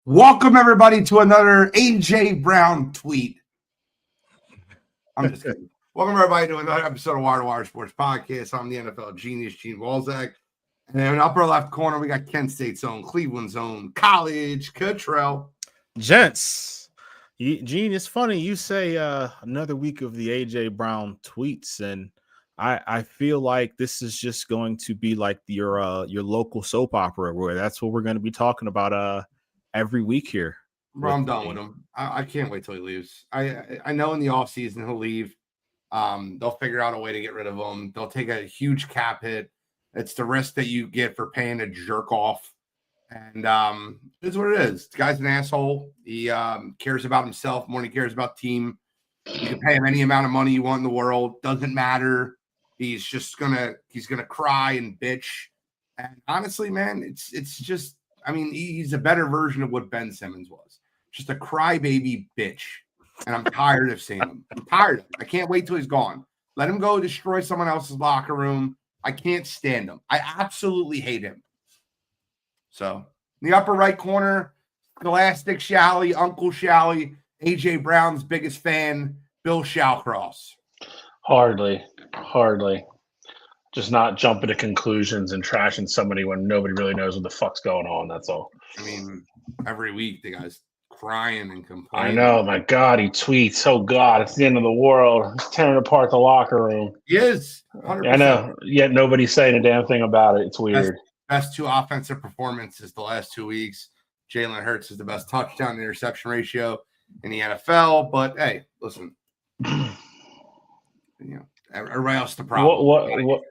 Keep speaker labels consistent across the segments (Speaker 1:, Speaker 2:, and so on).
Speaker 1: Welcome, everybody, to another AJ Brown tweet. I'm just kidding. Welcome, everybody, to another episode of Wire2Wire Sports Podcast. I'm the NFL genius, Gene Walzak. And in the upper left corner, we got Kent State's own, Cleveland's own, College Cottrell.
Speaker 2: Gents, Gene, it's funny you say another week of the AJ Brown tweets, and I feel like this is just going to be like your local soap opera, where that's what we're going to be talking about every week here.
Speaker 1: Bro, I'm done with him. I can't wait till he leaves. I know in the offseason he'll leave. They'll figure out a way to get rid of him. They'll take a huge cap hit. It's the risk that you get for paying a jerk off. And it's what it is. The guy's an asshole. He cares about himself more than he cares about the team. You can pay him any amount of money you want in the world. Doesn't matter. He's gonna cry and bitch. And honestly, man, it's just, I mean, he's a better version of what Ben Simmons was. Just a crybaby bitch. And I'm tired of seeing him. I'm tired of him. I can't wait till he's gone. Let him go destroy someone else's locker room. I can't stand him. I absolutely hate him. So, in the upper right corner, Scholastic Shally, Uncle Shally, AJ Brown's biggest fan, Bill Shallcross.
Speaker 3: Hardly. Just not jumping to conclusions and trashing somebody when nobody really knows what the fuck's going on. That's all.
Speaker 1: I mean, every week the guy's crying and complaining.
Speaker 3: I know, my God, he tweets. Oh God, it's the end of the world. He's tearing apart the locker room.
Speaker 1: He is. 100%.
Speaker 3: I know. Yet nobody's saying a damn thing about it. It's weird.
Speaker 1: Best two offensive performances the last 2 weeks. Jalen Hurts is the best touchdown to interception ratio in the NFL. But hey, listen, everybody else the problem.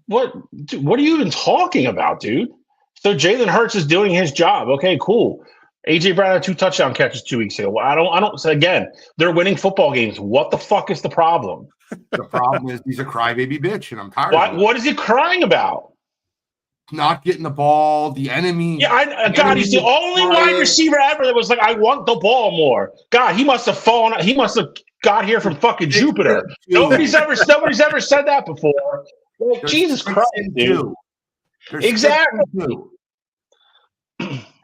Speaker 3: What are you even talking about, dude? So Jalen Hurts is doing his job. Okay, cool. AJ Brown had 2 touchdown catches 2 weeks ago. I don't. So again, they're winning football games. What the fuck is the problem?
Speaker 1: The problem is he's a crybaby bitch, and I'm tired of it.
Speaker 3: What is he crying about?
Speaker 1: Not getting the ball, the enemy.
Speaker 3: Yeah, God, he's the only wide receiver ever that was like, I want the ball more. God, he must have fallen. He must have got here from fucking Jupiter. Nobody's ever said that before. Like, Jesus Christ, dude. Exactly.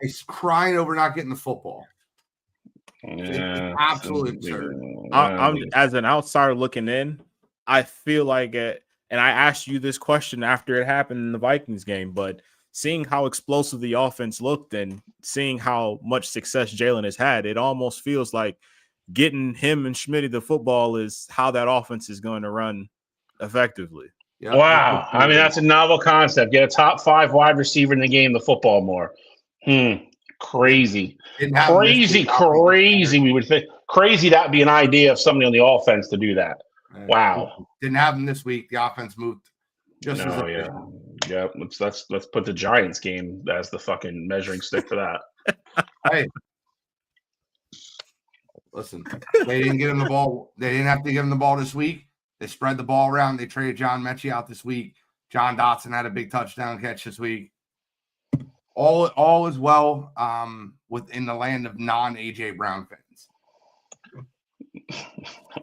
Speaker 1: He's crying over not getting the football.
Speaker 3: Yeah,
Speaker 1: it's absolutely absurd.
Speaker 2: I'm as an outsider looking in, I feel like it, and I asked you this question after it happened in the Vikings game, but seeing how explosive the offense looked and seeing how much success Jalen has had, it almost feels like getting him and Schmitty the football is how that offense is going to run effectively.
Speaker 1: Yep.
Speaker 3: Wow. I mean, that's a novel concept. Get a top 5 wide receiver in the game, the football more. Crazy. Crazy. We would think crazy that'd be an idea of somebody on the offense to do that. Wow.
Speaker 1: Didn't have him this week. The offense moved just as it did.
Speaker 3: Yeah. Let's put the Giants game as the fucking measuring stick for that.
Speaker 1: Hey. Listen, they didn't get him the ball. They didn't have to give him the ball this week. They spread the ball around. They traded John Mechie out this week. John Dotson had a big touchdown catch this week. All is well within the land of non-AJ Brown fans.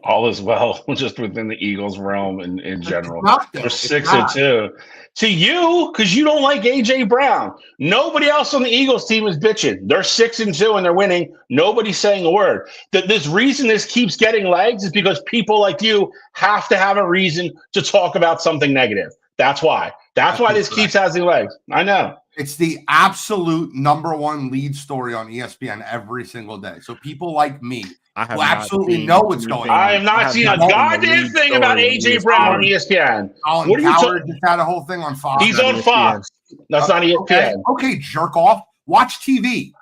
Speaker 3: All is well just within the Eagles realm in general. They're 6-2. To you, because you don't like AJ Brown. Nobody else on the Eagles team is bitching. They're 6-2 and they're winning. Nobody's saying a word. This reason this keeps getting legs is because people like you have to have a reason to talk about something negative. That's why. That's why this keeps having legs. I know.
Speaker 1: It's the absolute #1 lead story on ESPN every single day. So people like me who absolutely know what's going on.
Speaker 3: I have not seen a goddamn thing about AJ Brown on ESPN.
Speaker 1: Colin Coward just had a whole thing on Fox.
Speaker 3: He's on Fox. That's not ESPN.
Speaker 1: Okay, jerk off. Watch TV.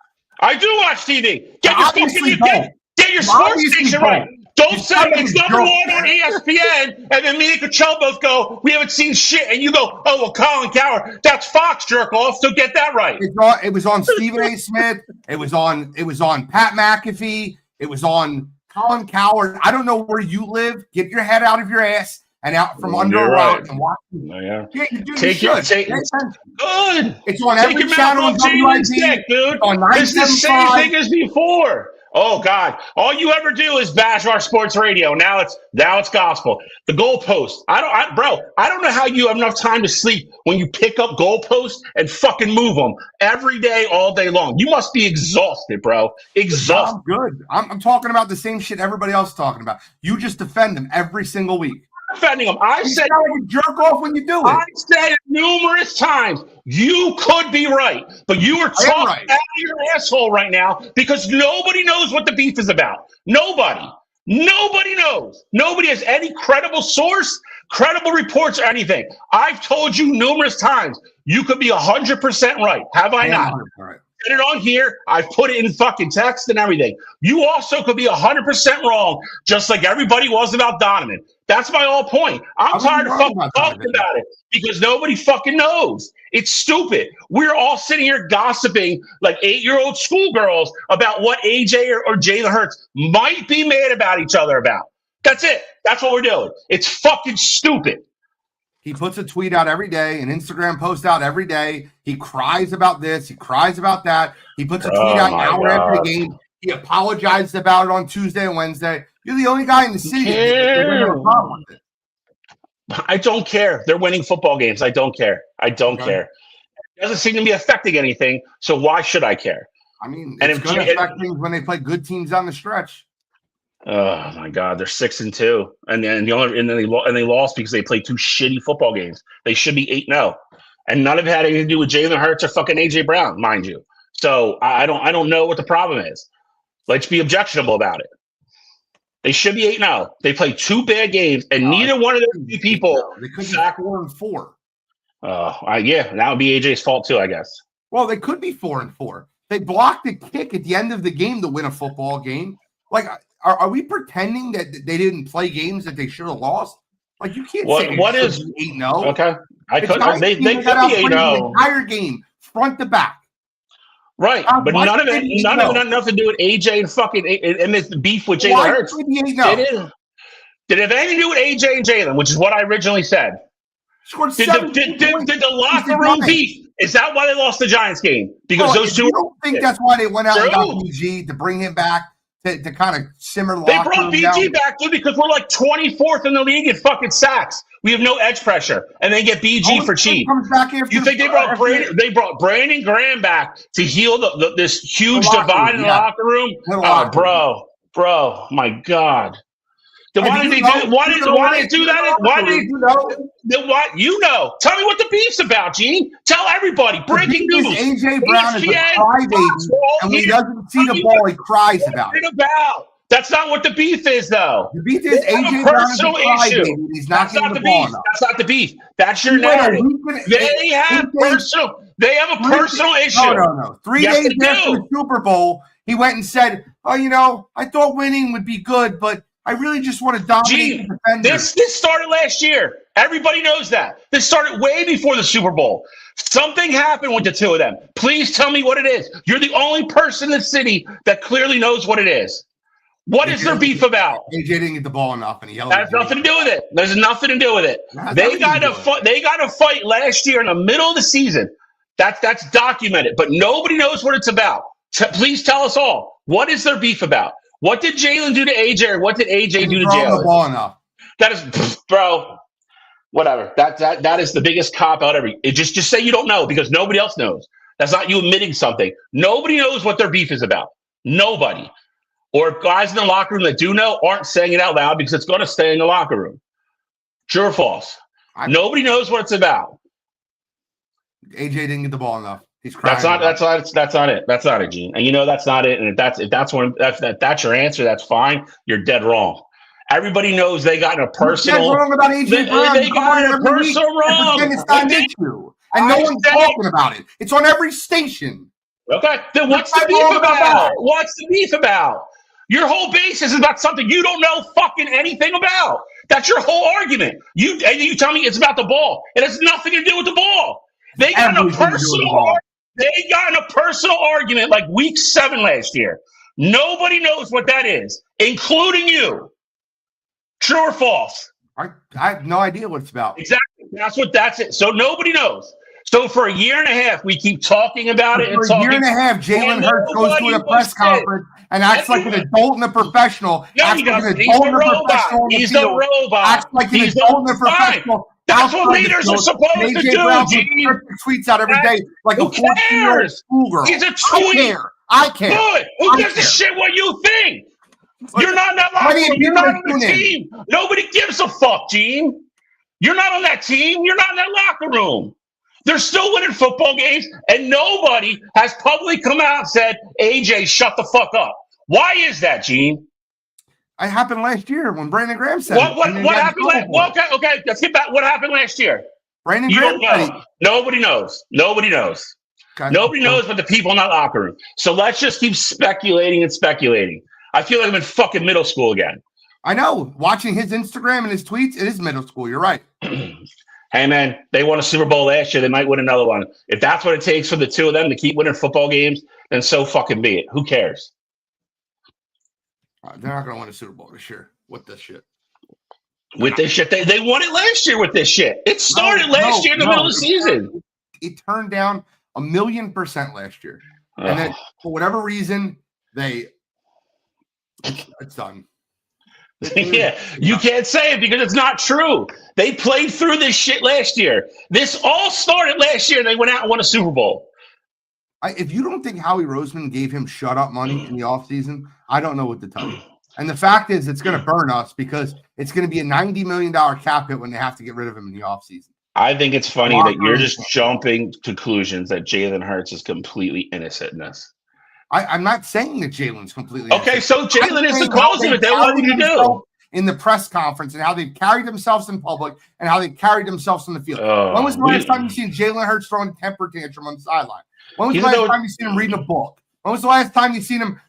Speaker 3: I do watch TV. Get your sports station right. Don't say it's #1 on ESPN, and then me and Cottrell both go, we haven't seen shit, and you go, oh, well, Colin Coward, that's Fox, jerk off, so get that right.
Speaker 1: It was on Stephen A. Smith. It was on Pat McAfee. It was on Colin Coward. I don't know where you live. Get your head out of your ass and out from under a rock and watch.
Speaker 3: Yeah,
Speaker 1: take it.
Speaker 3: Good.
Speaker 1: It's on every channel in WID,
Speaker 3: dude.
Speaker 1: It's
Speaker 3: the same thing as before. Oh God! All you ever do is bash our sports radio. Now it's gospel. The goalpost. I don't know how you have enough time to sleep when you pick up goalposts and fucking move them every day, all day long. You must be exhausted, bro. Exhausted.
Speaker 1: I'm good. I'm talking about the same shit everybody else is talking about. You just defend them every single week.
Speaker 3: Defending them. I said
Speaker 1: you jerk off when you do it.
Speaker 3: I said it numerous times. You could be right, but you are talking out of your asshole right now because nobody knows what the beef is about. Nobody knows. Nobody has any credible source, credible reports, or anything. I've told you numerous times. You could be 100% right. Have I not?
Speaker 1: Right.
Speaker 3: Put it on here. I've put it in fucking text and everything. You also could be 100% wrong, just like everybody was about Donovan. That's my whole point. I'm tired of fucking talking about it because nobody fucking knows. It's stupid. We're all sitting here gossiping like 8-year-old schoolgirls about what AJ or Jalen Hurts might be mad about each other about. That's it. That's what we're doing. It's fucking stupid.
Speaker 1: He puts a tweet out every day, an Instagram post out every day. He cries about this. He cries about that. He puts a tweet out an hour after the game. He apologizes about it on Tuesday and Wednesday. You're the only guy in the city that have a problem with it.
Speaker 3: I don't care. They're winning football games. I don't care. I don't care. It doesn't seem to be affecting anything, so why should I care?
Speaker 1: I mean, it's going to affect things when they play good teams down the stretch.
Speaker 3: Oh my God, they're 6-2, and then they lost because they played 2 shitty football games. They should be 8-0, and none of it had anything to do with Jalen Hurts or fucking AJ Brown, mind you. So I don't know what the problem is. Let's be objectionable about it. They should be 8-0. They played 2 bad games, and neither one of those 2 people.
Speaker 1: They could be 4-4.
Speaker 3: Yeah, that would be AJ's fault too, I guess.
Speaker 1: Well, they could be 4-4. They blocked a kick at the end of the game to win a football game. Like. Are we pretending that they didn't play games that they should have lost? Like you can't say
Speaker 3: what is
Speaker 1: 8-0.
Speaker 3: Okay, I could. They could be 8-0
Speaker 1: the entire game, front to back.
Speaker 3: Right, but none of it had nothing to do with AJ and fucking and this beef with Jalen Hurts. Did it have anything to do with AJ and Jalen, which is what I originally said? Did the locker room beef? Is that why they lost the Giants game? Because those two.
Speaker 1: I don't think that's why they went out and got BG to bring him back. To kind of simmer the
Speaker 3: They brought BG back, dude, because we're like 24th in the league in fucking sacks. We have no edge pressure, and they get BG for cheap. You think they brought Brandon Graham back to heal this huge divide in the locker room? Oh, bro, my God. Then why did they do that? Tell me what the beef's about, Gene. Tell everybody. Breaking news.
Speaker 1: AJ Brown is a crybaby, and when he doesn't see the ball, he cries about it.
Speaker 3: That's not what the beef is, though.
Speaker 1: The beef is AJ Brown is a crybaby. He's not getting the ball enough.
Speaker 3: That's not the beef. That's your narrative. They have a personal issue.
Speaker 1: No. 3 days after the Super Bowl, he went and said, "Oh, I thought winning would be good, but I really just want to dominate the defenders."
Speaker 3: This started last year. Everybody knows that. This started way before the Super Bowl. Something happened with the 2 of them. Please tell me what it is. You're the only person in the city that clearly knows what it is. What is their beef about?
Speaker 1: AJ didn't get the ball enough, and he held.
Speaker 3: That has nothing to do with it. There's nothing to do with it. They got a fight last year in the middle of the season. That's documented, but nobody knows what it's about. Please tell us all. What is their beef about? What did Jalen do to AJ, or what did AJ do to Jalen?
Speaker 1: The ball enough.
Speaker 3: That is, bro. Whatever. That is the biggest cop out ever. Just say you don't know because nobody else knows. That's not you admitting something. Nobody knows what their beef is about. Nobody. Or guys in the locker room that do know aren't saying it out loud because it's going to stay in the locker room. True or false? Nobody knows what it's about.
Speaker 1: AJ didn't get the ball enough. He's crying.
Speaker 3: That's not it. That's not it, Gene. And that's not it. And if that's your answer, that's fine. You're dead wrong. Everybody knows they got in a personal.
Speaker 1: You're dead wrong about AJ Brown.
Speaker 3: They got in a personal wrong.
Speaker 1: And it's not an issue. And no one's talking about it. It's on every station.
Speaker 3: Okay. Then what's the beef about? What's the beef about? Your whole basis is about something you don't know fucking anything about. That's your whole argument. You tell me it's about the ball. It has nothing to do with the ball. They got in a personal argument like week 7 last year. Nobody knows what that is, including you. True or false?
Speaker 1: I have no idea what it's about.
Speaker 3: Exactly. That's it. So nobody knows. So for a year and a half, we keep talking about it.
Speaker 1: For a year and a half, Jalen Hurts goes to a press conference and acts like an adult and a professional.
Speaker 3: He's a robot. He's a robot.
Speaker 1: Acts like an adult and a professional.
Speaker 3: That's what leaders are supposed to do, Gene.
Speaker 1: Tweets out every day like a 14-year-old schoolgirl.
Speaker 3: He's a tweet.
Speaker 1: I care.
Speaker 3: Good. Who gives a shit what you think? You're not in that locker room. You're not on the team. Nobody gives a fuck, Gene. You're not on that team. You're not in that locker room. They're still winning football games, and nobody has publicly come out and said, AJ, shut the fuck up. Why is that, Gene?
Speaker 1: It happened last year when Brandon Graham said
Speaker 3: what happened last year? Okay, let's get back. What happened last year?
Speaker 1: Brandon Graham
Speaker 3: don't know. Nobody knows. Nobody knows. Okay. Nobody knows but the people in that locker room. So let's just keep speculating and speculating. I feel like I'm in fucking middle school again.
Speaker 1: I know. Watching his Instagram and his tweets, it is middle school. You're right.
Speaker 3: Hey, man, they won a Super Bowl last year. They might win another one. If that's what it takes for the two of them to keep winning football games, then so fucking be it. Who cares?
Speaker 1: They're not going to win a Super Bowl this year with this shit.
Speaker 3: With this shit? They won it last year with this shit. It started last year in the middle of the season.
Speaker 1: It turned down 1,000,000% last year. And then for whatever reason, it's done.
Speaker 3: Yeah, you can't say it because it's not true. They played through this shit last year. This all started last year. They went out and won a Super Bowl.
Speaker 1: If you don't think Howie Roseman gave him shut-up money in the offseason, I don't know what to tell you. And the fact is, it's going to burn us because it's going to be a $90 million cap hit when they have to get rid of him in the offseason.
Speaker 3: I think it's funny that you're just jumping to conclusions that Jalen Hurts is completely innocent in this.
Speaker 1: I'm not saying that Jalen's completely
Speaker 3: okay. So Jalen is supposed to. They want you to do
Speaker 1: in the press conference and how they've carried themselves in public and how they've carried themselves in the field. When was the last time you seen Jalen Hurts throwing a temper tantrum on the sideline? When was the last time you seen him reading a book? When was the last time you seen him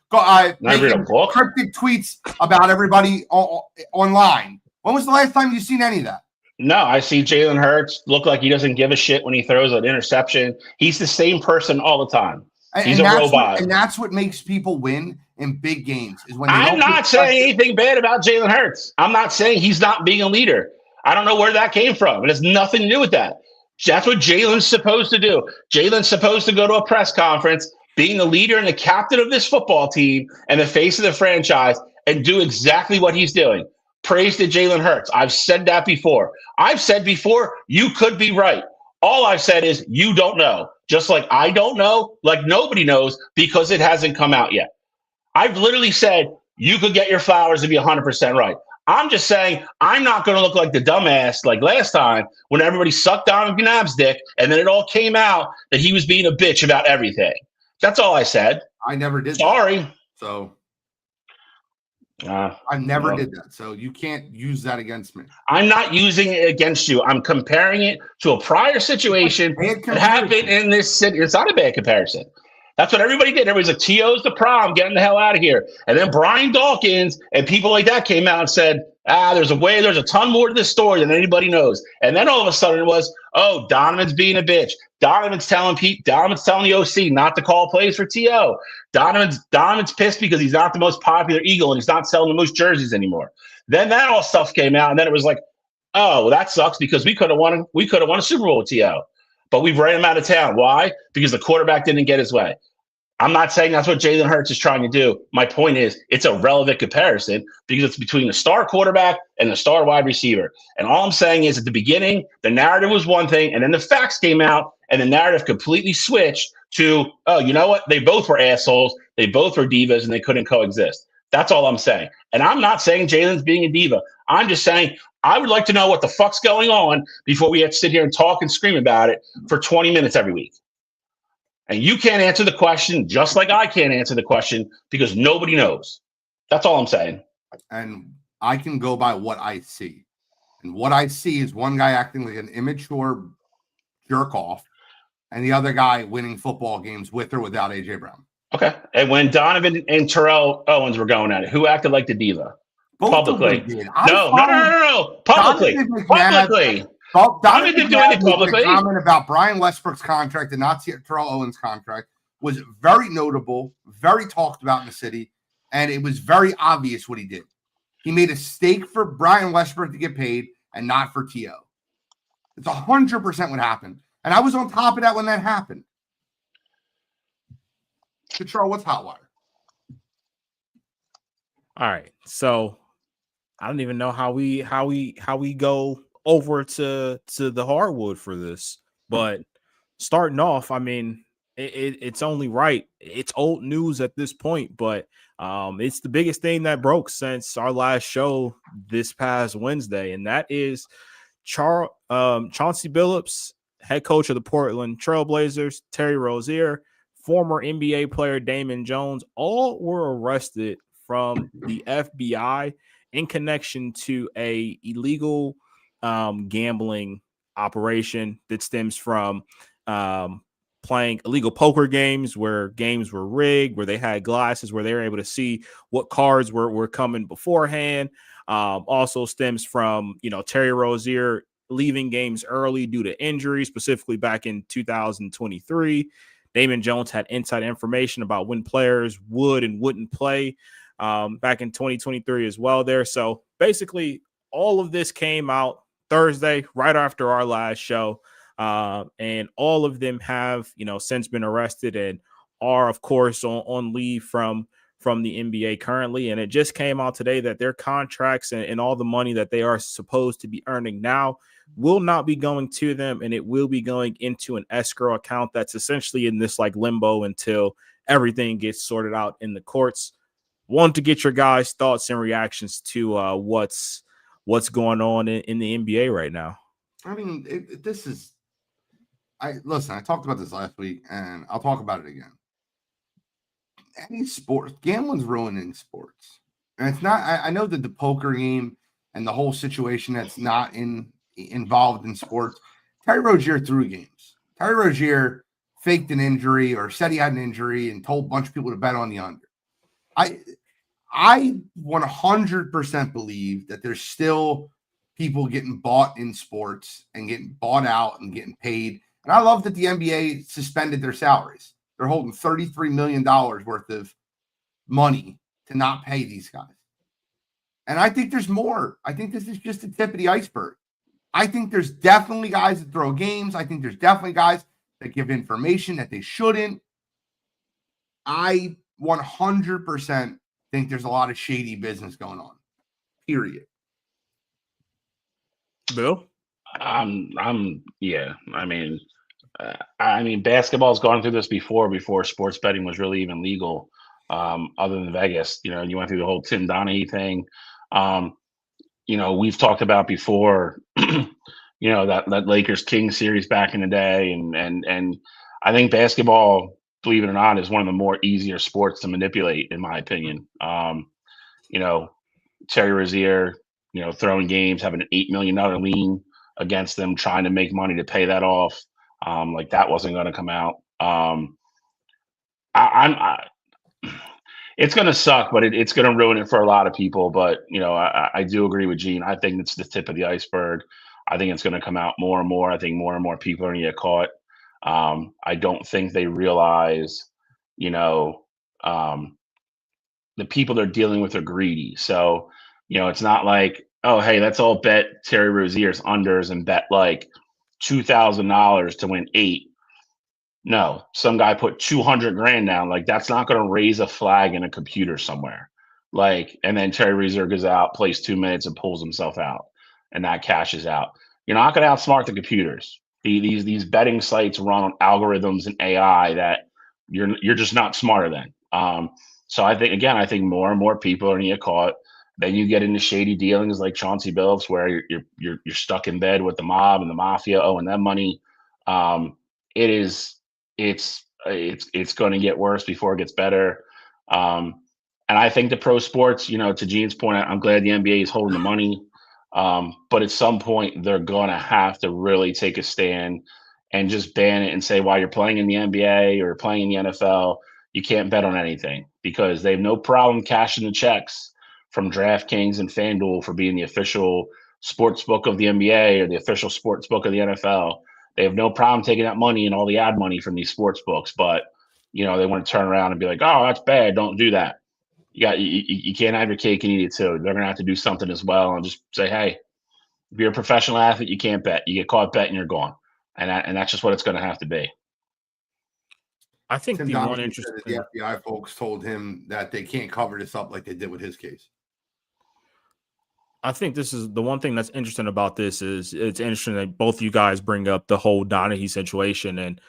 Speaker 1: making cryptic tweets about everybody online? When was the last time you seen any of that?
Speaker 3: No, I see Jalen Hurts look like he doesn't give a shit when he throws an interception. He's the same person all the time. He's a robot.
Speaker 1: And that's what makes people win in big games. Is when
Speaker 3: I'm not saying anything bad about Jalen Hurts. I'm not saying he's not being a leader. I don't know where that came from. It has nothing to do with that. That's what Jalen's supposed to do. Jalen's supposed to go to a press conference, being the leader and the captain of this football team and the face of the franchise, and do exactly what he's doing. Praise to Jalen Hurts. I've said that before. I've said before, you could be right. All I've said is you don't know. Just like I don't know, like nobody knows because it hasn't come out yet. I've literally said you could get your flowers and be 100% right. I'm just saying I'm not going to look like the dumbass like last time when everybody sucked Donovan McNabb's dick and then it all came out that he was being a bitch about everything. That's all I said.
Speaker 1: I never did.
Speaker 3: Sorry.
Speaker 1: That. So I never did that. So you can't use that against me.
Speaker 3: I'm not using it against you. I'm comparing it to a prior situation that happened in this city. It's not a bad comparison. That's what everybody did. Everybody's like, T.O.'s the prom, getting the hell out of here. And then Brian Dawkins and people like that came out and said, there's a ton more to this story than anybody knows. And then all of a sudden it was, Donovan's being a bitch. Donovan's telling the OC not to call plays for T.O. Donovan's pissed because he's not the most popular Eagle and he's not selling the most jerseys anymore. Then that all stuff came out, and then it was like, well, that sucks because we could have won a Super Bowl with T.O. But we've ran him out of town. Why? Because the quarterback didn't get his way. I'm not saying that's what Jalen Hurts is trying to do. My point is it's a relevant comparison because it's between the star quarterback and the star wide receiver. And all I'm saying is at the beginning, the narrative was one thing, and then the facts came out, and the narrative completely switched to, you know what? They both were assholes. They both were divas, and they couldn't coexist. That's all I'm saying. And I'm not saying Jalen's being a diva. I'm just saying I would like to know what the fuck's going on before we have to sit here and talk and scream about it for 20 minutes every week. And you can't answer the question just like I can't answer the question because nobody knows. That's all I'm saying.
Speaker 1: And I can go by what I see. And what I see is one guy acting like an immature jerk off and the other guy winning football games with or without A.J. Brown.
Speaker 3: Okay. And when Donovan and Terrell Owens were going at it, who acted like the diva?
Speaker 1: Both
Speaker 3: publicly. No. Publicly. Donovan didn't do anything publicly.
Speaker 1: The comment about Brian Westbrook's contract and not Terrell Owens' contract was very notable, very talked about in the city, and it was very obvious what he did. He made a stake for Brian Westbrook to get paid, and not for TO. It's 100% what happened. And I was on top of that when that happened. Control, what's Hot Wire?
Speaker 2: All right. So I don't even know how we go over to the hardwood for this. But starting off, I mean, it's only right. It's old news at this point, but it's the biggest thing that broke since our last show this past Wednesday, and that is Chauncey Billups, head coach of the Portland Trailblazers, Terry Rozier, former NBA player Damon Jones, all were arrested from the FBI in connection to a illegal gambling operation that stems from playing illegal poker games where games were rigged, where they had glasses where they were able to see what cards were coming beforehand. Also stems from, Terry Rozier leaving games early due to injury, specifically back in 2023. Damon Jones had inside information about when players would and wouldn't play back in 2023 as well there. So basically all of this came out Thursday, right after our last show. And all of them have, since been arrested and are, of course, on leave from the NBA currently. And it just came out today that their contracts and all the money that they are supposed to be earning now will not be going to them, and it will be going into an escrow account that's essentially in this like limbo until everything gets sorted out in the courts. Want to get your guys' thoughts and reactions to what's going on in the NBA right now.
Speaker 1: I mean, I talked about this last week, and I'll talk about it again. Any sports, gambling's ruining sports. And it's not, I know that the poker game and the whole situation that's not involved in sports, Terry Rozier threw games. Terry Rozier faked an injury or said he had an injury and told a bunch of people to bet on the under. I 100% believe that there's still people getting bought in sports and getting bought out and getting paid. And I love that the NBA suspended their salaries. They're holding $33 million worth of money to not pay these guys. And I think there's more. I think this is just the tip of the iceberg. I think there's definitely guys that throw games. I think there's definitely guys that give information that they shouldn't. I 100% think there's a lot of shady business going on. Period.
Speaker 2: Bill?
Speaker 3: Yeah. I mean, basketball's gone through this before sports betting was really even legal. Other than Vegas, you went through the whole Tim Donaghy thing. We've talked about before, that Lakers Kings series back in the day. And I think basketball, believe it or not, is one of the more easier sports to manipulate, in my opinion. Terry Rozier, throwing games, having an $8 million lien against them, trying to make money to pay that off. Like that wasn't going to come out. It's going to suck, but it's going to ruin it for a lot of people. But, I do agree with Gene. I think it's the tip of the iceberg. I think it's going to come out more and more. I think more and more people are going to get caught. I don't think they realize, the people they're dealing with are greedy. So, it's not like, oh, hey, let's all bet Terry Rozier's unders and bet like $2,000 to win 8. No, some guy put 200 grand down. Like that's not going to raise a flag in a computer somewhere. Like, and then Terry Rozier goes out, plays 2 minutes and pulls himself out, and that cashes out. You're not going to outsmart the computers. These betting sites run on algorithms and AI that you're just not smarter than. So I think more and more people are going to get caught. Then you get into shady dealings like Chauncey Billups, where you're stuck in bed with the mob and the mafia owing them money. It's going to get worse before it gets better. And I think the pro sports, to Gene's point, I'm glad the NBA is holding the money. But at some point, they're going to have to really take a stand and just ban it and say, while you're playing in the NBA or playing in the NFL, you can't bet on anything, because they have no problem cashing the checks from DraftKings and FanDuel for being the official sports book of the NBA or the official sports book of the NFL. They have no problem taking that money and all the ad money from these sports books, but they want to turn around and be like, "Oh, that's bad. Don't do that." You can't have your cake and eat it too. They're gonna have to do something as well and just say, "Hey, If you're a professional athlete, you can't bet. You get caught betting, you're gone. And that's just what it's going to have to be.
Speaker 2: I think
Speaker 1: Tim
Speaker 2: the
Speaker 1: Donahue
Speaker 2: one
Speaker 1: said
Speaker 2: interesting
Speaker 1: that the FBI folks told him that they can't cover this up like they did with his case.
Speaker 2: I think this is the one thing that's interesting about this is it's interesting that both you guys bring up the whole Donahue situation, and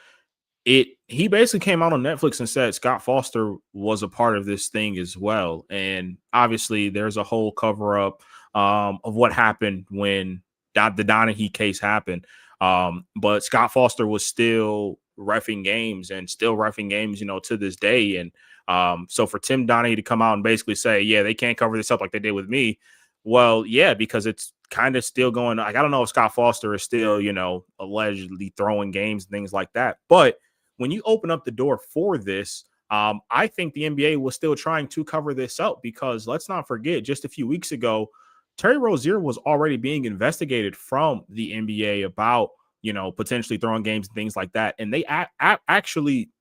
Speaker 2: he basically came out on Netflix and said Scott Foster was a part of this thing as well. And obviously there's a whole cover up of what happened when the Donahue case happened. But Scott Foster was still reffing games and still reffing games, to this day. And so for Tim Donahue to come out and basically say, yeah, they can't cover this up like they did with me. Well, yeah, because it's kind of still going. Like, I don't know if Scott Foster is still, allegedly throwing games and things like that. But when you open up the door for this, I think the NBA was still trying to cover this up because let's not forget, just a few weeks ago, Terry Rozier was already being investigated from the NBA about, potentially throwing games and things like that. And they actually,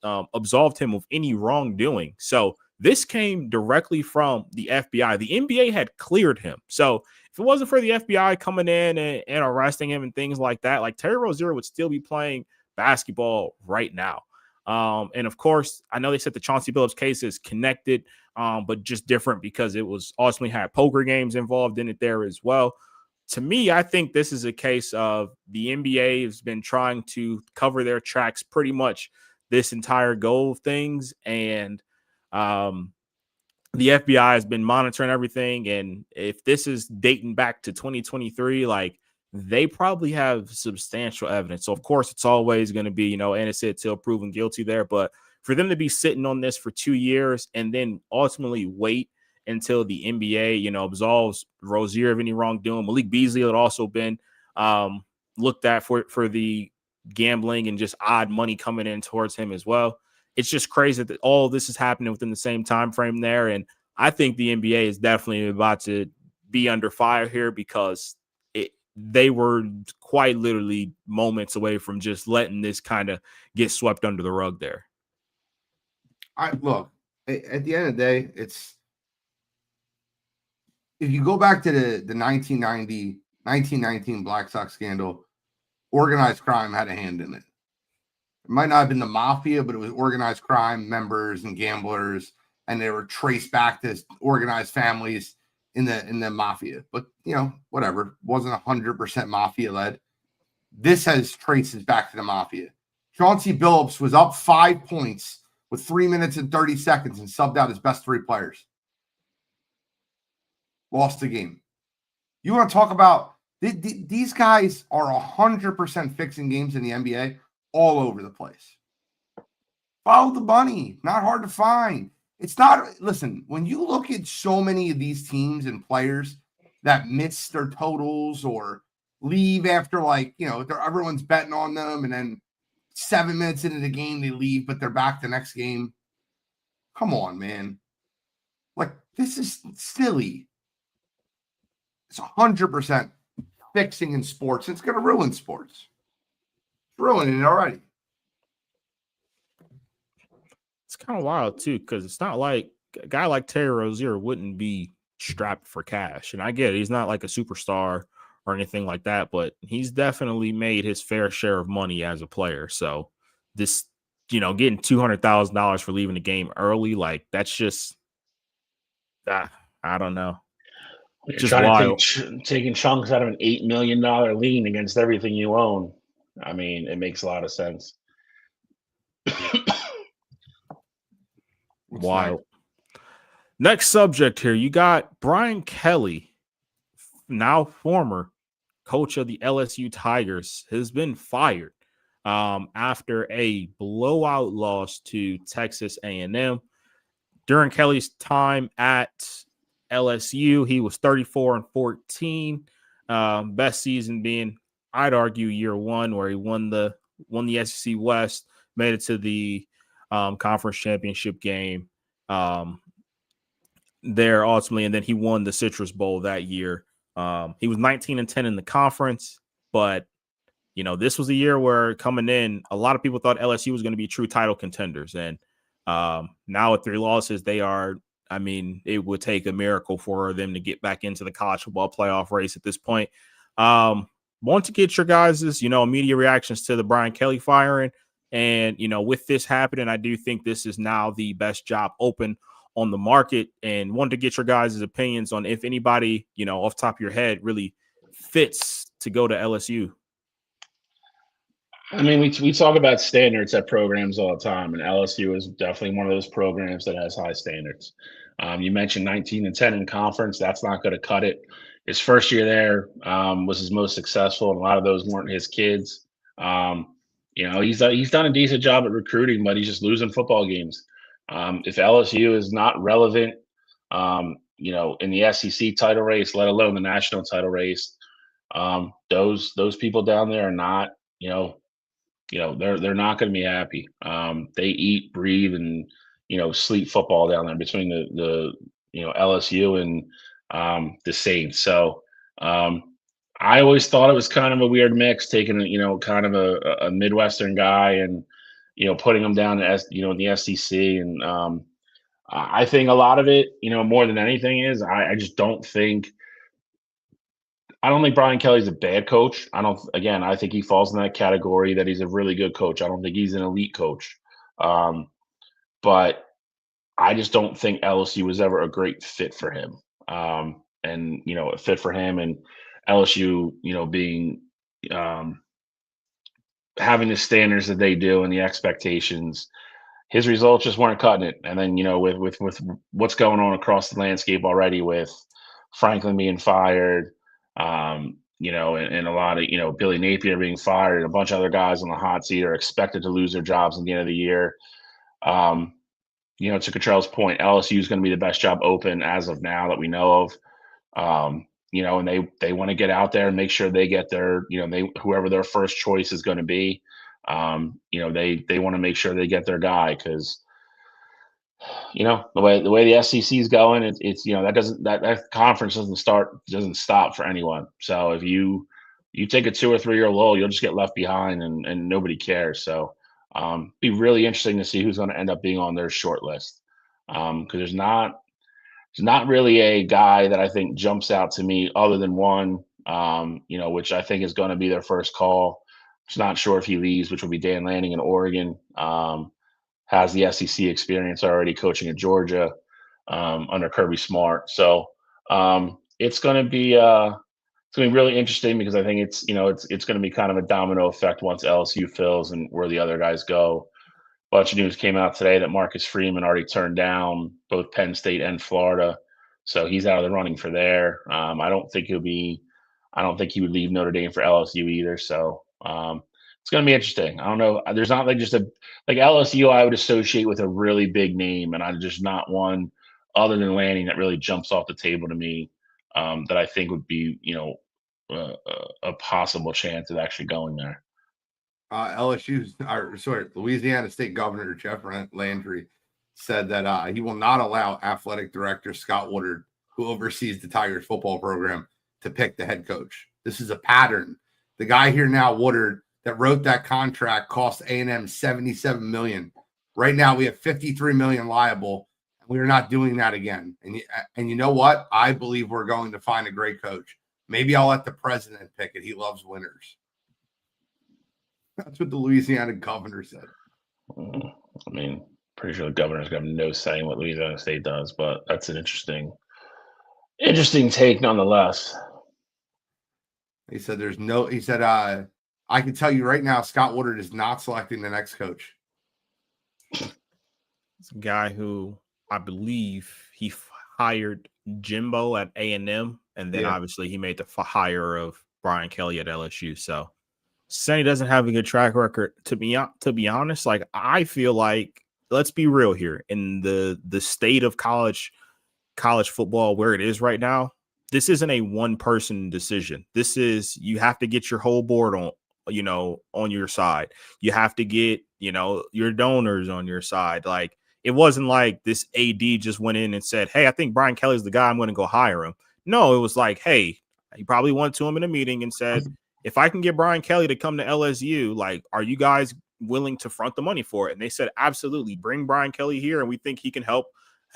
Speaker 2: absolved him of any wrongdoing. So this came directly from the FBI. The NBA had cleared him. So if it wasn't for the FBI coming in and arresting him and things like that, like Terry Rozier would still be playing basketball right now. And of course, I know they said the Chauncey Billups case is connected, but just different because it was ultimately had poker games involved in it there as well. To me, I think this is a case of the NBA has been trying to cover their tracks pretty much this entire go of things. And the FBI has been monitoring everything. And if this is dating back to 2023, like they probably have substantial evidence. So of course it's always going to be, innocent till proven guilty there. But for them to be sitting on this for 2 years and then ultimately wait until the NBA, absolves Rozier of any wrongdoing. Malik Beasley had also been looked at for the gambling and just odd money coming in towards him as well. It's just crazy that all this is happening within the same time frame there. And I think the NBA is definitely about to be under fire here because they were quite literally moments away from just letting this kind of get swept under the rug there.
Speaker 1: Look, at the end of the day, if you go back to the 1919 Black Sox scandal, organized crime had a hand in it. It might not have been the mafia, but it was organized crime members and gamblers, and they were traced back to organized families in the mafia. But whatever, wasn't 100% mafia led. This has traces back to the mafia. Chauncey Billups was up 5 points with 3 minutes and 30 seconds and subbed out his best 3 players. Lost the game. You want to talk about these guys are 100% fixing games in the NBA all over the place. Follow the money. Not hard to find. It's not, listen, when you look at so many of these teams and players that miss their totals or leave after everyone's betting on them and then 7 minutes into the game they leave, but they're back the next game. Come on, man. Like, this is silly. It's 100% fixing in sports. It's going to ruin sports. It's ruining it already.
Speaker 2: It's kind of wild, too, because it's not like a guy like Terry Rozier wouldn't be strapped for cash. And I get it. He's not like a superstar or anything like that, but he's definitely made his fair share of money as a player. So this, getting $200,000 for leaving the game early, like that's just, I don't know.
Speaker 3: Just wild. Taking chunks out of an $8 million lien against everything you own. I mean, it makes a lot of sense.
Speaker 2: Wild. Next subject here. You got Brian Kelly, now former coach of the LSU Tigers, has been fired after a blowout loss to Texas A&M. During Kelly's time at LSU, he was 34-14. Best season being, I'd argue, year one, where he won the SEC West, made it to the conference championship game there ultimately, and then he won the Citrus Bowl that year. He was 19-10 in the conference, but this was a year where coming in, a lot of people thought LSU was going to be true title contenders, and now with 3 losses, they are. I mean, it would take a miracle for them to get back into the college football playoff race at this point. Want to get your guys' immediate reactions to the Brian Kelly firing. And, with this happening, I do think this is now the best job open on the market, and wanted to get your guys' opinions on if anybody, off the top of your head really fits to go to LSU.
Speaker 3: I mean, we talk about standards at programs all the time, and LSU is definitely one of those programs that has high standards. You mentioned 19-10 in conference. That's not going to cut it. His first year there was his most successful, and a lot of those weren't his kids. He's done a decent job at recruiting, but he's just losing football games. If LSU is not relevant, in the SEC title race, let alone the national title race, those people down there are not, they're not going to be happy. They eat, breathe, and sleep football down there between the LSU and the Saints. So I always thought it was kind of a weird mix, taking kind of a Midwestern guy and putting him down in the SEC. And I think a lot of it, more than anything, is I just don't think. I don't think Brian Kelly's a bad coach. I think he falls in that category that he's a really good coach. I don't think he's an elite coach. But I just don't think LSU was ever a great fit for him. And a fit for him, and LSU, being having the standards that they do and the expectations, his results just weren't cutting it. And then, with what's going on across the landscape already, with Franklin being fired, and a lot of, Billy Napier being fired, and a bunch of other guys on the hot seat are expected to lose their jobs at the end of the year. To Cottrell's point, LSU is going to be the best job open as of now that we know of. And they want to get out there and make sure they get their, whoever their first choice is going to be. They want to make sure they get their guy, because the way the SEC is going, it's that conference doesn't stop for anyone. So if you take a 2 or 3 year lull, you'll just get left behind, and nobody cares. So be really interesting to see who's going to end up being on their short list, because there's not really a guy that I think jumps out to me other than one, which I think is going to be their first call. Just not sure if he leaves, which will be Dan Lanning in Oregon. Has the SEC experience already, coaching at Georgia under Kirby Smart. So it's going to be really interesting, because I think it's going to be kind of a domino effect once LSU fills and where the other guys go. A bunch of news came out today that Marcus Freeman already turned down both Penn State and Florida, so he's out of the running for there. I don't think he would leave Notre Dame for LSU either. So it's going to be interesting. I don't know. There's not like LSU I would associate with a really big name, and I'm just not one other than Lanning that really jumps off the table to me, that I think would be a possible chance of actually going there.
Speaker 1: Louisiana State Governor Jeff Landry said that he will not allow athletic director Scott Woodard, who oversees the Tigers football program, to pick the head coach. This is a pattern. The guy here now, Woodard, that wrote that contract, cost A&M $77 million. Right now, we have $53 million liable, and we are not doing that again. And you know what? I believe we're going to find a great coach. Maybe I'll let the president pick it. He loves winners. That's what the Louisiana governor said.
Speaker 3: I mean, pretty sure the governor's got no say in what Louisiana State does, but that's an interesting take nonetheless.
Speaker 1: He said I can tell you right now, Scott Woodard is not selecting the next coach.
Speaker 2: It's a guy who I believe he hired Jimbo at A&M, and then obviously he made the hire of Brian Kelly at LSU. So saying he doesn't have a good track record, to be honest, like, I feel like, let's be real here, in the state of college football where it is right now, this isn't a one person decision. This is, you have to get your whole board on your side. You have to get, your donors on your side. Like, it wasn't like this AD just went in and said, hey, I think Brian Kelly's the guy, I'm going to go hire him. No, it was like, hey, he probably went to him in a meeting and said, if I can get Brian Kelly to come to LSU, like, are you guys willing to front the money for it? And they said, absolutely, bring Brian Kelly here, and we think he can help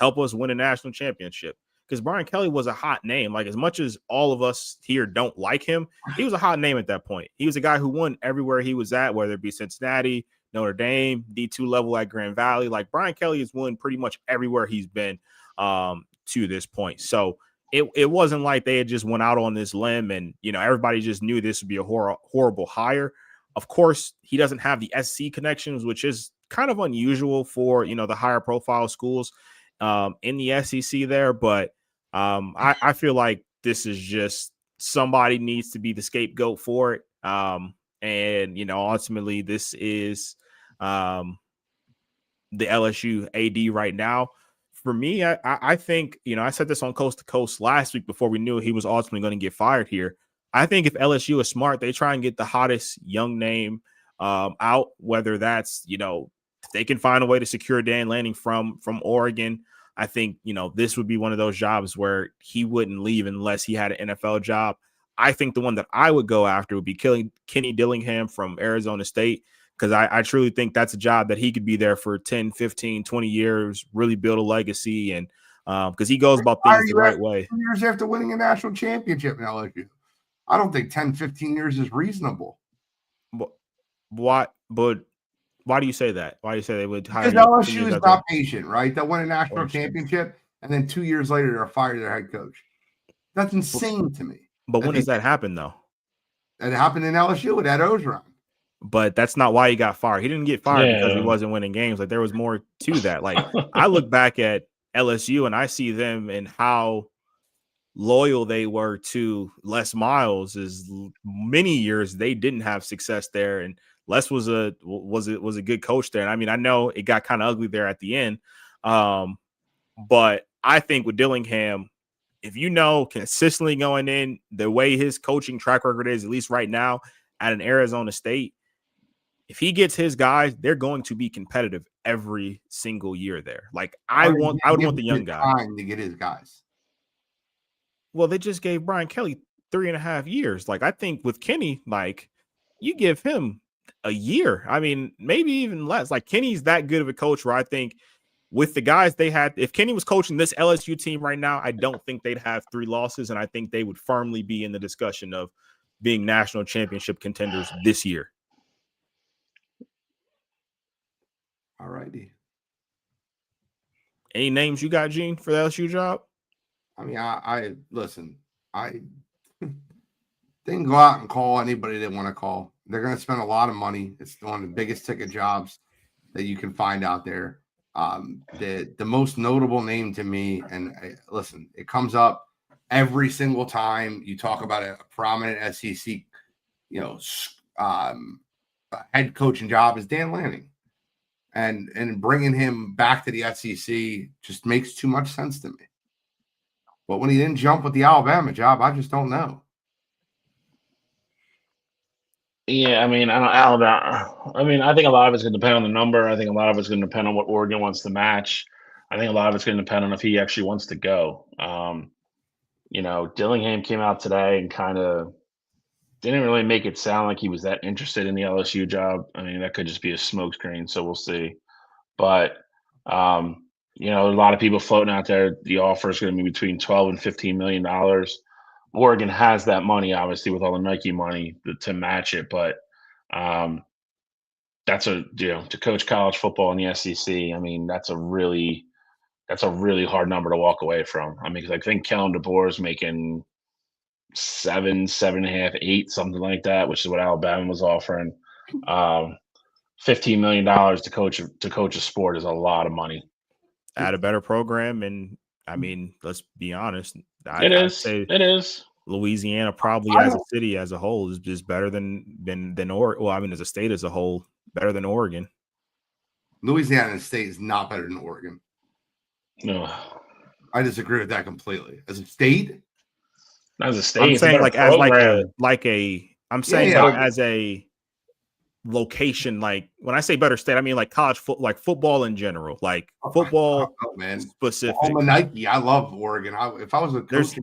Speaker 2: us win a national championship. because Brian Kelly was a hot name. Like, as much as all of us here don't like him, he was a hot name at that point. He was a guy who won everywhere he was at, whether it be Cincinnati, Notre Dame, D2 level at Grand Valley. Like, Brian Kelly has won pretty much everywhere he's been to this point. So it wasn't like they had just went out on this limb and, everybody just knew this would be a horrible hire. Of course, he doesn't have the SC connections, which is kind of unusual for, the higher profile schools in the SEC there. But I feel like this is just somebody needs to be the scapegoat for it. And, ultimately this is the LSU AD right now. For me, I think, I said this on Coast to Coast last week before we knew he was ultimately going to get fired here. I think if LSU is smart, they try and get the hottest young name out, whether that's, if they can find a way to secure Dan Lanning from Oregon. I think, this would be one of those jobs where he wouldn't leave unless he had an NFL job. I think the one that I would go after would be Kenny Dillingham from Arizona State, because I truly think that's a job that he could be there for 10, 15, 20 years, really build a legacy. And because he goes about things the right way.
Speaker 1: 2 years after winning a national championship in LSU. I don't think 10, 15 years is reasonable.
Speaker 2: But why do you say that? Why do you say they would hire?
Speaker 1: Because LSU is not patient, right? They'll win a national championship, and then 2 years later, they'll fire their head coach. That's insane to me.
Speaker 2: But when does that happen, though?
Speaker 1: It happened in LSU with Ed Ogeron.
Speaker 2: But that's not why he got fired. He didn't get fired because he wasn't winning games. Like, there was more to that. Like, I look back at LSU and I see them and how loyal they were to Les Miles. Is many years they didn't have success there, and Les was a good coach there. And I mean, I know it got kind of ugly there at the end, but I think with Dillingham, if consistently going in the way his coaching track record is, at least right now at an Arizona State, if he gets his guys, they're going to be competitive every single year there. Like, I would want the young guy
Speaker 1: time to get his guys.
Speaker 2: Well, they just gave Brian Kelly 3.5 years. Like, I think with Kenny, like, you give him a year. I mean, maybe even less. Like, Kenny's that good of a coach where I think with the guys they had, if Kenny was coaching this LSU team right now, I don't think they'd have 3 losses, and I think they would firmly be in the discussion of being national championship contenders this year.
Speaker 1: All righty.
Speaker 2: Any names you got, Gene, for the LSU job?
Speaker 1: I mean, I listen. I didn't go out and call anybody they want to call. They're going to spend a lot of money. It's one of the biggest ticket jobs that you can find out there. The most notable name to me, and listen, it comes up every single time you talk about a prominent SEC, head coaching job, is Dan Lanning. And bringing him back to the SEC just makes too much sense to me. But when he didn't jump with the Alabama job, I just don't know.
Speaker 3: Yeah, I mean, I don't Alabama. I mean, I think a lot of it's going to depend on the number. I think a lot of it's going to depend on what Oregon wants to match. I think a lot of it's going to depend on if he actually wants to go. Dillingham came out today and kind of didn't really make it sound like he was that interested in the LSU job. I mean, that could just be a smokescreen, so we'll see. But a lot of people floating out there, the offer is going to be between $12 and $15 million. Oregon has that money, obviously, with all the Nike money to match it. But that's to coach college football in the SEC. I mean, that's a really hard number to walk away from. I mean, because I think Kellen DeBoer is making 7, 7.5, 8, something like that, which is what Alabama was offering. $15 million to coach a sport is a lot of money.
Speaker 2: At a better program, and I mean, let's be honest.
Speaker 3: It is.
Speaker 2: Louisiana probably as a city as a whole is just better than Oregon. Well, I mean, as a state as a whole, better than Oregon.
Speaker 1: Louisiana State is not better than Oregon.
Speaker 3: No,
Speaker 1: I disagree with that completely. As a state,
Speaker 3: not as a state.
Speaker 2: I'm saying like program. As a location. Like when I say better state, I mean like college like football in general, like football specific.
Speaker 1: Nike. I love Oregon. If I was a coach,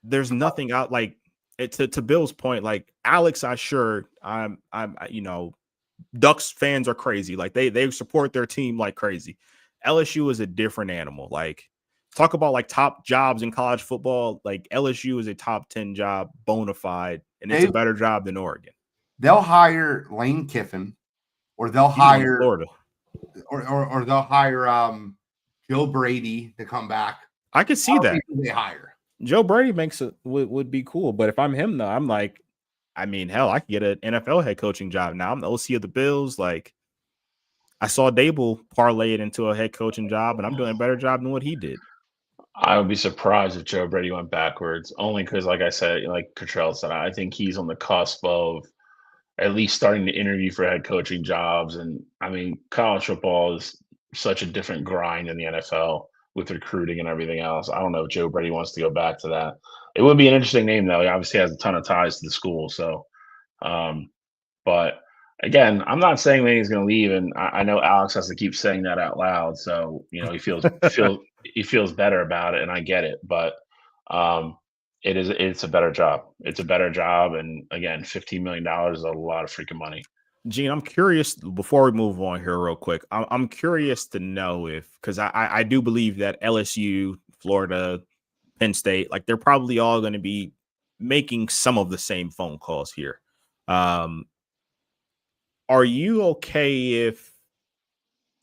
Speaker 2: there's nothing out like it, to Bill's point. Like Alex, I'm Ducks fans are crazy. Like they support their team like crazy. LSU is a different animal. Like talk about like top jobs in college football. Like LSU is a top 10 job, bona fide, and it's a better job than Oregon.
Speaker 1: They'll hire Lane Kiffin, or they'll hire
Speaker 2: Florida,
Speaker 1: or they'll hire Joe Brady to come back.
Speaker 2: I could see that
Speaker 1: they hire
Speaker 2: Joe Brady would be cool, but if I'm him though, I'm like, I mean, hell, I could get an NFL head coaching job now. I'm the OC of the Bills. Like, I saw Dable parlay it into a head coaching job, and I'm doing a better job than what he did.
Speaker 3: I would be surprised if Joe Brady went backwards, only because, like I said, like Cottrell said, I think he's on the cusp of at least starting to interview for head coaching jobs. And I mean, college football is such a different grind than the NFL with recruiting and everything else. I don't know if Joe Brady wants to go back to that. It would be an interesting name, though. He obviously has a ton of ties to the school. So, but again, I'm not saying that he's going to leave, and I know Alex has to keep saying that out loud. So he feels better about it, and I get it. But it's a better job. It's a better job, and again, $15 million is a lot of freaking money.
Speaker 2: Gene, I'm curious, before we move on here real quick, I'm curious to know because I do believe that LSU, Florida, Penn State, like they're probably all going to be making some of the same phone calls here. Are you okay if,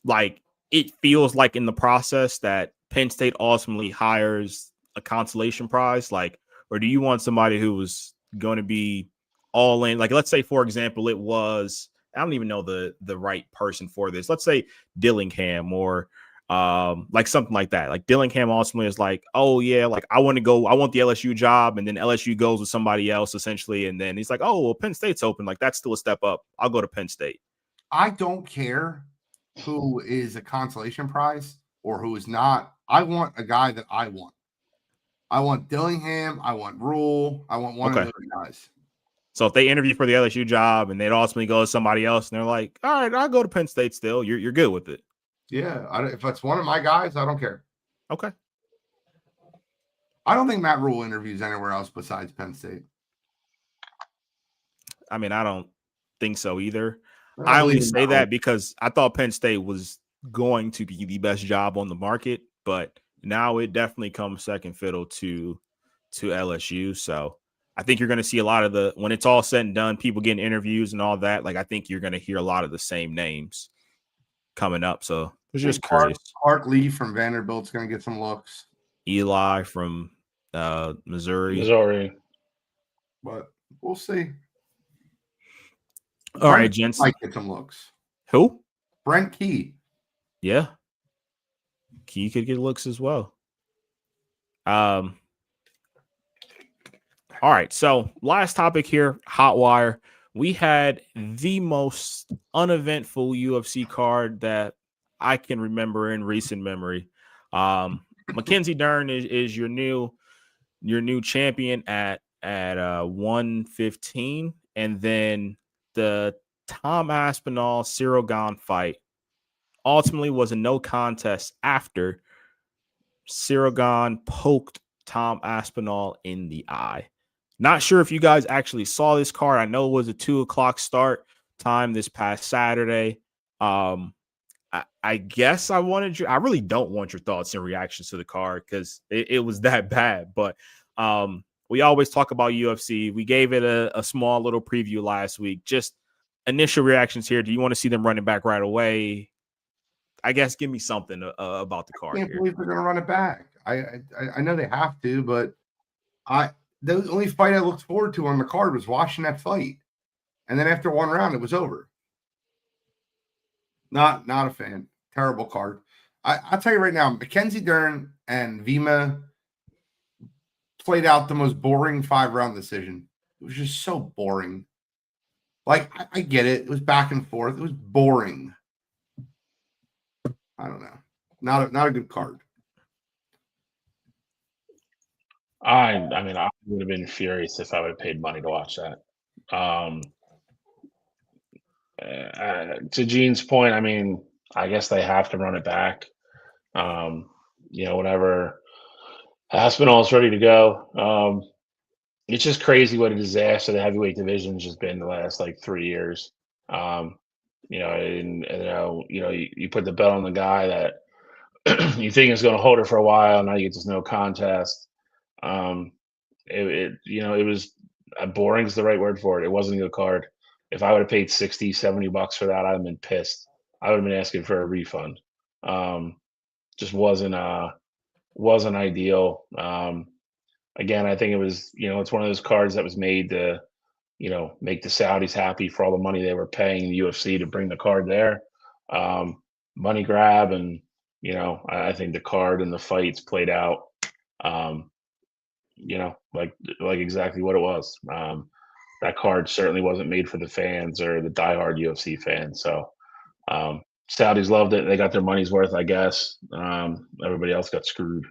Speaker 2: like, it feels like in the process that Penn State ultimately hires a consolation prize, like, or do you want somebody who was going to be all in? Like, let's say, for example, it was, I don't even know the right person for this. Let's say Dillingham or like something like that. Like Dillingham ultimately is like, oh yeah, like I want the LSU job, and then LSU goes with somebody else essentially, and then he's like, oh well, Penn State's open, like that's still a step up. I'll go to Penn State.
Speaker 1: I don't care who is a consolation prize or who is not. I want a guy that I want. I want Dillingham. I want Rule. I want one of those guys.
Speaker 2: So if they interview for the LSU job and they'd ultimately go to somebody else, and they're like, all right, I'll go to Penn State still. You're good with it.
Speaker 1: Yeah, if it's one of my guys, I don't care.
Speaker 2: Okay.
Speaker 1: I don't think Matt Rule interviews anywhere else besides Penn State.
Speaker 2: I mean, I don't think so either. I only say that because I thought Penn State was going to be the best job on the market, but now it definitely comes second fiddle to LSU. So I think you're going to see a lot of when it's all said and done, people getting interviews and all that. Like, I think you're going to hear a lot of the same names coming up. So I was just curious.
Speaker 1: Clark Lee from Vanderbilt's going to get some looks.
Speaker 2: Eli from Missouri.
Speaker 1: But we'll see.
Speaker 2: All right, gents.
Speaker 1: Might get some looks.
Speaker 2: Who?
Speaker 1: Brent Key.
Speaker 2: Yeah. Key could get looks as well. All right, so last topic here, Hot Wire. We had the most uneventful UFC card that I can remember in recent memory. Mackenzie Dern is your new champion at 115, and then the Tom Aspinall Cyril Gane fight ultimately was a no contest after Cyril Gane poked Tom Aspinall in the eye. Not sure if you guys actually saw this card. I know it was a 2:00 start time this past Saturday. I guess I really don't want your thoughts and reactions to the card because it was that bad. But we always talk about UFC. We gave it a small little preview last week. Just initial reactions here. Do you want to see them running back right away? I guess give me something about the card.
Speaker 1: I can't believe they're going to run it back. I know they have to, but the only fight I looked forward to on the card was watching that fight. And then after one round, it was over. Not a fan. Terrible card. I'll tell you right now, Mackenzie Dern and Vima played out the most boring 5-round decision. It was just so boring. Like, I get it. It was back and forth. It was boring. I don't know. Not a good card.
Speaker 3: I mean, I would have been furious if I would have paid money to watch that. To Gene's point, I mean, I guess they have to run it back. Whenever Aspinall's ready to go. It's just crazy what a disaster the heavyweight division has just been the last 3 years. You put the belt on the guy that you think it's going to hold it for a while. Now you get this no contest. It was boring is the right word for it. It wasn't a good card. If I would have paid $60-$70 for that, I'd have been pissed. I would have been asking for a refund. Just wasn't ideal. Again, I think it was, it's one of those cards that was made to, make the Saudis happy for all the money they were paying the UFC to bring the card there. Money grab, and I think the card and the fights played out. Like exactly what it was. That card certainly wasn't made for the fans or the diehard UFC fans. So Saudis loved it. They got their money's worth, I guess. Everybody else got screwed.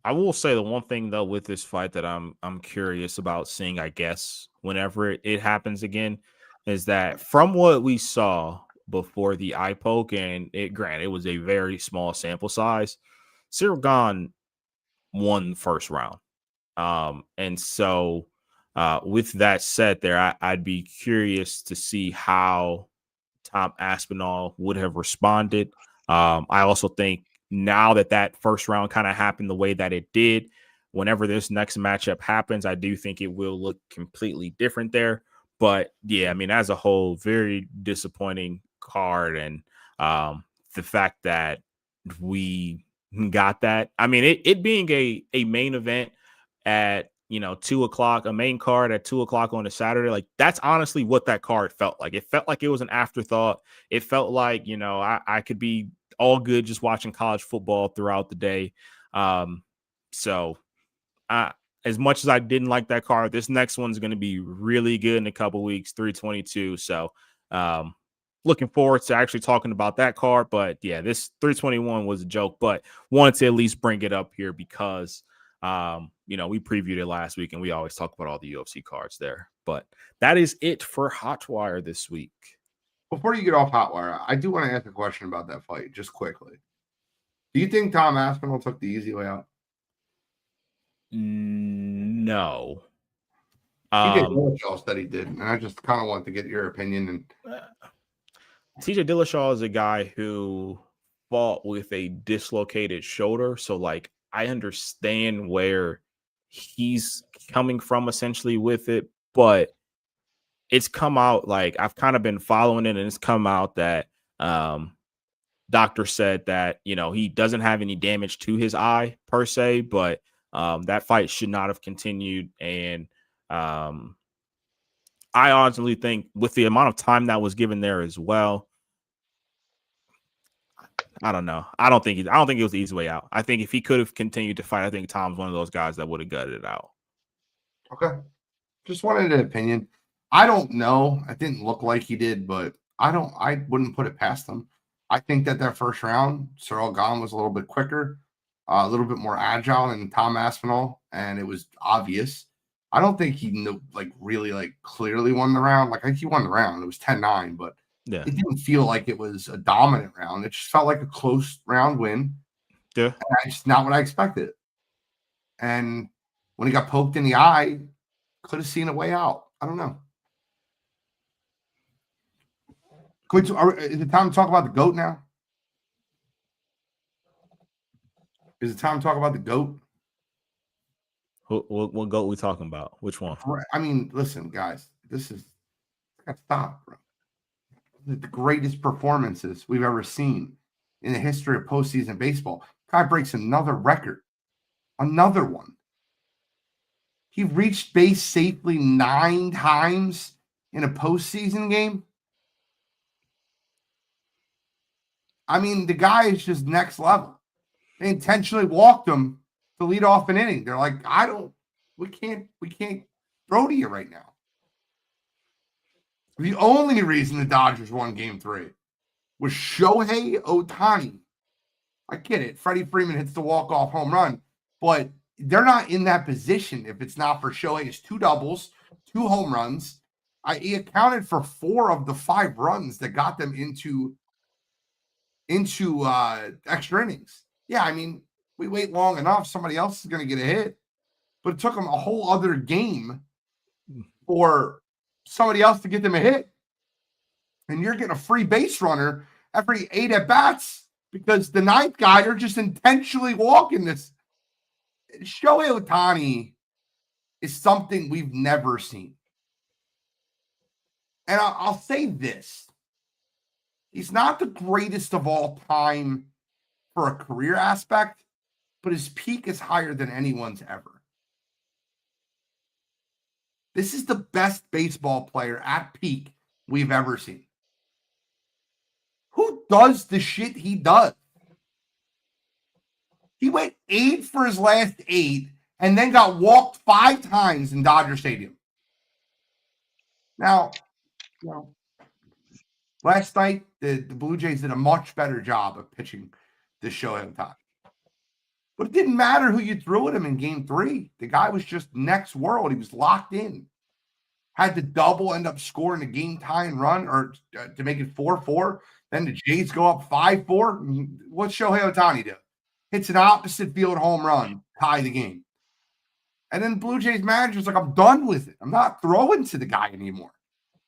Speaker 2: I will say the one thing though with this fight that I'm curious about seeing, I guess, whenever it happens again, is that from what we saw before the eye poke, and granted it was a very small sample size, Cyril Gane won the first round. And so with that said there, I'd be curious to see how Tom Aspinall would have responded. I also think now that first round kind of happened the way that it did, whenever this next matchup happens, I do think it will look completely different there. But yeah, I mean, as a whole, very disappointing card. And the fact that we got that, I mean, it being a main event at 2:00, a main card at 2:00 on a Saturday, like that's honestly what that card felt like. It felt like it was an afterthought. It felt like I could be all good just watching college football throughout the day. So as much as I didn't like that card, this next one's going to be really good in a couple weeks, 322. So looking forward to actually talking about that card. But yeah, this 321 was a joke, but wanted to at least bring it up here because we previewed it last week and we always talk about all the UFC cards there. But that is it for Hot Wire this week.
Speaker 1: Before you get off Hot Wire, I do want to ask a question about that fight, just quickly. Do you think Tom Aspinall took the easy way out?
Speaker 2: No.
Speaker 1: TJ Dillashaw said he did, and I just kind of want to get your opinion. And
Speaker 2: TJ Dillashaw is a guy who fought with a dislocated shoulder, so like I understand where he's coming from essentially with it, but it's come out, like I've kind of been following it, and it's come out that doctor said that he doesn't have any damage to his eye per se, but that fight should not have continued. And I honestly think with the amount of time that was given there as well, I don't know. I don't think it was the easy way out. I think if he could have continued to fight, I think Tom's one of those guys that would have gutted it out.
Speaker 1: Okay. Just wanted an opinion. I don't know. It didn't look like he did, but I wouldn't put it past him. I think that first round, Cyril Gane was a little bit quicker, a little bit more agile than Tom Aspinall, and it was obvious. I don't think he really clearly won the round. Like, I think he won the round. It was 10-9, but
Speaker 2: yeah,
Speaker 1: it didn't feel like it was a dominant round. It just felt like a close round win.
Speaker 2: Yeah.
Speaker 1: And it's not what I expected. And when he got poked in the eye, could have seen a way out. I don't know. Is it time to talk about the GOAT now? Is it time to talk about the GOAT?
Speaker 2: What GOAT we talking about? Which one?
Speaker 1: I mean, listen, guys, I gotta stop, bro. The greatest performances we've ever seen in the history of postseason baseball. Guy breaks another record. Another one. He reached base safely 9 times in a postseason game. I mean, the guy is just next level. They intentionally walked him to lead off an inning. They're like, we can't throw to you right now. The only reason the Dodgers won Game 3 was Shohei Ohtani. I get it. Freddie Freeman hits the walk-off home run, but they're not in that position if it's not for Shohei's 2 doubles, 2 home runs. He accounted for 4 of the 5 runs that got them into extra innings. Yeah, I mean, we wait long enough, somebody else is going to get a hit. But it took them a whole other game for somebody else to get them a hit. And you're getting a free base runner every 8 at-bats. because the ninth guy, they're just intentionally walking this. Shohei Ohtani is something we've never seen. And I'll say this. He's not the greatest of all time for a career aspect, but his peak is higher than anyone's ever. This is the best baseball player at peak we've ever seen. Who does the shit he does? He went 8 for his last 8 and then got walked 5 times in Dodger Stadium. Now, last night, the Blue Jays did a much better job of pitching the Shohei Ohtani. But it didn't matter who you threw at him in game 3. The guy was just next world. He was locked in. Had the double end up scoring a game-tying run or to make it 4-4. Then the Jays go up 5-4. What's Shohei Ohtani do? Hits an opposite field home run, tie the game. And then Blue Jays manager's like, I'm done with it. I'm not throwing to the guy anymore.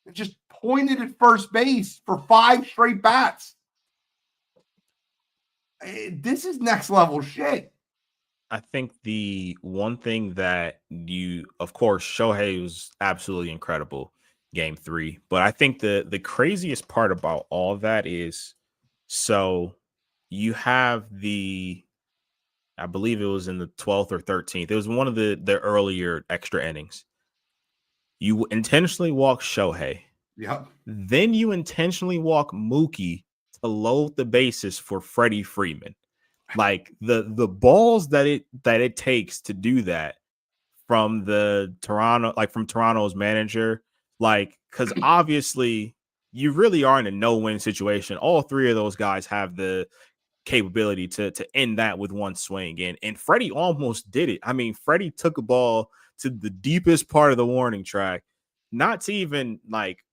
Speaker 1: It just pointed at first base for 5 straight bats. This is next level shit.
Speaker 2: I think the one thing that of course, Shohei was absolutely incredible game 3. But I think the craziest part about all of that is, so you have I believe it was in the 12th or 13th. It was one of the earlier extra innings. You intentionally walk Shohei.
Speaker 1: Yep.
Speaker 2: Then you intentionally walk Mookie to load the bases for Freddie Freeman. Like the balls that it takes to do that from Toronto's manager, like, because obviously you really are in a no-win situation. All 3 of those guys have the capability to end that with one swing, and Freddie almost did it. I mean, Freddie took a ball to the deepest part of the warning track, not to even like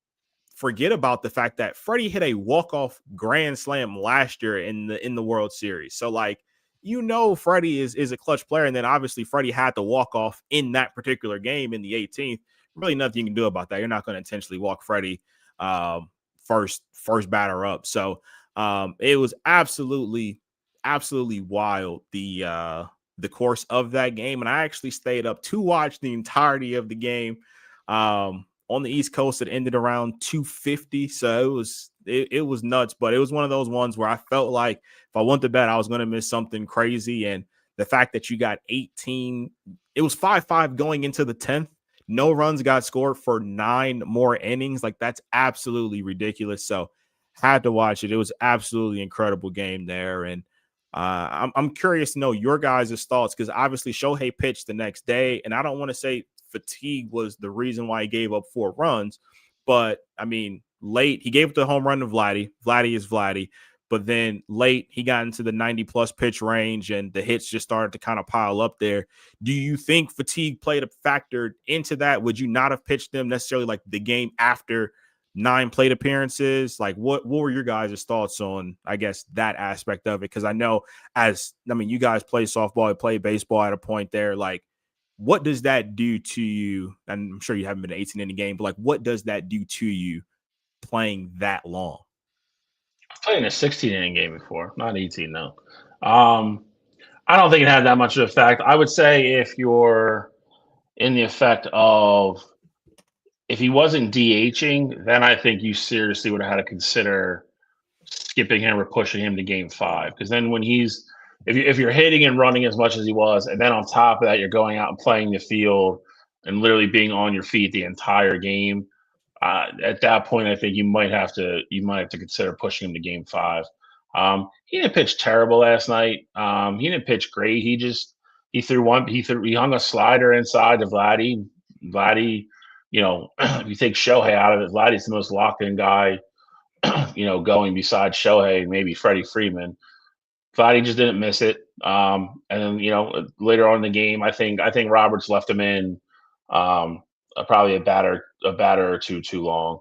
Speaker 2: forget about the fact that Freddie hit a walk-off grand slam last year in the World Series. So like, Freddie is a clutch player. And then obviously Freddie had the walk-off in that particular game in the 18th. Really nothing you can do about that. You're not going to intentionally walk Freddie first batter up. So it was absolutely wild, the course of that game. And I actually stayed up to watch the entirety of the game. On the East Coast, it ended around 2:50, so it was nuts. But it was one of those ones where I felt like if I went to bed, I was going to miss something crazy. And the fact that you got 18, it was 5-5 going into the 10th. No runs got scored for 9 more innings. Like, that's absolutely ridiculous. So had to watch it. It was absolutely incredible game there. And I'm curious to know your guys' thoughts, because obviously Shohei pitched the next day, and I don't want to say fatigue was the reason why he gave up 4 runs, but I mean, late he gave up the home run to Vladdy. Vladdy is Vladdy, but then late he got into the 90+ pitch range, and the hits just started to kind of pile up there. Do you think fatigue played a factor into that? Would you not have pitched them necessarily like the game after 9 plate appearances? Like, what were your guys' thoughts on, I guess, that aspect of it? Because I know, you guys play softball, you play baseball at a point there. Like, what does that do to you? And I'm sure you haven't been to 18 inning game, but like, what does that do to you playing that long?
Speaker 3: I've played in a 16 inning game before, not 18. No. I don't think it had that much of an effect. I would say if you're in the effect of, if he wasn't DHing, then I think you seriously would have had to consider skipping him or pushing him to game 5. Because then when if you're hitting and running as much as he was, and then on top of that, you're going out and playing the field and literally being on your feet the entire game, at that point, I think you might have to consider pushing him to game 5. He didn't pitch terrible last night. He didn't pitch great. He hung a slider inside to Vladdy. Vladdy, if you take Shohei out of it, Vladdy's the most locked in guy, going besides Shohei, maybe Freddie Freeman. Vladdy just didn't miss it. And then, later on in the game, I think Roberts left him in probably a batter or two too long.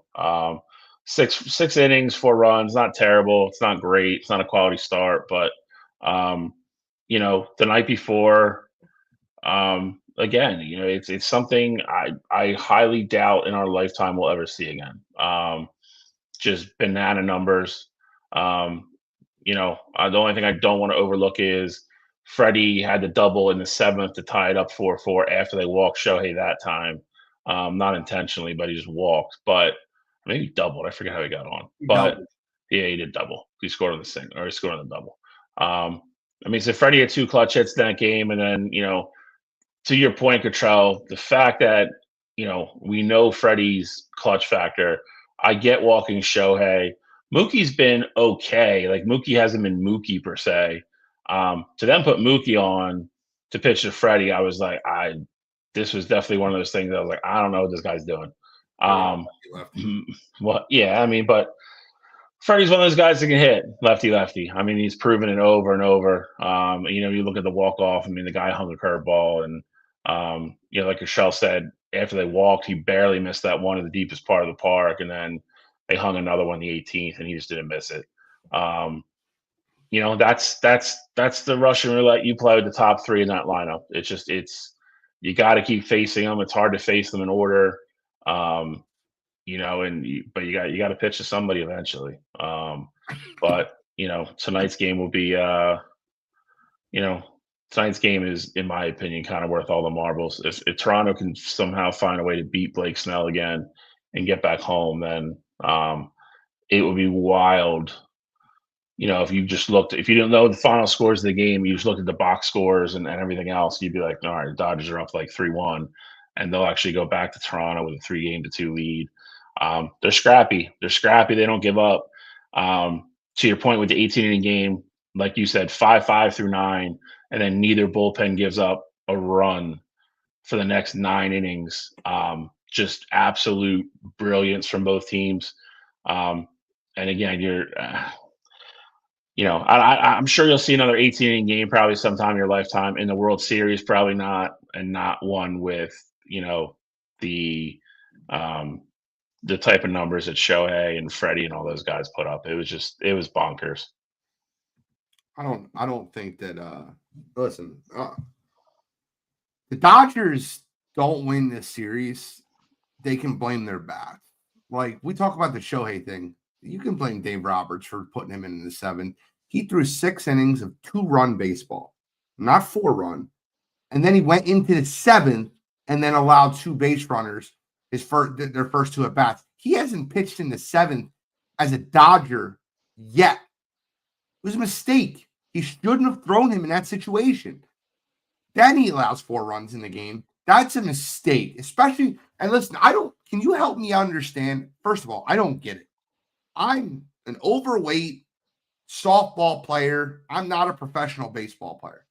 Speaker 3: 6 innings, 4 runs, not terrible. It's not great. It's not a quality start, but the night before, again, it's something I highly doubt in our lifetime we'll ever see again. Just banana numbers. the only thing I don't want to overlook is Freddie had the double in the 7th to tie it up 4-4 after they walked Shohei that time. Not intentionally, but he just walked. But maybe he doubled. I forget how he got on. But yeah, he did double. He scored on the single, or he scored on the double. So Freddie had 2 clutch hits in that game, and then to your point, Cottrell, the fact that we know Freddie's clutch factor. I get walking Shohei. Mookie's been okay. Like Mookie hasn't been Mookie per se. To then put Mookie on to pitch to Freddie, I was like, this was definitely one of those things that I was like, I don't know what this guy's doing. But Freddie's one of those guys that can hit lefty. I mean, he's proven it over and over. You look at the walk off. I mean, the guy hung a curveball, and like Michelle said, after they walked, he barely missed that one in the deepest part of the park, and then they hung another one the 18th, and he just didn't miss it. That's the Russian roulette you play with the top 3 in that lineup. You got to keep facing them. It's hard to face them in order, but you got to pitch to somebody eventually. But tonight's game will be, tonight's game is, in my opinion, kind of worth all the marbles. If Toronto can somehow find a way to beat Blake Snell again and get back home, then it would be wild. If you didn't know the final scores of the game, you just looked at the box scores and everything else, you'd be like, all right, the Dodgers are up like 3-1, and they'll actually go back to Toronto with a 3-2 lead. They're scrappy. They don't give up. To your point with the 18-inning game, like you said, 5-5 through 9, and then neither bullpen gives up a run for the next 9 innings. Just absolute brilliance from both teams. And again, I'm sure you'll see another 18-inning game probably sometime in your lifetime. In the World Series, probably not, and not one with the type of numbers that Shohei and Freddie and all those guys put up. It was bonkers.
Speaker 1: I don't think that listen, the Dodgers don't win this series, they can blame their bat. Like we talk about the Shohei thing, you can blame Dave Roberts for putting him in the 7th. He threw 6 innings of 2-run baseball, not 4-run. And then he went into the 7th and then allowed 2 base runners their first 2 at bats. He hasn't pitched in the 7th as a Dodger yet. It was a mistake. He shouldn't have thrown him in that situation. Then he allows 4 runs in the game. That's a mistake, especially. And listen, can you help me understand? First of all, I don't get it. I'm an overweight softball player. I'm not a professional baseball player.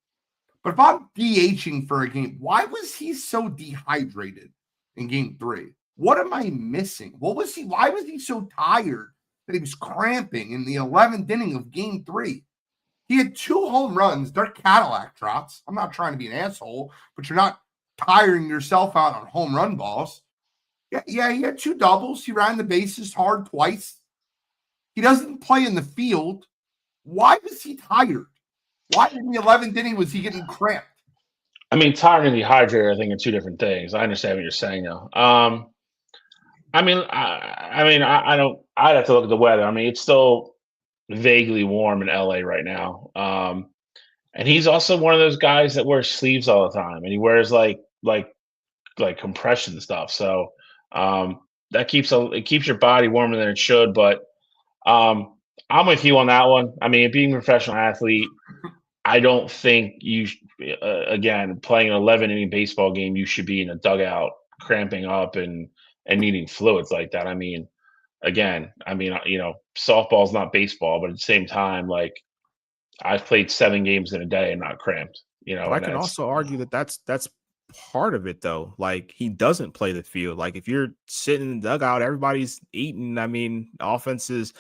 Speaker 1: But if I'm DHing for a game, why was he so dehydrated in game 3? What am I missing? Why was he so tired that he was cramping in the 11th inning of game 3? He had 2 home runs. They're Cadillac drops. I'm not trying to be an asshole, but you're not tiring yourself out on home run balls. Yeah, he had 2 doubles. He ran the bases hard twice. He doesn't play in the field. Why was he tired? Why in the 11th inning was he getting cramped?
Speaker 3: I mean, tired and dehydrated, I think, are 2 different things. I understand what you're saying, though. I'd have to look at the weather. I mean, it's still vaguely warm in LA right now. And he's also one of those guys that wears sleeves all the time, and he wears like compression stuff. So that keeps your body warmer than it should. But I'm with you on that one. I mean, being a professional athlete, I don't think you again, playing an 11-inning baseball game, you should be in a dugout cramping up and needing fluids like that. I mean, softball's not baseball, but at the same time, like I've played 7 games in a day and not cramped.
Speaker 2: But I can also argue that that's part of it, though. Like he doesn't play the field. Like if you're sitting in the dugout, everybody's eating. I mean, offense is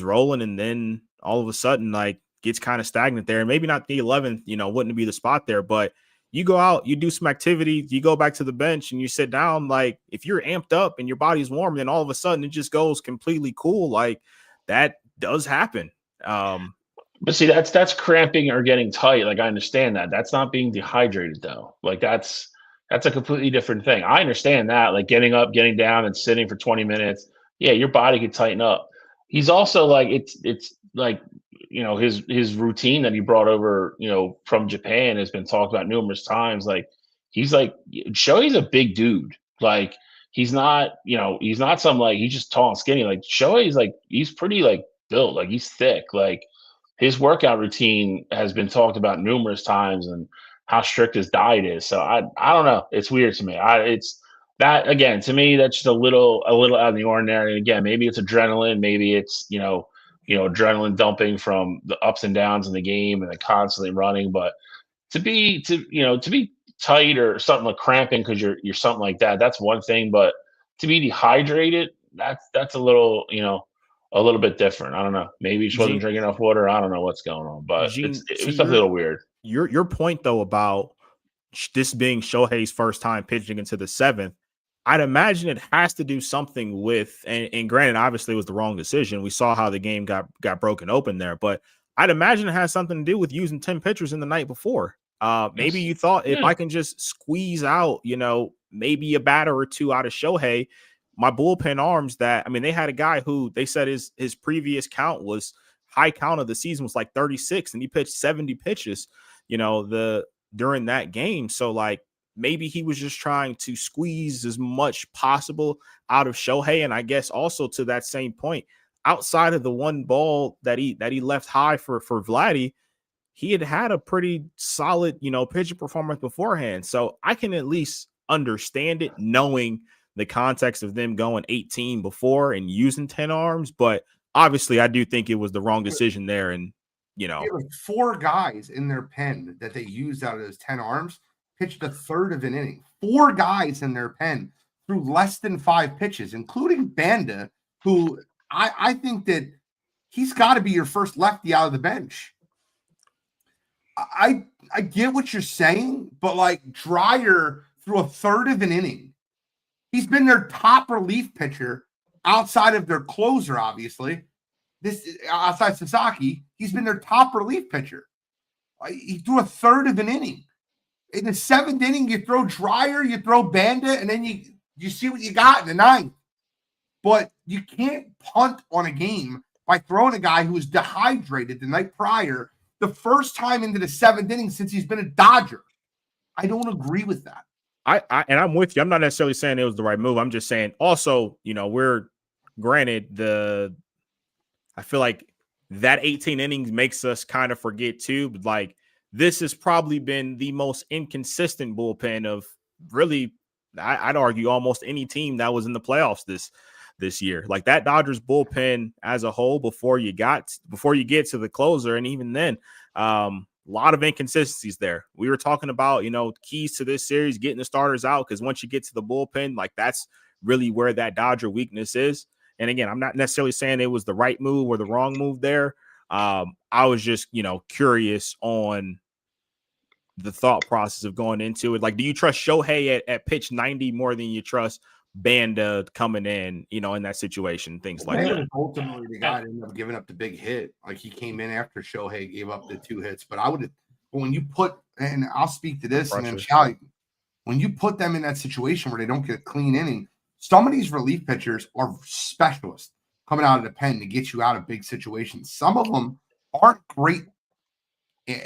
Speaker 2: rolling, and then all of a sudden, like gets kind of stagnant there. And maybe not the 11th, wouldn't be the spot there, but you go out, you do some activity, you go back to the bench and you sit down. Like if you're amped up and your body's warm, then all of a sudden it just goes completely cool. Like that does happen.
Speaker 3: But see, that's cramping or getting tight. Like I understand that. That's not being dehydrated though. Like that's a completely different thing. I understand that. Like getting up, getting down, and sitting for 20 minutes. Yeah, your body could tighten up. He's also like it's like his routine that he brought over, from Japan has been talked about numerous times. Like Shohei's a big dude. Like he's not some like he's just tall and skinny. Like Shohei's like he's pretty like built, like he's thick. Like his workout routine has been talked about numerous times and how strict his diet is. So I don't know. It's weird to me. It's that again to me that's just a little out of the ordinary. And again, maybe it's adrenaline, maybe it's adrenaline dumping from the ups and downs in the game and then constantly running. But to be tight or something like cramping because you're something like that, that's one thing. But to be dehydrated, that's a little bit different. I don't know. Maybe he just wasn't drinking enough water. I don't know what's going on, but it was a little weird.
Speaker 2: Your point though about this being Shohei's first time pitching into the seventh, I'd imagine it has to do something with, and granted, obviously it was the wrong decision. We saw how the game got broken open there, but I'd imagine it has something to do with using 10 pitchers in the night before. Maybe you thought if I can just squeeze out, maybe a batter or two out of Shohei, my bullpen arms they had a guy who they said his previous count was high count of the season was like 36 and he pitched 70 pitches, during that game. So like, maybe he was just trying to squeeze as much possible out of Shohei. And I guess also to that same point, outside of the one ball that he left high for Vladdy, he had a pretty solid, pitching performance beforehand. So I can at least understand it knowing the context of them going 18 before and using 10 arms. But obviously I do think it was the wrong decision there. And,
Speaker 1: there were 4 guys in their pen that they used out of those 10 arms pitched a third of an inning. 4 guys in their pen threw less than 5 pitches, including Banda, who I think that he's got to be your first lefty out of the bench. I get what you're saying, but like Dreyer threw a third of an inning. He's been their top relief pitcher outside of their closer, obviously. Outside Sasaki, he's been their top relief pitcher. He threw a third of an inning. In the 7th inning, you throw Dreyer, you throw Banda, and then you see what you got in the 9th. But you can't punt on a game by throwing a guy who was dehydrated the night prior, the first time into the 7th inning since he's been a Dodger. I don't agree with that.
Speaker 2: And I'm with you. I'm not necessarily saying it was the right move. I'm just saying also, we're granted I feel like that 18 innings makes us kind of forget too, but like this has probably been the most inconsistent bullpen of really, I'd argue almost any team that was in the playoffs this year. Like that Dodgers bullpen as a whole before you get to the closer, and even then, a lot of inconsistencies there. We were talking about, keys to this series, getting the starters out, because once you get to the bullpen, like that's really where that Dodger weakness is. And again, I'm not necessarily saying it was the right move or the wrong move there. I was just, curious on the thought process of going into it. Like, do you trust Shohei at pitch 90 more than you trust Banda coming in, in that situation, things like that?
Speaker 1: Ultimately, the guy ended up giving up the big hit. Like he came in after Shohei gave up the 2 hits. But when you put, and I'll speak to this, and then Charlie, when you put them in that situation where they don't get a clean inning, some of these relief pitchers are specialists coming out of the pen to get you out of big situations. Some of them aren't great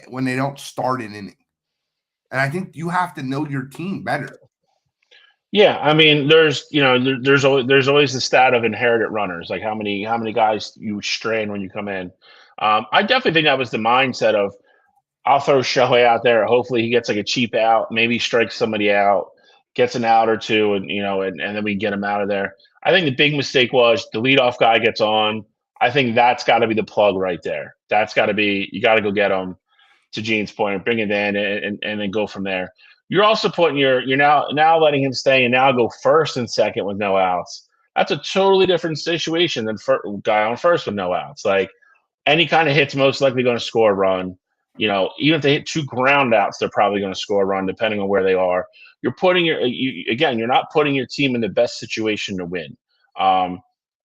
Speaker 1: when they don't start an inning. And I think you have to know your team better.
Speaker 3: Yeah, I mean, there's always the stat of inherited runners, like how many guys you strain when you come in. I definitely think that was the mindset of I'll throw Shohei out there. Hopefully he gets like a cheap out, maybe strikes somebody out, gets an out or two, and and then we get him out of there. I think the big mistake was the leadoff guy gets on. I think that's got to be the plug right there. That's got to be, you got to go get him, to Gene's point, bring it in and then go from there. You're also putting you're now letting him stay and now go first and second with no outs. That's a totally different situation than guy on first with no outs. Like any kind of hit's most likely going to score a run. Even if they hit 2 ground outs, they're probably going to score a run depending on where they are. You're putting you're not putting your team in the best situation to win.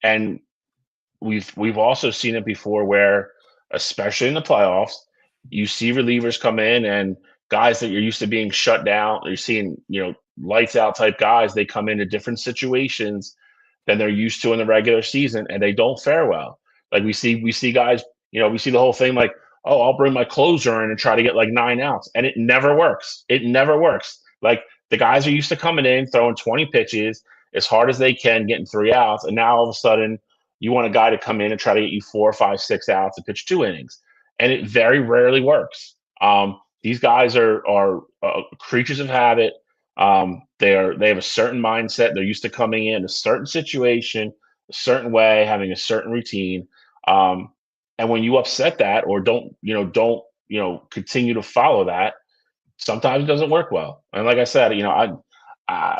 Speaker 3: And we've also seen it before where, especially in the playoffs, you see relievers come in and guys that you're used to being shut down, you're seeing, lights out type guys, they come into different situations than they're used to in the regular season and they don't fare well. Like we see guys We see the whole thing like, oh, I'll bring my closer in and try to get like 9 outs. And it never works. It never works. Like the guys are used to coming in, throwing 20 pitches as hard as they can, getting 3 outs. And now all of a sudden you want a guy to come in and try to get you 4, 5, 6 outs and pitch 2 innings. And it very rarely works. These guys are creatures of habit. They have a certain mindset. They're used to coming in a certain situation, a certain way, having a certain routine. And when you upset that or don't continue to follow that, sometimes it doesn't work well. And like I said, I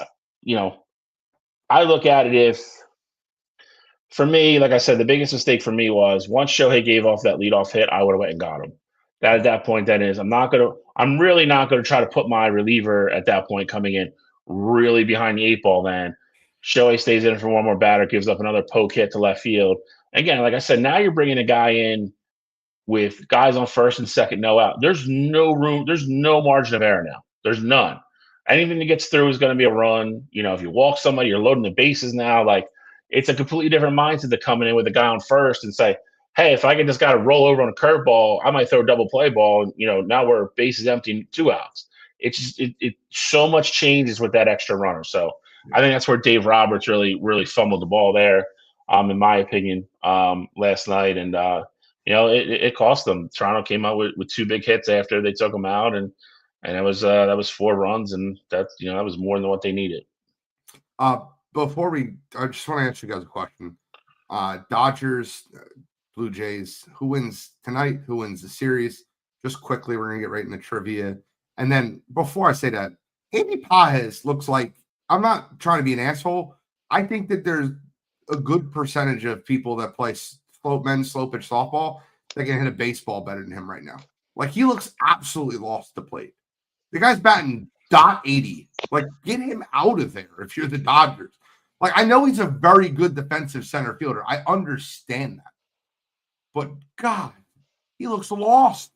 Speaker 3: look at it for me, like I said, the biggest mistake for me was once Shohei gave off that leadoff hit, I would have went and got him. That at that point, then is I'm really not gonna try to put my reliever at that point coming in really behind the 8 ball. Then Shohei stays in for one more batter, gives up another poke hit to left field. Again, like I said, now you're bringing a guy in with guys on first and second, no out. There's no room. There's no margin of error now. There's none. Anything that gets through is going to be a run. If you walk somebody, you're loading the bases now. Like it's a completely different mindset to coming in with a guy on first and say, hey, if I get this guy to roll over on a curveball, I might throw a double play ball. And, now we're bases empty and 2 outs. It's just it so much changes with that extra runner. So I think that's where Dave Roberts really fumbled the ball there, in my opinion, last night. And it cost them. Toronto came out with 2 big hits after they took them out, and that was 4 runs, and that was more than what they needed.
Speaker 1: I just want to ask you guys a question. Dodgers, Blue Jays, who wins tonight? Who wins the series? Just quickly, we're gonna get right into trivia. And then before I say that, Andy Pajes looks like, I'm not trying to be an asshole. I think that there's a good percentage of people that play men's slow pitch softball that can hit a baseball better than him right now. Like he looks absolutely lost the plate. The guy's batting .80. Like get him out of there if you're the Dodgers. Like I know he's a very good defensive center fielder. I understand that. But God, he looks lost.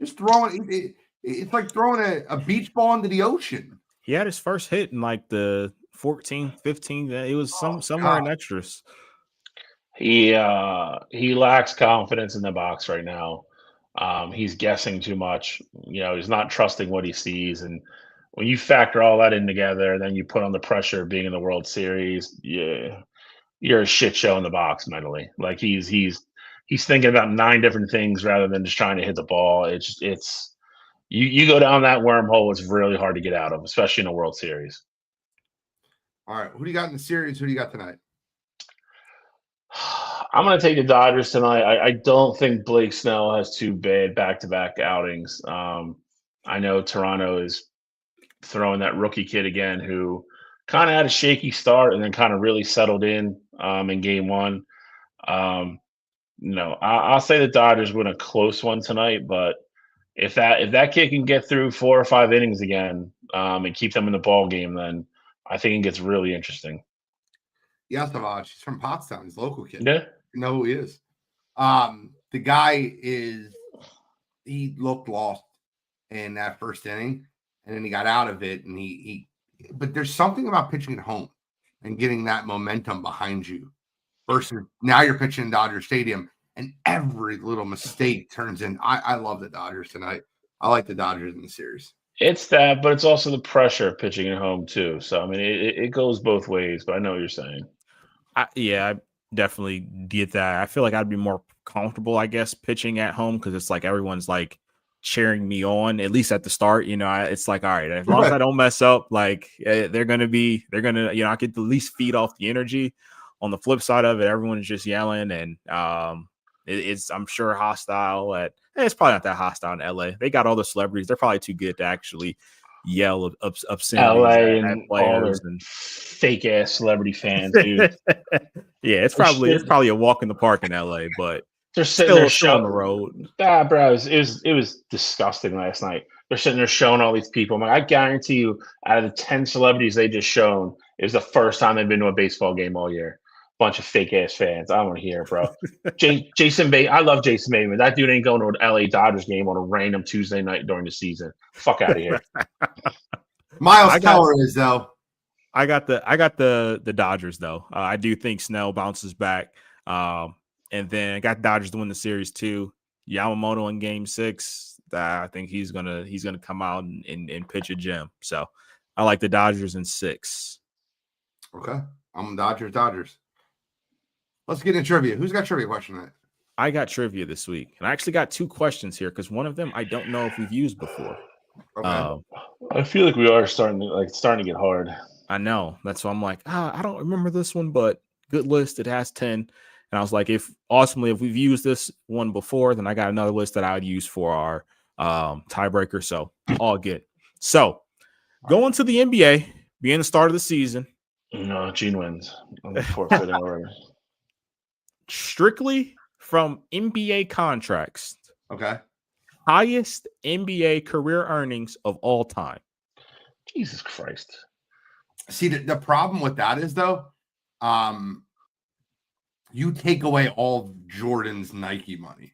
Speaker 1: Just throwing it. It's like throwing a beach ball into the ocean.
Speaker 2: He had his first hit in like the 14th, 15th. It was somewhere in extras.
Speaker 3: He lacks confidence in the box right now. He's guessing too much. He's not trusting what he sees. And when you factor all that in together, then you put on the pressure of being in the World Series. Yeah, you're a shit show in the box mentally. Like he's thinking about 9 different things rather than just trying to hit the ball. It's you go down that wormhole. It's really hard to get out of, especially in a World Series.
Speaker 1: All right, who do you got in the series? Who do you got tonight?
Speaker 3: I'm going to take the Dodgers tonight. I don't think Blake Snell has 2 bad back-to-back outings. I know Toronto is throwing that rookie kid again who kind of had a shaky start and then kind of really settled in game 1. I'll say the Dodgers win a close one tonight, but if that kid can get through 4 or 5 innings again and keep them in the ball game, then I think it gets really interesting.
Speaker 1: Yastavage, he's from Pottstown. He's a local kid.
Speaker 3: Yeah.
Speaker 1: You know who he is. The guy he looked lost in that first inning, and then he got out of it, and but there's something about pitching at home and getting that momentum behind you versus now you're pitching in Dodger Stadium and every little mistake turns in. I love the Dodgers tonight. I like the Dodgers in the series.
Speaker 3: It's that, but it's also the pressure of pitching at home too. So I mean, it goes both ways. But I know what you're saying.
Speaker 2: I definitely get that. I feel like I'd be more comfortable, I guess, pitching at home because it's like everyone's like cheering me on, at least at the start. It's like, all right, as long as I don't mess up, like they're gonna, I get the least feed off the energy. On the flip side of it, everyone's just yelling, and it's I'm sure hostile it's probably not that hostile in LA. They got all the celebrities. They're probably too good to actually yell obscenities
Speaker 3: at
Speaker 2: players and
Speaker 3: fake ass celebrity fans, dude.
Speaker 2: Yeah, it's probably a walk in the park in LA, but
Speaker 3: they're sitting there
Speaker 2: showing the road.
Speaker 3: Bro, it was disgusting last night. They're sitting there showing all these people. I'm like, I guarantee you, out of the 10 celebrities they just shown, it was the first time they've been to a baseball game all year. Bunch of fake ass fans. I don't want to hear it, bro. Jason Bateman. I love Jason Bateman. That dude ain't going to an LA Dodgers game on a random Tuesday night during the season. Fuck out of here.
Speaker 1: Miles Teller is though.
Speaker 2: I got the Dodgers though. I do think Snell bounces back. And then I got Dodgers to win the series too. Yamamoto in Game 6. I think he's gonna come out and pitch a gem. So I like the Dodgers in 6.
Speaker 1: Okay, I'm Dodgers. Let's get in trivia. Who's got trivia question tonight?
Speaker 2: I got trivia this week, and I actually got 2 questions here because one of them I don't know if we've used before.
Speaker 1: Okay.
Speaker 3: I feel like we are starting to get hard.
Speaker 2: I know. That's why I'm like, I don't remember this one, but good list. It has 10. And I was like, if we've used this one before, then I got another list that I would use for our tiebreaker. So all good. So going to the NBA, being the start of the season.
Speaker 3: No, Gene wins. I'm forfeiting already.
Speaker 2: Strictly from NBA contracts.
Speaker 1: Okay.
Speaker 2: Highest NBA career earnings of all time.
Speaker 3: Jesus Christ.
Speaker 1: See, the problem with that is, though, you take away all Jordan's Nike money.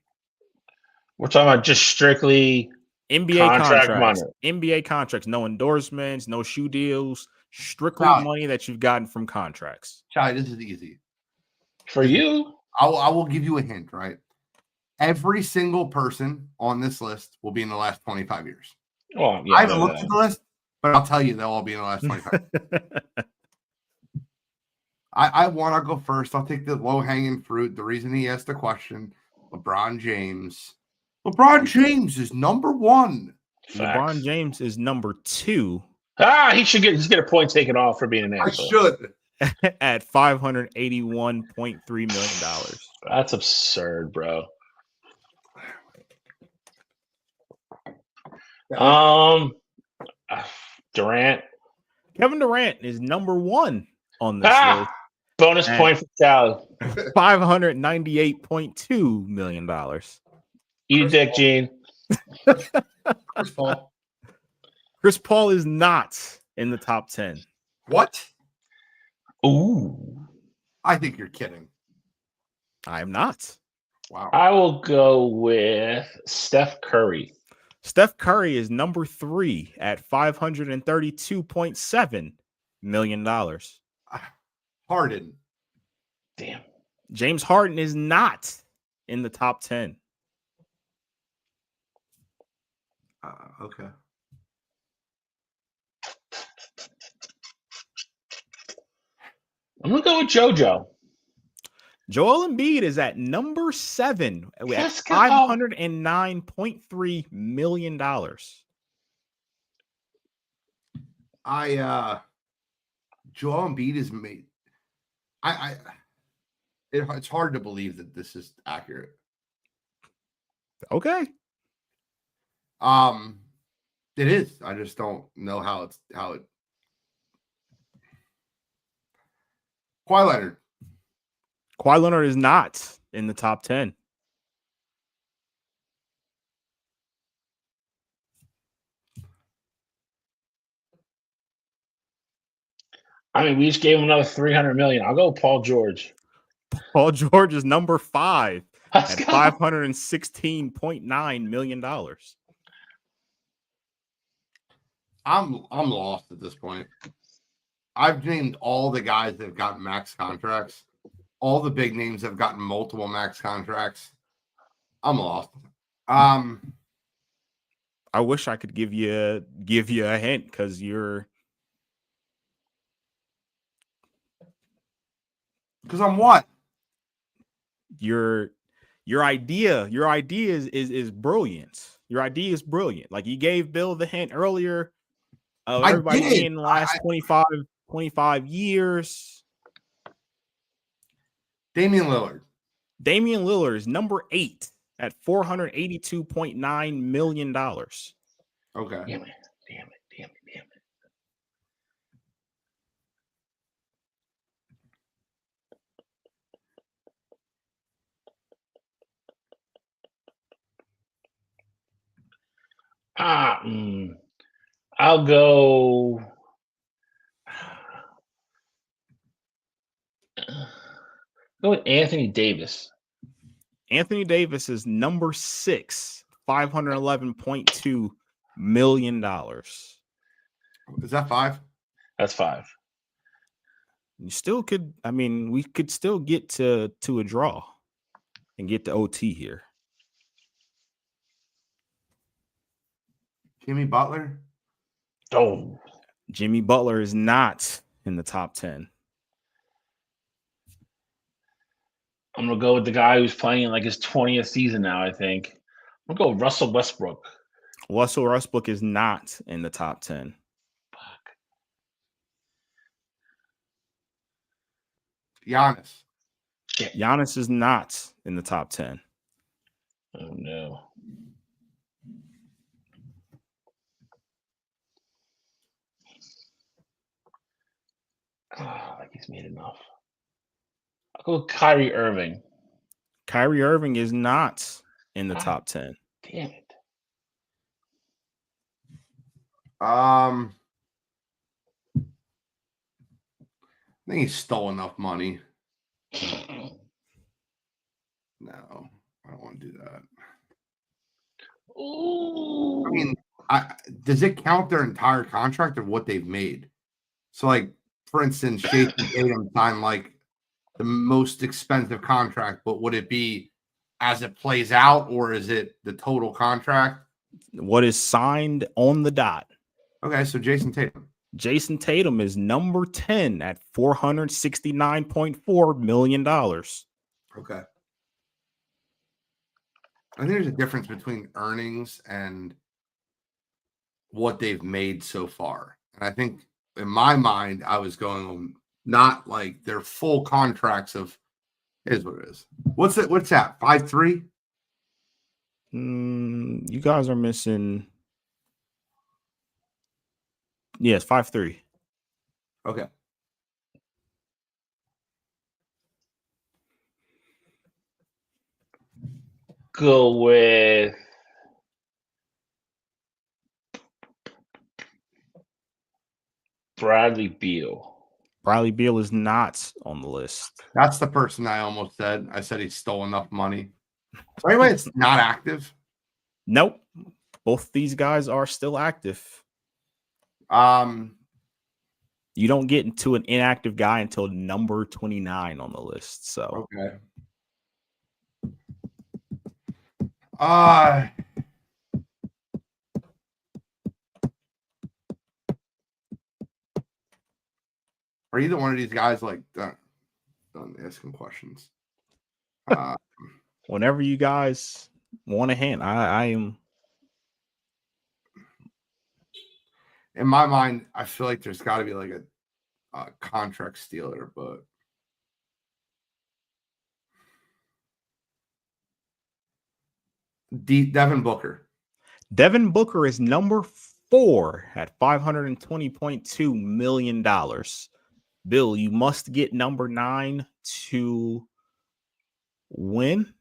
Speaker 3: We're talking about just strictly
Speaker 2: NBA
Speaker 3: contracts.
Speaker 2: Money. NBA contracts, no endorsements, no shoe deals, strictly money that you've gotten from contracts.
Speaker 1: Chai, this is easy.
Speaker 3: For you?
Speaker 1: I will give you a hint, right? Every single person on this list will be in the last 25 years.
Speaker 3: Well, yeah,
Speaker 1: I haven't looked at the list, but I'll tell you they'll all be in the last 25 years. I want to go first. I'll take the low-hanging fruit. The reason he asked the question, LeBron James. LeBron James is number 1.
Speaker 2: Facts. LeBron James is number 2.
Speaker 3: He should get a point taken off for being an asshole.
Speaker 1: I should.
Speaker 2: At $581.3 million.
Speaker 3: That's absurd, bro. Durant.
Speaker 2: Kevin Durant is number 1 on this list.
Speaker 3: Bonus point for Sally.
Speaker 2: $598.2 million.
Speaker 3: Eat a dick, Gene.
Speaker 1: Chris Paul.
Speaker 2: Chris Paul is not in the top 10.
Speaker 1: What?
Speaker 3: Ooh.
Speaker 1: I think you're kidding.
Speaker 2: I am not.
Speaker 1: Wow.
Speaker 3: I will go with Steph Curry.
Speaker 2: Steph Curry is number 3 at $532.7 million.
Speaker 1: Harden.
Speaker 3: Damn.
Speaker 2: James Harden is not in the top 10.
Speaker 1: Okay.
Speaker 3: I'm going to go with JoJo.
Speaker 2: Joel Embiid is at number 7 at $509.3 million.
Speaker 1: Joel Embiid is made. It's hard to believe that this is accurate.
Speaker 2: Okay.
Speaker 1: It is. I just don't know how it. Kawhi Leonard.
Speaker 2: Kawhi Leonard is not in the top 10.
Speaker 3: I mean, we just gave him another $300 million. I'll go with Paul George.
Speaker 2: Paul George is number 5 at $516.9 million.
Speaker 1: I'm lost at this point. I've named all the guys that have gotten max contracts. All the big names have gotten multiple max contracts. I'm lost.
Speaker 2: I wish I could give you a hint because
Speaker 1: I'm what?
Speaker 2: Your idea is brilliant. Your idea is brilliant. Like you gave Bill the hint earlier. Everybody in the last 25 years.
Speaker 1: Damian Lillard.
Speaker 2: Damian Lillard is number 8 at $482.9 million.
Speaker 1: Okay.
Speaker 3: Damn it. I'll go with Anthony Davis.
Speaker 2: Anthony Davis is number 6, $511.2 million.
Speaker 1: Is that 5?
Speaker 3: That's 5.
Speaker 2: You still could. I mean, we could still get to a draw. and get to OT here.
Speaker 1: Jimmy Butler?
Speaker 3: Oh.
Speaker 2: Jimmy Butler is not in the top 10.
Speaker 3: I'm going to go with the guy who's playing like his 20th season now, I think. I'm going to go Russell Westbrook.
Speaker 2: Russell Westbrook is not in the top 10.
Speaker 3: Fuck.
Speaker 1: Giannis.
Speaker 2: Giannis is not in the top 10.
Speaker 3: Oh, no. Like he's made enough. I'll go with Kyrie Irving.
Speaker 2: Kyrie Irving is not in the top 10.
Speaker 3: Damn it.
Speaker 1: I think he stole enough money. No, I don't want to do that.
Speaker 3: Ooh.
Speaker 1: I mean, does it count their entire contract of what they've made? So, like, for instance, Jason Tatum signed like the most expensive contract, but would it be as it plays out, or is it the total contract?
Speaker 2: What is signed on the dot?
Speaker 1: Okay, so Jason Tatum.
Speaker 2: Jason Tatum is number 10 at $469.4 million.
Speaker 1: Okay. I think there's a difference between earnings and what they've made so far. And I think in my mind, I was going on not like their full contracts of is what it is. What's that? What's that? 5'3"?
Speaker 2: You guys are missing. Yes, 5'3".
Speaker 1: Okay.
Speaker 3: Go with Bradley Beal.
Speaker 2: Bradley Beal is not on the list.
Speaker 1: That's the person I almost said. I said he stole enough money. So anyway, it's not active.
Speaker 2: Nope. Both these guys are still active.
Speaker 1: You
Speaker 2: don't get into an inactive guy until number 29 on the list. So
Speaker 1: okay. Are either one of these guys like done asking questions?
Speaker 2: Whenever you guys want a hint, I am.
Speaker 1: In my mind, I feel like there's got to be like a contract stealer, but Devin Booker.
Speaker 2: Devin Booker is number 4 at $520.2 million. Bill, you must get number 9 to win,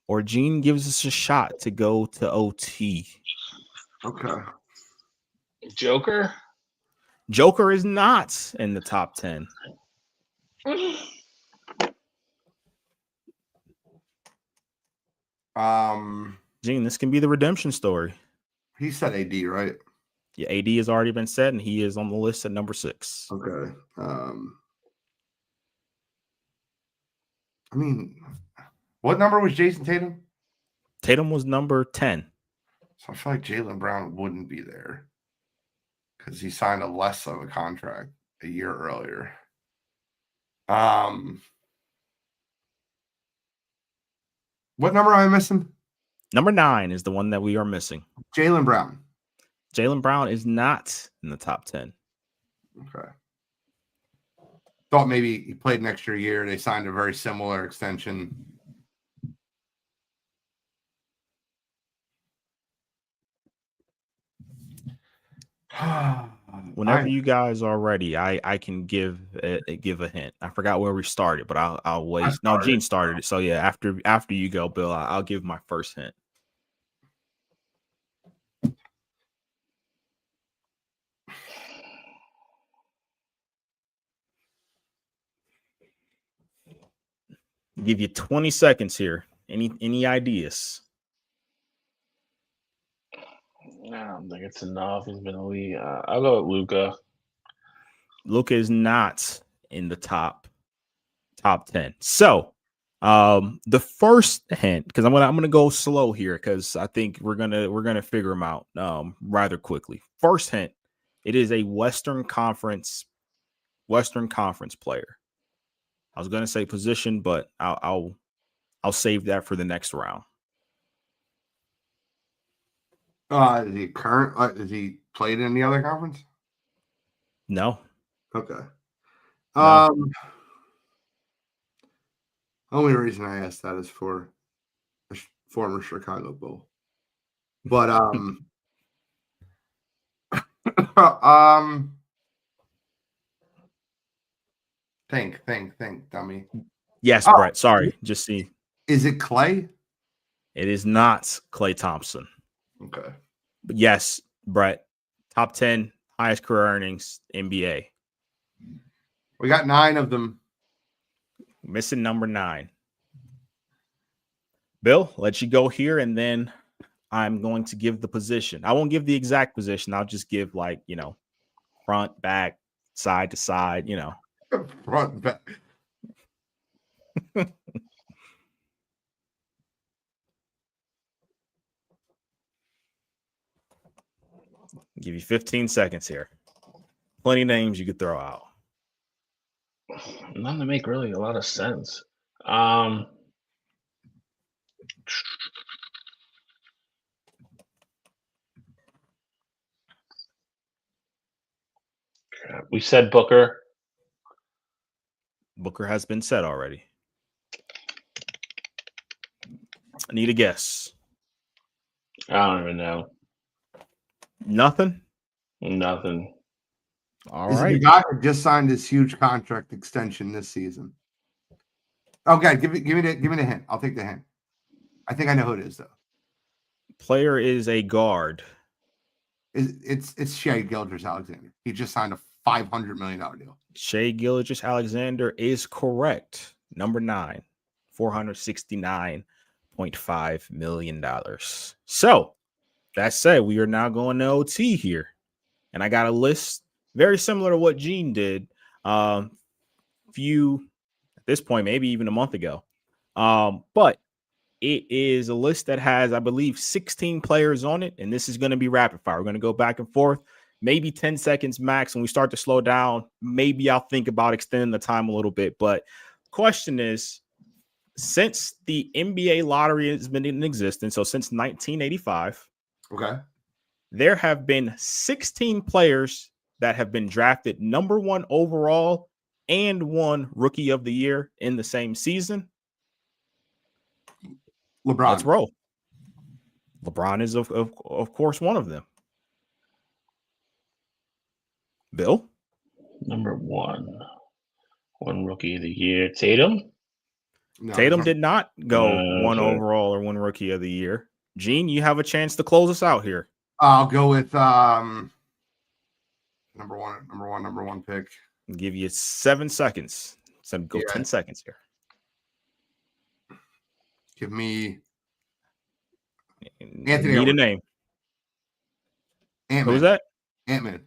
Speaker 2: or Gene gives us a shot to go to OT.
Speaker 1: Okay.
Speaker 3: Joker?
Speaker 2: Joker is not in the top 10. Gene, this can be the redemption story.
Speaker 1: He said AD, right?
Speaker 2: Yeah, AD has already been said, and he is on the list at number 6.
Speaker 1: Okay. I mean, what number was Jason Tatum?
Speaker 2: Tatum was number 10.
Speaker 1: So I feel like Jaylen Brown wouldn't be there because he signed a less of a contract a year earlier. What number am I missing?
Speaker 2: Number 9 is the one that we are missing.
Speaker 1: Jaylen Brown.
Speaker 2: Jaylen Brown is not in the top 10.
Speaker 1: Okay. Thought maybe he played an extra year. They signed a very similar extension.
Speaker 2: Whenever you guys are ready, I can give a hint. I forgot where we started, but I'll wait. No, Gene started it. So yeah, after you go, Bill, I'll give my first hint. Give you 20 seconds here. Any ideas?
Speaker 3: No, I don't think it's enough. He's been a league. I'll go with Luka.
Speaker 2: Luka is not in the top 10. So The first hint, because I'm gonna go slow here, because I think we're gonna figure them out rather quickly. First hint, it is a Western Conference player. I was gonna say position, but I'll save that for the next round.
Speaker 1: Is he current? Is he played in the other conference?
Speaker 2: No.
Speaker 1: Okay.
Speaker 2: No.
Speaker 1: Only reason I asked that is for a former Chicago Bull. But think, dummy.
Speaker 2: Yes, Brett. Sorry, just see.
Speaker 1: Is it Clay?
Speaker 2: It is not Klay Thompson.
Speaker 1: Okay.
Speaker 2: But yes, Brett, top 10, highest career earnings, NBA.
Speaker 1: We got 9 of them.
Speaker 2: Missing number 9. Bill, let you go here, and then I'm going to give the position. I won't give the exact position. I'll just give, like, front, back, side to side,
Speaker 1: Front, back.
Speaker 2: Give you 15 seconds here. Plenty of names you could throw out.
Speaker 3: None that make really a lot of sense. We said Booker.
Speaker 2: Booker has been said already. I need a guess.
Speaker 3: I don't even know.
Speaker 2: Nothing?
Speaker 3: Nothing.
Speaker 2: All
Speaker 1: This
Speaker 2: right.
Speaker 1: is the guy who just signed this huge contract extension this season. Okay, give me the hint. I'll take the hint. I think I know who it is, though.
Speaker 2: Player is a guard.
Speaker 1: It's Shea Gilgeous-Alexander. He just signed a $500 million deal.
Speaker 2: Shea Gilgeous-Alexander is correct. Number 9, $469.5 million. So that said, we are now going to OT here. And I got a list very similar to what Gene did at this point, maybe even a month ago. But it is a list that has, I believe, 16 players on it. And this is going to be rapid fire. We're going to go back and forth, maybe 10 seconds max. When we start to slow down, maybe I'll think about extending the time a little bit. But question is, since the NBA lottery has been in existence, so since 1985,
Speaker 1: okay,
Speaker 2: there have been 16 players that have been drafted number 1 overall and won Rookie of the Year in the same season.
Speaker 1: LeBron.
Speaker 2: Let's roll. LeBron is, of course, one of them. Bill?
Speaker 3: Number 1 Rookie of the Year. Tatum?
Speaker 2: No, Tatum did not go 1 overall or 1 Rookie of the Year. Gene, you have a chance to close us out here.
Speaker 1: I'll go with number one pick.
Speaker 2: I'll give you 7 seconds. So go 10 seconds here.
Speaker 1: Give me
Speaker 2: Anthony. Need a name.
Speaker 1: Ant-Man.
Speaker 2: Who's that?
Speaker 1: Ant-Man.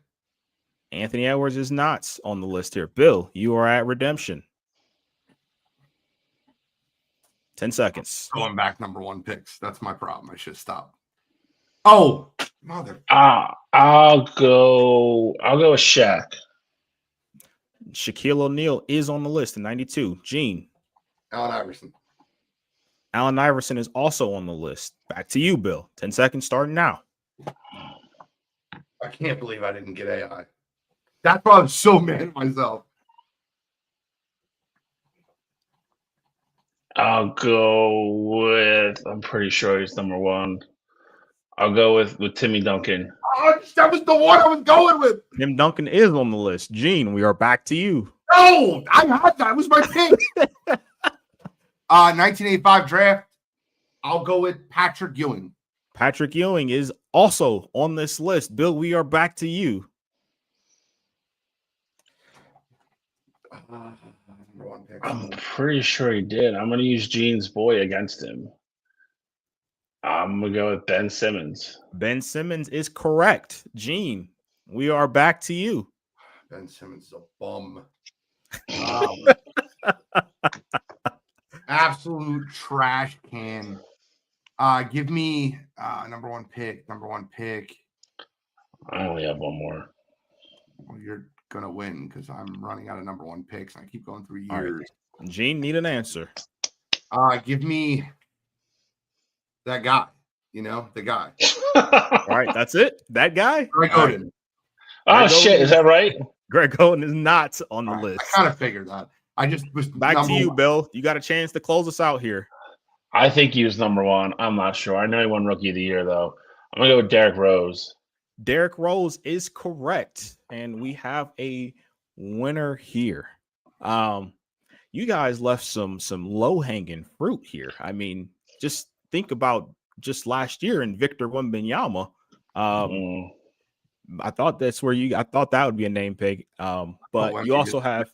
Speaker 2: Anthony Edwards is not on the list here. Bill, you are at redemption. 10 seconds.
Speaker 1: Going back number 1 picks. That's my problem. I should stop. Oh, mother.
Speaker 3: I'll go with Shaq.
Speaker 2: Shaquille O'Neal is on the list in 92. Gene.
Speaker 1: Allen Iverson.
Speaker 2: Allen Iverson is also on the list. Back to you, Bill. 10 seconds starting now.
Speaker 1: I can't believe I didn't get AI. That's why I'm so mad at myself.
Speaker 3: I'll go with, I'm pretty sure he's number 1. I'll go with Timmy Duncan.
Speaker 1: Oh, that was the one I was going with.
Speaker 2: Tim Duncan is on the list. Gene, we are back to you.
Speaker 1: No, I had that. It was my pick. 1985 draft. I'll go with Patrick Ewing.
Speaker 2: Patrick Ewing is also on this list. Bill, we are back to you.
Speaker 3: I'm pretty sure he did. I'm going to use Gene's boy against him. I'm going to go with Ben Simmons.
Speaker 2: Ben Simmons is correct. Gene, we are back to you.
Speaker 1: Ben Simmons is a bum. Absolute trash can. Give me number one pick.
Speaker 3: I only have one more.
Speaker 1: Well, you're gonna win because I'm running out of number one picks. And I keep going through
Speaker 2: All
Speaker 1: years.
Speaker 2: right. Gene, need an answer.
Speaker 1: Give me that guy. The guy.
Speaker 2: All right, that's it. That guy.
Speaker 1: Greg Oden.
Speaker 3: Oh shit, is that right?
Speaker 2: Greg Oden is not on the list.
Speaker 1: I kind of figured that. I just was
Speaker 2: back to you, Bill. You got a chance to close us out here.
Speaker 3: I think he was number one. I'm not sure. I know he won Rookie of the Year though. I'm gonna go with Derrick Rose.
Speaker 2: Derrick Rose is correct, and we have a winner here. You guys left some low-hanging fruit here. I mean, just think about just last year in Victor Wembanyama. I thought that would be a name pick. But you also have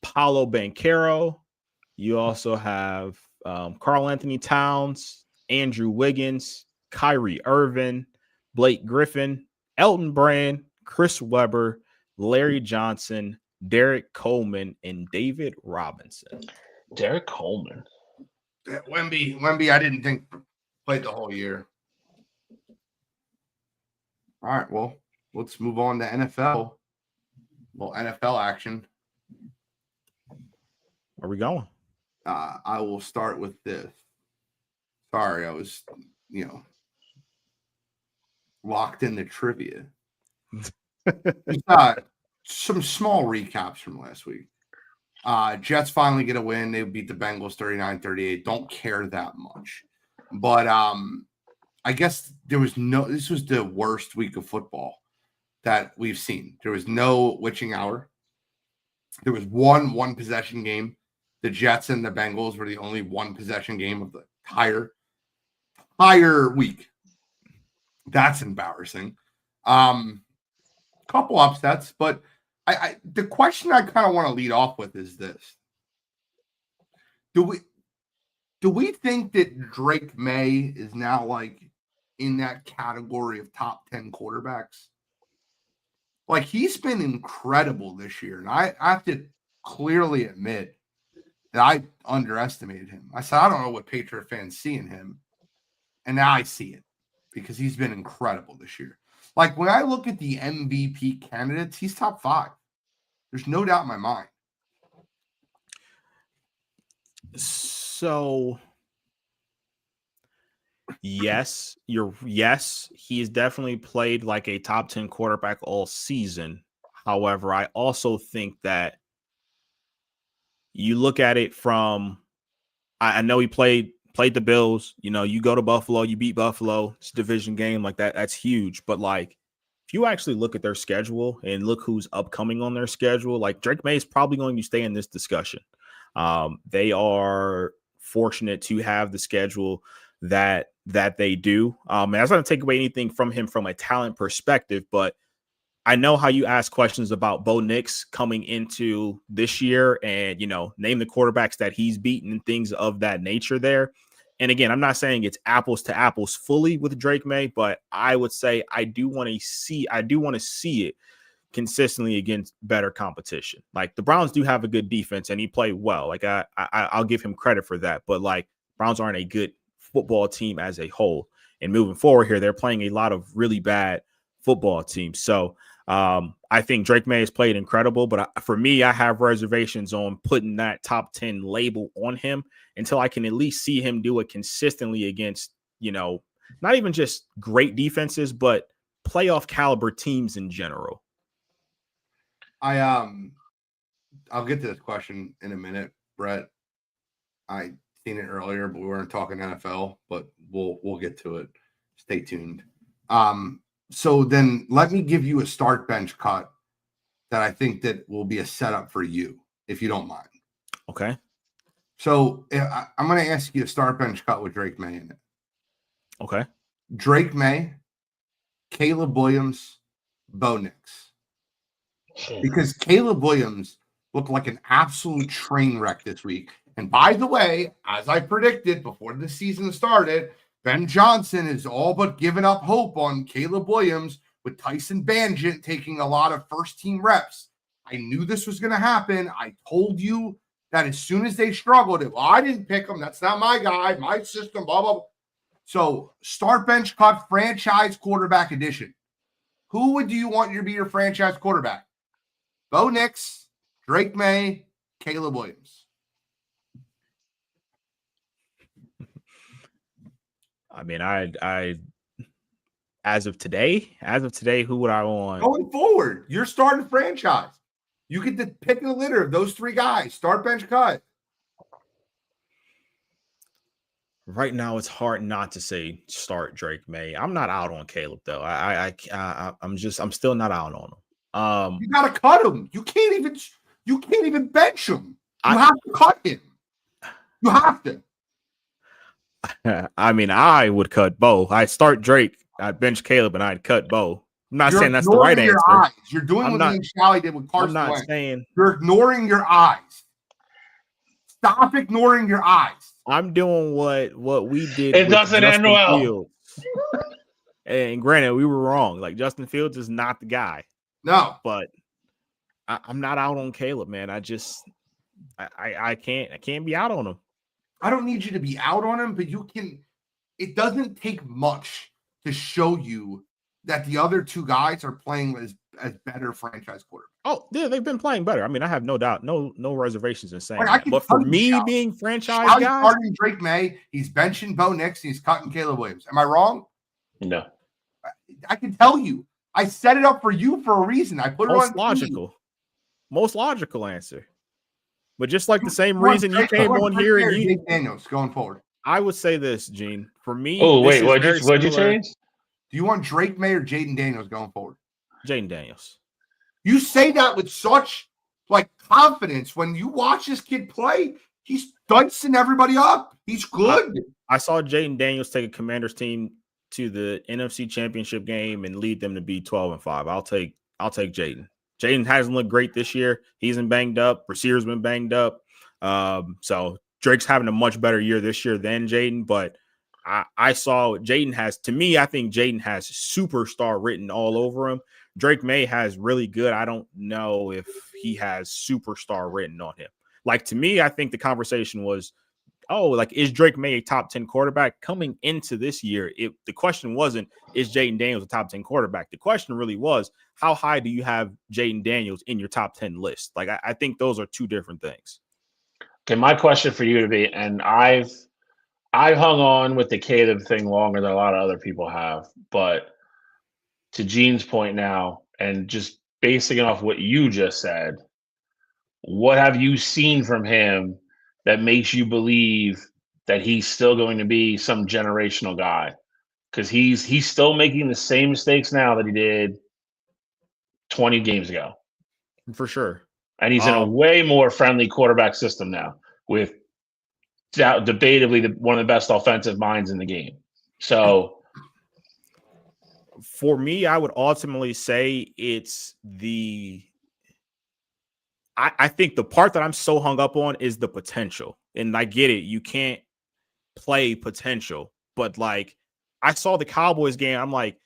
Speaker 2: Paolo Banchero. You also have Karl Anthony Towns, Andrew Wiggins, Kyrie Irving, Blake Griffin, Elton Brand, Chris Webber, Larry Johnson, Derek Coleman, and David Robinson.
Speaker 3: Derek Coleman.
Speaker 1: Wemby, I didn't think played the whole year. All right, well, let's move on to NFL. Well, NFL action.
Speaker 2: Where are we going?
Speaker 1: I will start with this. Sorry, I was, locked in the trivia. Some small recaps from last week. Jets finally get a win. They beat the Bengals 39-38. Don't care that much. But I guess this was the worst week of football that we've seen. There was no witching hour. There was one possession game. The Jets and the Bengals were the only one possession game of the entire week. That's embarrassing. Couple upsets, but the question I kind of want to lead off with is this. Do we think that Drake May is now like in that category of top 10 quarterbacks? Like, he's been incredible this year. And I have to clearly admit that I underestimated him. I said, I don't know what Patriot fans see in him. And now I see it because he's been incredible this year. Like, when I look at the MVP candidates, he's top 5. There's no doubt in my mind.
Speaker 2: So, yes, he's definitely played like a top 10 quarterback all season. However, I also think that you look at it from, I know he played the Bills. You go to Buffalo, you beat Buffalo. It's a division game like that. That's huge. But like, if you actually look at their schedule and look who's upcoming on their schedule, like Drake May is probably going to stay in this discussion. They are fortunate to have the schedule that they do. And that's not going to take away anything from him from a talent perspective, but I know how you ask questions about Bo Nix coming into this year and, name the quarterbacks that he's beaten and things of that nature there. And again, I'm not saying it's apples to apples fully with Drake May, but I would say I do want to see it consistently against better competition. Like, the Browns do have a good defense and he played well. Like, I'll give him credit for that, but like, Browns aren't a good football team as a whole. And moving forward here, they're playing a lot of really bad football teams. So I think Drake May has played incredible, but for me, I have reservations on putting that top 10 label on him until I can at least see him do it consistently against, not even just great defenses, but playoff caliber teams in general.
Speaker 1: I'll get to this question in a minute, Brett. I seen it earlier, but we weren't talking NFL, but we'll get to it. Stay tuned. So then let me give you a start bench cut that I think that will be a setup for you, if you don't mind.
Speaker 2: Okay.
Speaker 1: So I'm going to ask you a start bench cut with Drake May in it.
Speaker 2: Okay.
Speaker 1: Drake May, Caleb Williams, Bo Nix. Because Caleb Williams looked like an absolute train wreck this week. And by the way, as I predicted before the season started, Ben Johnson is all but giving up hope on Caleb Williams with Tyson Bagent taking a lot of first-team reps. I knew this was going to happen. I told you that as soon as they struggled, I didn't pick him. That's not my guy, my system, blah, blah, blah. So start, bench, cut, franchise quarterback edition. Who would you want to be your franchise quarterback? Bo Nix, Drake May, Caleb Williams.
Speaker 2: I mean, I as of today, who would I want?
Speaker 1: Going forward, you're starting franchise. You get to pick a litter of those three guys. Start, bench, cut.
Speaker 2: Right now, it's hard not to say start Drake May. I'm not out on Caleb though. I'm still not out on him.
Speaker 1: You gotta cut him. You can't even bench him. You have to cut him. You have to.
Speaker 2: I mean, I would cut Bo. I'd start Drake. I'd bench Caleb, and I'd cut Bo. I'm not saying that's the right answer.
Speaker 1: Eyes. You're doing what Ian Shalley did with Carson
Speaker 2: I'm not
Speaker 1: Wentz.
Speaker 2: saying
Speaker 1: you're ignoring your eyes. Stop ignoring your eyes.
Speaker 2: I'm doing what we did.
Speaker 3: It doesn't end well.
Speaker 2: And granted, we were wrong. Like Justin Fields is not the guy.
Speaker 1: No,
Speaker 2: but I'm not out on Caleb, man. I can't be out on him.
Speaker 1: I don't need you to be out on him, but you can. It doesn't take much to show you that the other two guys are playing as better franchise quarterbacks.
Speaker 2: Oh, yeah, they've been playing better. I mean, I have no doubt, no reservations in saying that. But for me being franchise guy,
Speaker 1: starting Drake May, he's benching Bo Nix, and he's cutting Caleb Williams. Am I wrong?
Speaker 3: No.
Speaker 1: I can tell you. I set it up for you for a reason. I put it on
Speaker 2: most logical answer. But just like the same reason you came on here and you
Speaker 1: Daniels going forward.
Speaker 2: I would say this, Gene. For me,
Speaker 3: wait, what'd you change?
Speaker 1: Do you want Drake May or Jaden Daniels going forward?
Speaker 2: Jaden Daniels.
Speaker 1: You say that with such confidence. When you watch this kid play, he's dicing everybody up. He's good.
Speaker 2: I saw Jaden Daniels take a Commanders team to the NFC Championship game and lead them to be 12-5. I'll take Jaden. Jaden hasn't looked great this year. He's been banged up. Receivers been banged up. So Drake's having a much better year this year than Jaden, but I saw Jaden has, to me, I think Jaden has superstar written all over him. Drake May has really good. I don't know if he has superstar written on him. To me, I think the conversation was, is Drake May a top 10 quarterback coming into this year? The question wasn't, is Jaden Daniels a top 10 quarterback? The question really was, how high do you have Jaden Daniels in your top 10 list? I think those are two different things.
Speaker 3: Okay, my question for you to be, and I've hung on with the Caleb thing longer than a lot of other people have, but to Gene's point now, and just basing it off what you just said, what have you seen from him that makes you believe that he's still going to be some generational guy? Because he's still making the same mistakes now that he did 20 games ago.
Speaker 2: For sure.
Speaker 3: And he's in a way more friendly quarterback system now with debatably one of the best offensive minds in the game. So
Speaker 2: for me, I would ultimately say it's I think the part that I'm so hung up on is the potential. And I get it. You can't play potential. But I saw the Cowboys game. I'm like,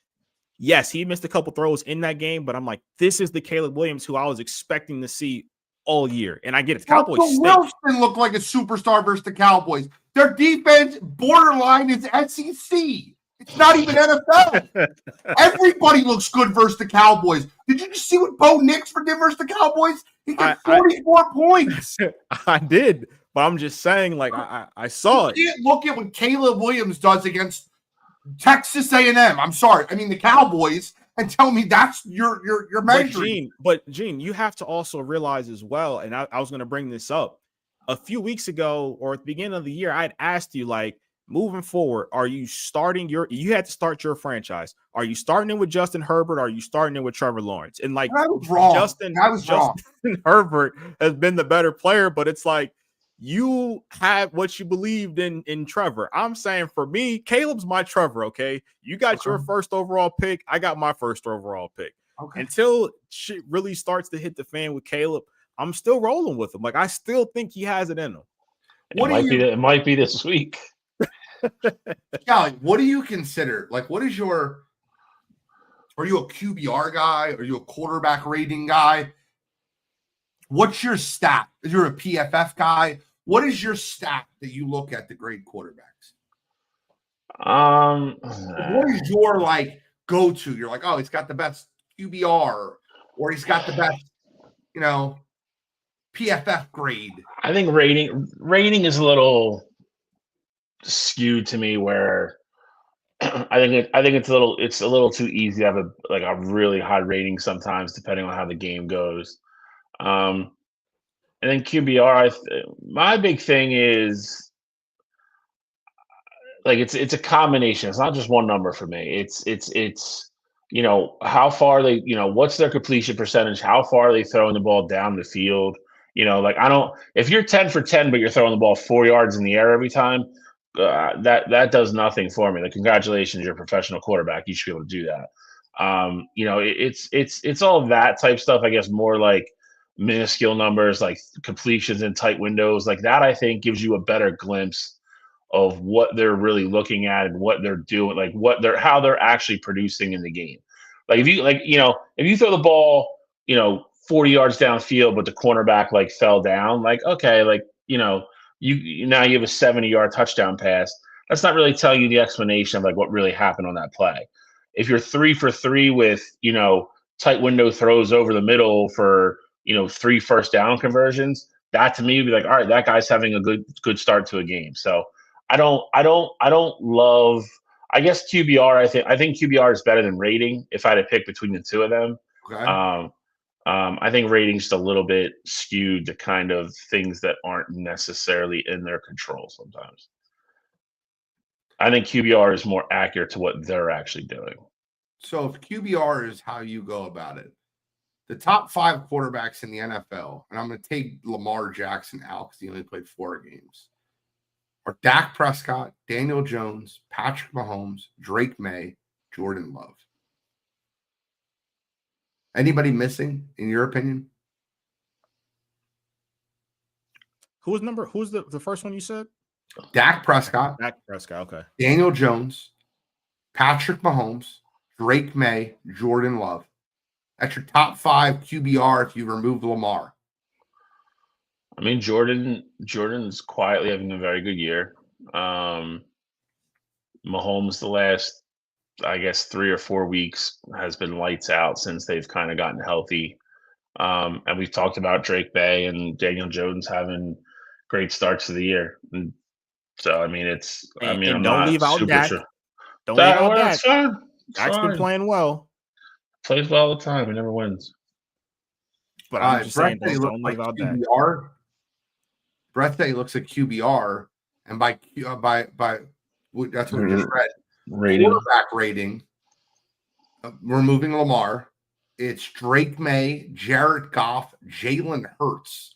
Speaker 2: yes, he missed a couple throws in that game. But I'm like, this is the Caleb Williams who I was expecting to see all year. And I get it. Cowboys
Speaker 1: Wilson looked like a superstar versus the Cowboys. Their defense borderline is SEC. It's not even NFL. Everybody looks good versus the Cowboys. Did you just see what Bo Nix did versus the Cowboys? He got 44 points.
Speaker 2: I did, but I'm just saying, I saw it.
Speaker 1: You can't look at what Caleb Williams does against Texas A&M. I'm sorry. I mean, the Cowboys, and tell me that's your measure.
Speaker 2: But Gene, you have to also realize as well, and I was going to bring this up. A few weeks ago, or at the beginning of the year, I'd asked you, moving forward, are you starting you had to start your franchise. Are you starting in with Justin Herbert? Or are you starting in with Trevor Lawrence? And
Speaker 1: I was wrong.
Speaker 2: Justin Herbert has been the better player, but it's you had what you believed in Trevor. I'm saying for me, Caleb's my Trevor. Okay. You got your first overall pick. I got my first overall pick. Okay. Until shit really starts to hit the fan with Caleb, I'm still rolling with him. I still think he has it in him.
Speaker 3: It might be this week.
Speaker 1: Callie, what do you consider? What is are you a QBR guy? Are you a quarterback rating guy? What's your stat? You're a PFF guy. What is your stat that you look at the great quarterbacks? What is your like go-to? You're like, oh, he's got the best QBR, or he's got the best, PFF grade.
Speaker 3: I think rating is a little skewed to me, where I think it's a little too easy to have a really high rating sometimes, depending on how the game goes. And then QBR, my big thing is like it's a combination. It's not just one number for me. It's how far they what's their completion percentage? How far are they throwing the ball down the field? If you're 10 for 10 but you're throwing the ball 4 yards in the air every time, that does nothing for me. Like, congratulations, you're a professional quarterback. You should be able to do that. It's all of that type stuff. I guess more like minuscule numbers, like completions in tight windows, like that. I think gives you a better glimpse of what they're really looking at and what they're doing, like how they're actually producing in the game. Like if you throw the ball, 40 yards downfield, but the cornerback like fell down, like, okay, like, you now you have a 70-yard touchdown pass. That's not really telling you the explanation of like what really happened on that play. If you're 3 for 3 with, tight window throws over the middle for, 3 first down conversions, that to me would be like, all right, that guy's having a good start to a game. So I don't love, I guess, QBR. I think QBR is better than rating if I had to pick between the two of them.
Speaker 1: Okay.
Speaker 3: I think rating's just a little bit skewed to kind of things that aren't necessarily in their control sometimes. I think QBR is more accurate to what they're actually doing.
Speaker 1: So if QBR is how you go about it, the top 5 quarterbacks in the NFL, and I'm going to take Lamar Jackson out because he only played 4 games, are Dak Prescott, Daniel Jones, Patrick Mahomes, Drake May, Jordan Love. Anybody missing, in your opinion?
Speaker 2: Who's the first one you said?
Speaker 1: Dak Prescott.
Speaker 2: Dak Prescott, okay.
Speaker 1: Daniel Jones, Patrick Mahomes, Drake May, Jordan Love. That's your top 5 QBR if you remove Lamar.
Speaker 3: I mean, Jordan's quietly having a very good year. Mahomes, the last, I guess, 3 or 4 weeks has been lights out since they've kind of gotten healthy. And we've talked about Drake May and Daniel Jones having great starts to the year. And so, I mean, I'm
Speaker 2: don't leave out Dak. Don't leave out Dak. Dak's been playing well.
Speaker 3: Plays well all the time. He never wins.
Speaker 2: But I'm just saying, don't leave out Dak.
Speaker 1: Brett Day looks at QBR, and by that's what we just read.
Speaker 3: Rating.
Speaker 1: Quarterback rating, removing Lamar, it's Drake May, Jared Goff, Jalen Hurts,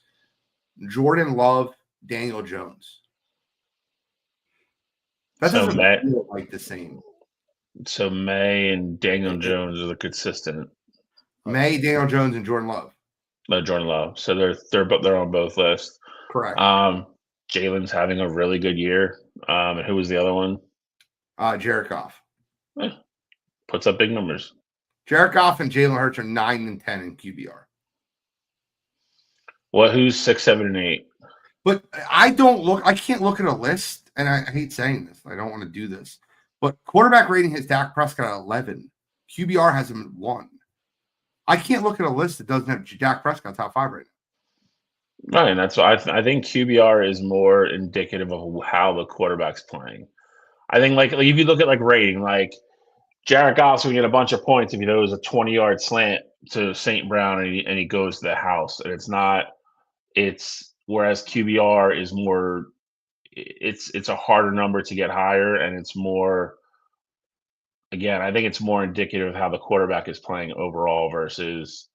Speaker 1: Jordan Love, Daniel Jones. That doesn't feel like the same.
Speaker 3: So May and Daniel Jones are the consistent.
Speaker 1: May, Daniel Jones, and Jordan Love.
Speaker 3: No, Jordan Love. So they're on both lists.
Speaker 1: Correct.
Speaker 3: Jalen's having a really good year. And who was the other one?
Speaker 1: Jared Goff.
Speaker 3: Puts up big numbers.
Speaker 1: Jared Goff and Jalen Hurts are 9 and 10 in QBR.
Speaker 3: Well, who's 6, 7, and 8?
Speaker 1: But I can't look at a list, and I hate saying this. I don't want to do this. But quarterback rating has Dak Prescott at 11. QBR has him at 1. I can't look at a list that doesn't have Dak Prescott top 5 right now.
Speaker 3: Right, and that's why I think QBR is more indicative of how the quarterback's playing. I think like if you look at like rating, like Jared Goff's going to get a bunch of points if he throws a 20-yard slant to St. Brown and he goes to the house. And whereas QBR is more, it's a harder number to get higher, and it's more, again, I think it's more indicative of how the quarterback is playing overall versus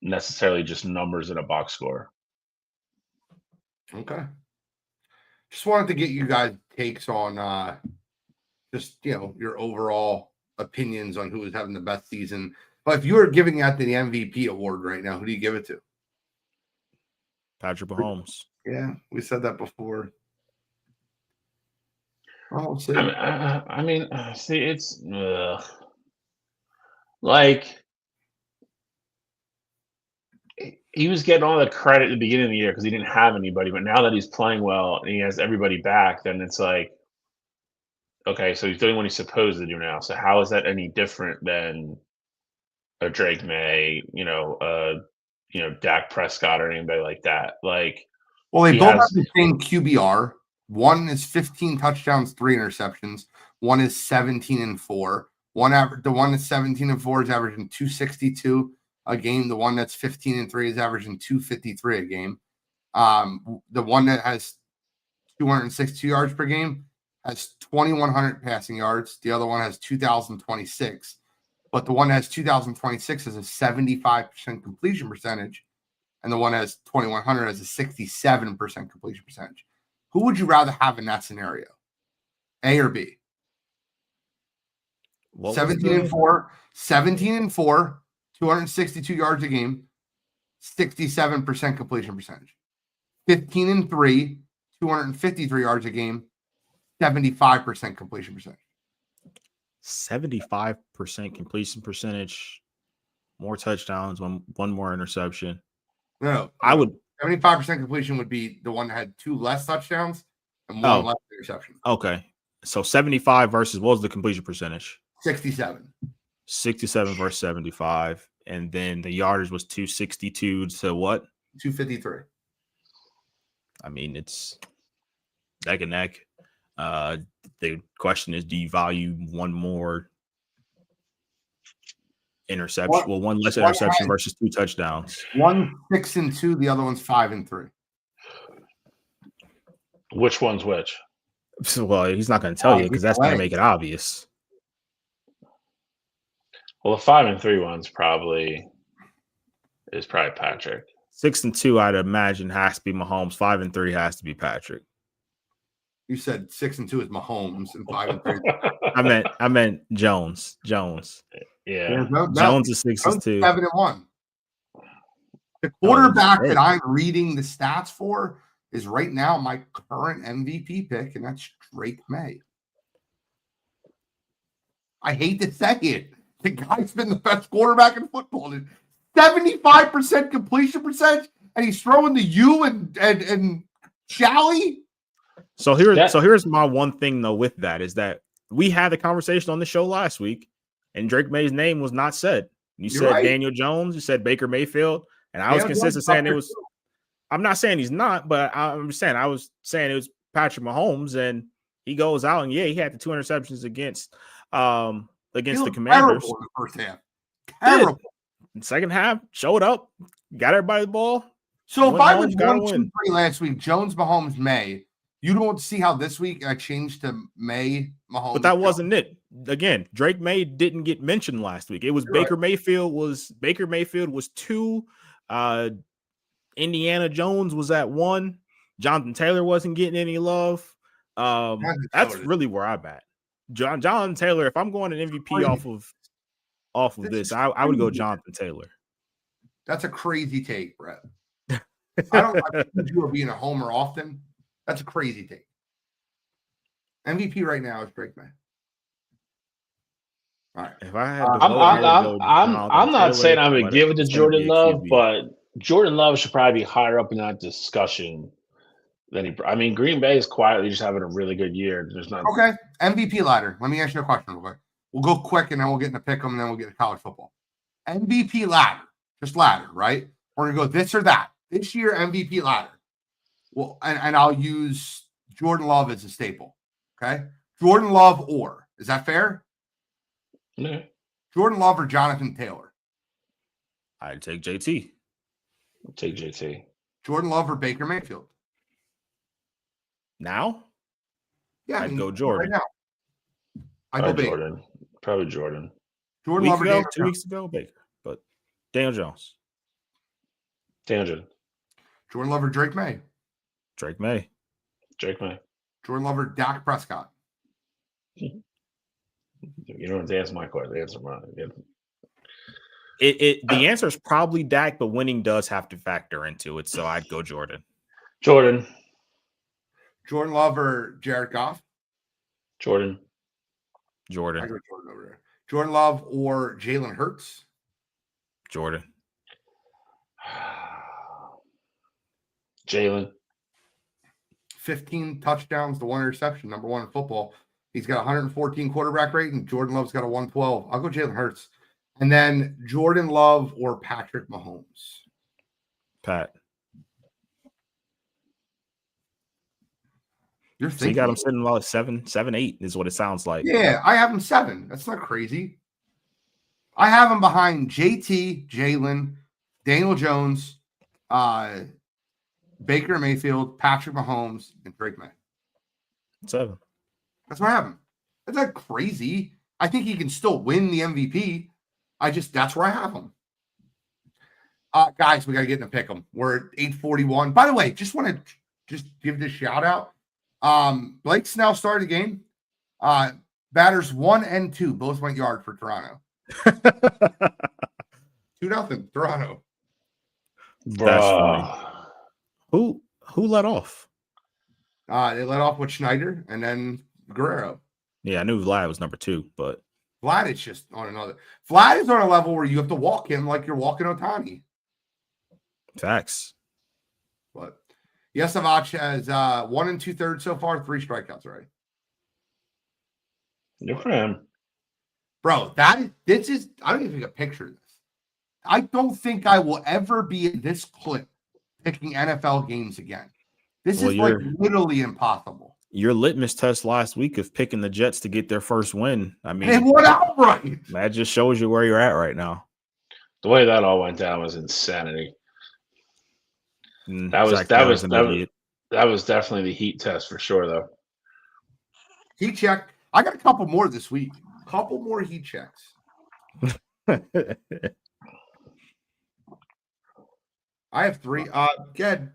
Speaker 3: necessarily just numbers in a box score.
Speaker 1: Okay. Just wanted to get you guys' takes on just, your overall opinions on who is having the best season. But if you were giving out the MVP award right now, who do you give it to?
Speaker 2: Patrick Mahomes.
Speaker 1: Yeah, we said that before. I'll see.
Speaker 3: I mean, see, it's like he was getting all the credit at the beginning of the year because he didn't have anybody. But now that he's playing well and he has everybody back, then it's like, okay, so he's doing what he's supposed to do now. So how is that any different than a Drake May, Dak Prescott or anybody like that? Like,
Speaker 1: well, they both have the same QBR. One is 15 touchdowns, 3 interceptions. One is 17-4. The one that's 17-4 is averaging 262 a game. The one that's 15-3 is averaging 253 a game. The one that has 262 yards per game has 2,100 passing yards. The other one has 2,026. But the one that has 2,026 has a 75% completion percentage, and the one that has 2,100 has a 67% completion percentage. Who would you rather have in that scenario? A or B? 17-4, 262 yards a game, 67% completion percentage. 15-3, 253 yards a game, 75% completion percentage.
Speaker 2: 75% completion percentage, more touchdowns, one more interception.
Speaker 1: No,
Speaker 2: I would
Speaker 1: 75% completion would be the one that had 2 less touchdowns and 1 less interception.
Speaker 2: Okay. So 75 versus what was the completion percentage?
Speaker 1: 67.
Speaker 2: 67 versus 75. And then the yardage was 262 to what?
Speaker 1: 253.
Speaker 2: I mean, it's neck and neck. The question is, do you value one more interception? One less interception versus 2 touchdowns.
Speaker 1: One 6-2, the other one's 5-3.
Speaker 3: Which one's which?
Speaker 2: Well, he's not going to tell you because that's going to make it obvious.
Speaker 3: Well, the 5-3 one's probably Patrick.
Speaker 2: 6-2, I'd imagine, has to be Mahomes. 5-3 has to be Patrick.
Speaker 1: You said 6-2 is Mahomes and 5-3.
Speaker 2: I meant Jones.
Speaker 3: Yeah.
Speaker 2: Jones is 6-2.
Speaker 1: 7-1. The quarterback that I'm reading the stats for is right now my current MVP pick, and that's Drake May. I hate to say it. The guy's been the best quarterback in football. 75% completion percentage, and he's throwing the U and Shally.
Speaker 2: So here's my one thing though with that is that we had a conversation on the show last week, and Drake May's name was not said. You said right. Daniel Jones, you said Baker Mayfield, and I was consistent saying it was. I'm not saying he's not, but I was saying it was Patrick Mahomes, and he goes out and he had the 2 interceptions against the Commanders.
Speaker 1: In the first half. Terrible.
Speaker 2: In second half, showed up, got everybody the ball.
Speaker 1: So if I was 1-2-3 last week, Jones, Mahomes, May, you don't see how this week I changed to May, Mahomes.
Speaker 2: But that wasn't it. Again, Drake May didn't get mentioned last week. It was Baker Mayfield was 2. Indiana Jones was at 1. Jonathan Taylor wasn't getting any love. That's really where I'm at. Jonathan Taylor, if I'm going an MVP off of this, I would go Jonathan Taylor.
Speaker 1: That's a crazy take, Brett. I don't like you are being a homer often. That's a crazy take. MVP right now is Drake May. All right.
Speaker 2: If I had to vote,
Speaker 3: I'm not saying I would give it to Jordan Love, but Jordan Love should probably be higher up in that discussion than Green Bay is quietly just having a really good year. There's not
Speaker 1: okay. MVP ladder. Let me ask you a question real quick. We'll go quick and then we'll get into pick 'em and then we'll get to college football. MVP ladder. Just ladder, right? We're gonna go this or that. This year MVP ladder. Well, and I'll use Jordan Love as a staple. Okay. Jordan Love is that fair?
Speaker 3: No.
Speaker 1: Jordan Love or Jonathan Taylor?
Speaker 2: I'd take JT.
Speaker 3: Take JT.
Speaker 1: Jordan Love or Baker Mayfield?
Speaker 2: Now?
Speaker 1: Yeah,
Speaker 2: I'd go Jordan.
Speaker 1: Right now. I'd go Baker.
Speaker 3: Jordan. Probably Jordan.
Speaker 1: Jordan Love or
Speaker 2: 2 weeks ago, Baker. But Daniel Jones.
Speaker 3: Jordan
Speaker 1: Love or Drake May?
Speaker 2: Drake May.
Speaker 1: Jordan Love or Dak Prescott?
Speaker 3: You don't have to answer my question. Answer mine.
Speaker 2: The answer is probably Dak, but winning does have to factor into it. So I'd go Jordan.
Speaker 3: Jordan
Speaker 1: Love or Jared Goff?
Speaker 3: Jordan.
Speaker 1: I go Jordan over there. Jordan Love or Jalen Hurts?
Speaker 2: Jordan.
Speaker 3: Jalen.
Speaker 1: 15 touchdowns to 1 interception, number 1 in football. He's got 114 quarterback rate, and Jordan Love's got a 112. I'll go Jalen Hurts. And then Jordan Love or Patrick Mahomes.
Speaker 2: Pat.
Speaker 1: You're
Speaker 2: So you got him sitting about 7-8 is what it sounds like.
Speaker 1: Yeah, I have him 7. That's not crazy. I have him behind JT, Jalen, Daniel Jones, Baker Mayfield, Patrick Mahomes, and Drake May.
Speaker 2: 7.
Speaker 1: That's where I have him. That's not crazy. I think he can still win the MVP. That's where I have him. Guys, we got to get in a pick 'em. We're at 8:41. By the way, just want to give this shout out. Blake Snell started the game. Batters 1 and 2 both went yard for Toronto. 2-0 Toronto.
Speaker 2: That's funny. Who let off?
Speaker 1: They let off with Schneider and then Guerrero.
Speaker 2: Yeah, I knew Vlad was number 2, but
Speaker 1: Vlad is just on another. Vlad is on a level where you have to walk him like you're walking Ohtani.
Speaker 2: Facts.
Speaker 1: But Yesavach has 1 2/3 so far, 3 strikeouts already.
Speaker 3: Good for him.
Speaker 1: Bro, this is I don't even think a picture of this. I don't think I will ever be in this clip picking NFL games again. This is like literally impossible.
Speaker 2: Your litmus test last week of picking the Jets to get their first win. I mean,
Speaker 1: they won outright.
Speaker 2: That just shows you where you're at right now.
Speaker 3: The way that all went down was insanity. That was definitely the heat test for sure, though.
Speaker 1: Heat check. I got a couple more this week. Couple more heat checks. I have 3. Good.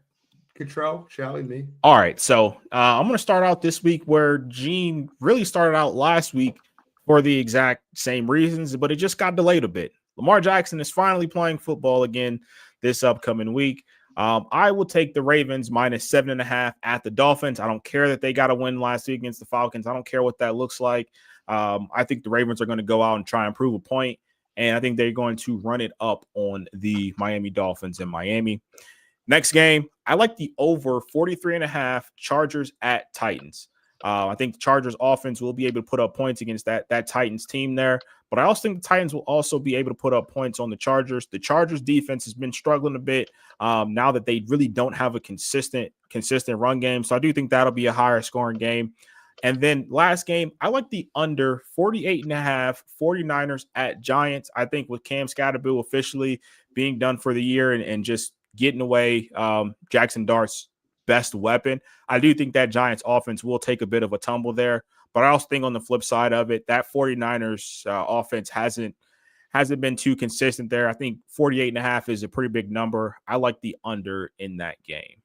Speaker 1: Control, Shelly, me.
Speaker 2: All right. So I'm going to start out this week where Gene really started out last week for the exact same reasons, but it just got delayed a bit. Lamar Jackson is finally playing football again this upcoming week. I will take the Ravens minus 7.5 at the Dolphins. I don't care that they got a win last week against the Falcons. I don't care what that looks like. I think the Ravens are going to go out and try and prove a point, and I think they're going to run it up on the Miami Dolphins in Miami. Next game, I like the over 43.5 Chargers at Titans. I think the Chargers offense will be able to put up points against that Titans team there, but I also think the Titans will also be able to put up points on the Chargers. The Chargers defense has been struggling a bit now that they really don't have a consistent run game. So I do think that'll be a higher scoring game. And then last game, I like the under 48.5 49ers at Giants. I think with Cam Scatterboo officially being done for the year and just getting away Jackson Dart's best weapon, I do think that Giants offense will take a bit of a tumble there. But I also think on the flip side of it, that 49ers offense hasn't been too consistent there. I think 48.5 is a pretty big number. I like the under in that game.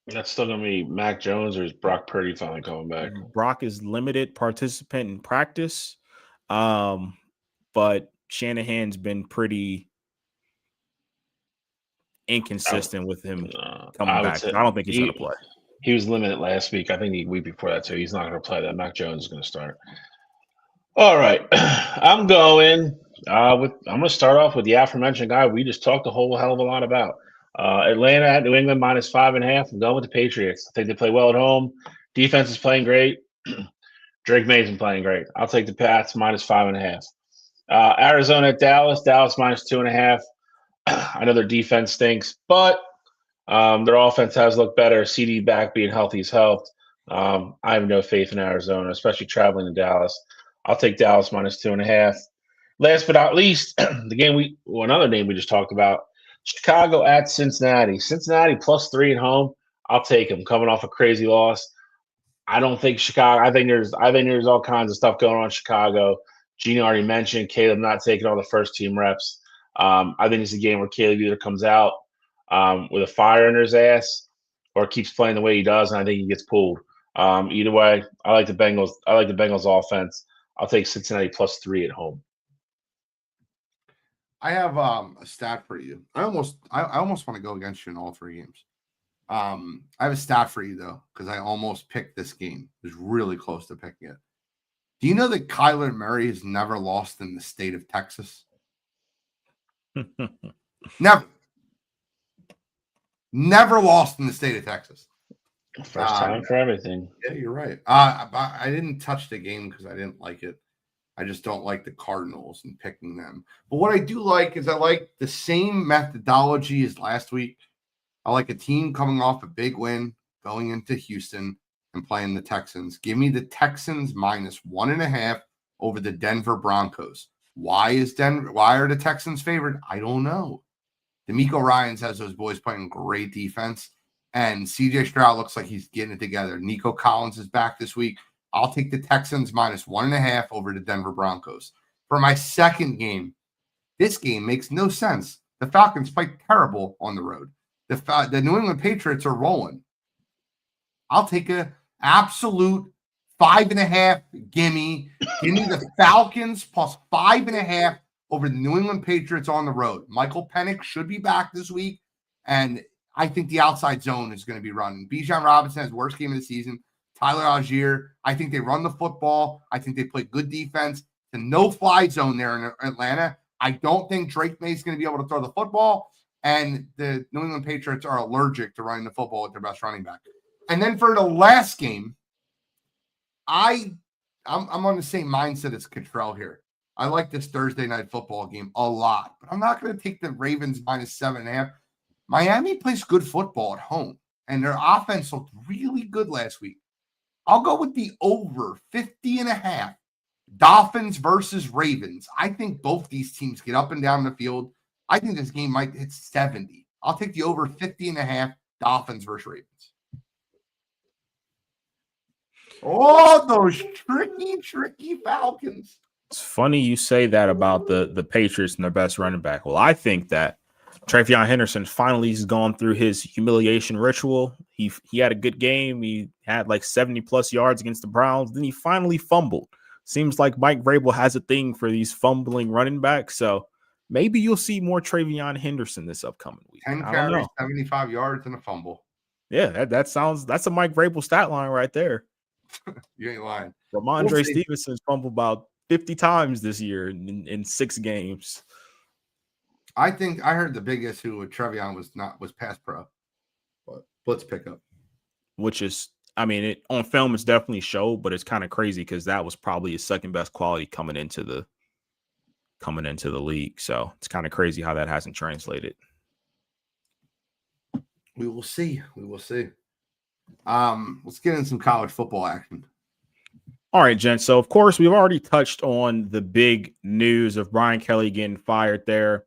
Speaker 3: That's still going to be Mac Jones, or is Brock Purdy finally coming back?
Speaker 2: Brock is limited participant in practice, but Shanahan's been pretty inconsistent with him coming back. I don't think he's going to play.
Speaker 3: He was limited last week. I think the week before that too. He's not going to play. That Mac Jones is going to start. All right, I'm going to start off with the aforementioned guy we just talked a whole hell of a lot about. Atlanta at New England minus 5.5. I'm going with the Patriots. I think they play well at home. Defense is playing great. Drake May's been playing great. I'll take the Pats minus 5.5. Arizona at Dallas. Dallas minus 2.5. I know their defense stinks, but their offense has looked better. CD back being healthy has helped. I have no faith in Arizona, especially traveling to Dallas. I'll take Dallas minus 2.5. Last but not least, another name we just talked about, Chicago at Cincinnati. Cincinnati plus 3 at home. I'll take them coming off a crazy loss. I don't think Chicago. I think there's all kinds of stuff going on in Chicago. Gina already mentioned Caleb not taking all the first team reps. I think it's a game where Caleb either comes out with a fire under his ass or keeps playing the way he does, and I think he gets pulled. Either way, I like the Bengals. I like the Bengals offense. I'll take Cincinnati plus 3 at home.
Speaker 1: I have a stat for you. I almost want to go against you in all 3 games. I have a stat for you though, because I almost picked this game. It was really close to picking it. Do you know that Kyler Murray has never lost in the state of Texas? Never. Never lost in the state of Texas.
Speaker 3: First time for everything.
Speaker 1: Yeah, you're right. I didn't touch the game because I didn't like it. I just don't like the Cardinals and picking them. But what I do like is I like the same methodology as last week. I like a team coming off a big win, going into Houston and playing the Texans. Give me the Texans -1.5 over the Denver Broncos. Why are the Texans favored? I don't know. D'Amico Ryans has those boys playing great defense, and CJ Stroud looks like he's getting it together. Nico Collins is back this week. I'll take the Texans -1.5 over the Denver Broncos. For my second game, this game makes no sense. The Falcons play terrible on the road. The New England Patriots are rolling. I'll take a absolute 5.5 gimme. Give me the Falcons +5.5 over the New England Patriots on the road. Michael Penix should be back this week, and I think the outside zone is going to be running. Bijan Robinson has worst game of the season. Tyler Algier, I think they run the football. I think they play good defense. The no-fly zone there in Atlanta. I don't think Drake May is going to be able to throw the football, and the New England Patriots are allergic to running the football with their best running back. And then for the last game, I'm on the same mindset as Cottrell here. I like this Thursday night football game a lot, but I'm not going to take the Ravens -7.5. Miami plays good football at home, and their offense looked really good last week. I'll go with the over 50.5. Dolphins versus Ravens. I think both these teams get up and down the field. I think this game might hit 70. I'll take the over 50.5. Dolphins versus Ravens. Oh, those tricky Falcons.
Speaker 2: It's funny you say that about the Patriots and their best running back. Well, I think that Travion Henderson finally has gone through his humiliation ritual. He had a good game. He had like 70+ yards against the Browns. Then he finally fumbled. Seems like Mike Vrabel has a thing for these fumbling running backs. So maybe you'll see more Travion Henderson this upcoming week.
Speaker 1: 10 carries, 75 yards, and a fumble.
Speaker 2: Yeah, that's a Mike Vrabel stat line right there.
Speaker 1: You ain't lying.
Speaker 2: Ramondre Stevenson's fumbled about 50 times this year in 6 games.
Speaker 1: I think I heard the big issue with Trevion was pass pro, but blitz pickup,
Speaker 2: which is, I mean, it on film it's definitely showed, but it's kind of crazy because that was probably his second best quality coming into the league. So it's kind of crazy how that hasn't translated.
Speaker 1: We will see. Let's get in some college football action.
Speaker 2: All right, gents. So of course we've already touched on the big news of Brian Kelly getting fired there.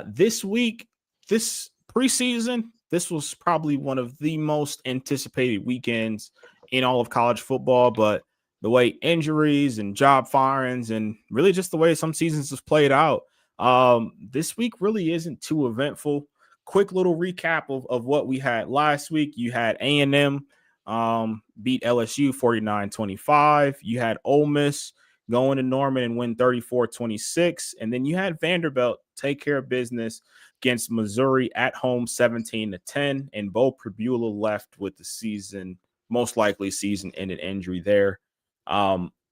Speaker 2: This week, this preseason, this was probably one of the most anticipated weekends in all of college football, but the way injuries and job firings and really just the way some seasons have played out, this week really isn't too eventful. Quick little recap of what we had last week. You had A&M beat LSU 49-25. You had Ole Miss going to Norman and win 34-26. And then you had Vanderbilt take care of business against Missouri at home 17-10. And Bo Pribula left with the season, most likely season-ending injury there.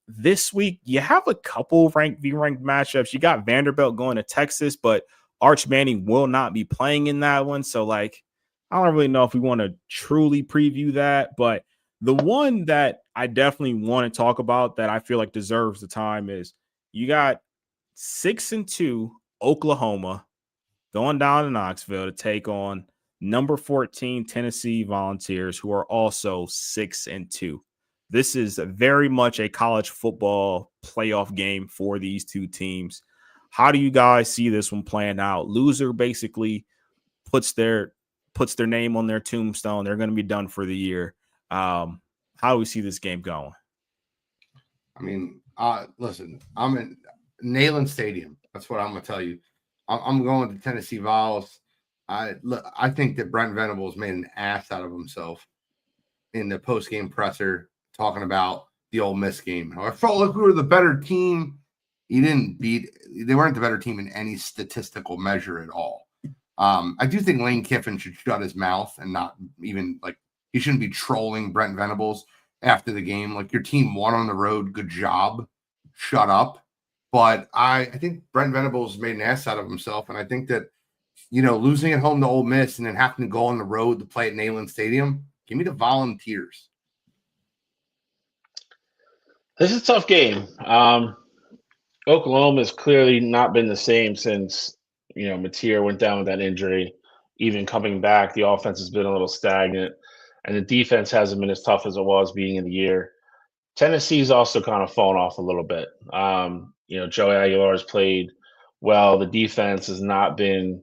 Speaker 2: This week, you have a couple ranked matchups. You got Vanderbilt going to Texas, but Arch Manning will not be playing in that one. So, I don't really know if we want to truly preview that. But the one that I definitely want to talk about that I feel like deserves the time is you got 6-2 Oklahoma going down to Knoxville to take on number 14 Tennessee Volunteers, who are also 6-2. This is very much a college football playoff game for these two teams. How do you guys see this one playing out? Loser basically puts their name on their tombstone. They're going to be done for the year. How do we see this game going?
Speaker 1: I mean, listen, I'm in Neyland Stadium. That's what I'm going to tell you. I'm going to Tennessee Vols. I think that Brent Venables made an ass out of himself in the post-game presser talking about the Ole Miss game. I felt like we were the better team. They weren't the better team in any statistical measure at all. I do think Lane Kiffin should shut his mouth and not even he shouldn't be trolling Brent Venables after the game. Your team won on the road. Good job. Shut up. But I think Brent Venables made an ass out of himself. And I think that losing at home to Ole Miss and then having to go on the road to play at Neyland Stadium. Give me the Volunteers.
Speaker 3: This is a tough game. Oklahoma has clearly not been the same since, Mateer went down with that injury. Even coming back, the offense has been a little stagnant, and the defense hasn't been as tough as it was beginning of the year. Tennessee's also kind of fallen off a little bit. Joey Aguilar's played well. The defense has not been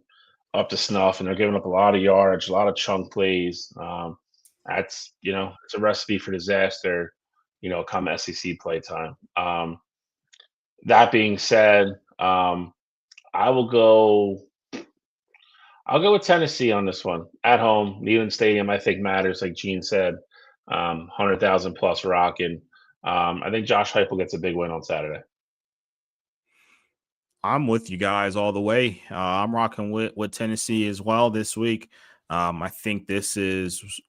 Speaker 3: up to snuff, and they're giving up a lot of yardage, a lot of chunk plays. That's, it's a recipe for disaster, come SEC play time. That being said, I'll go with Tennessee on this one. At home, Neyland Stadium, I think matters, like Gene said. 100,000 plus rocking. I think Josh Heupel gets a big win on Saturday.
Speaker 2: I'm with you guys all the way. I'm rocking with Tennessee as well this week. I think this is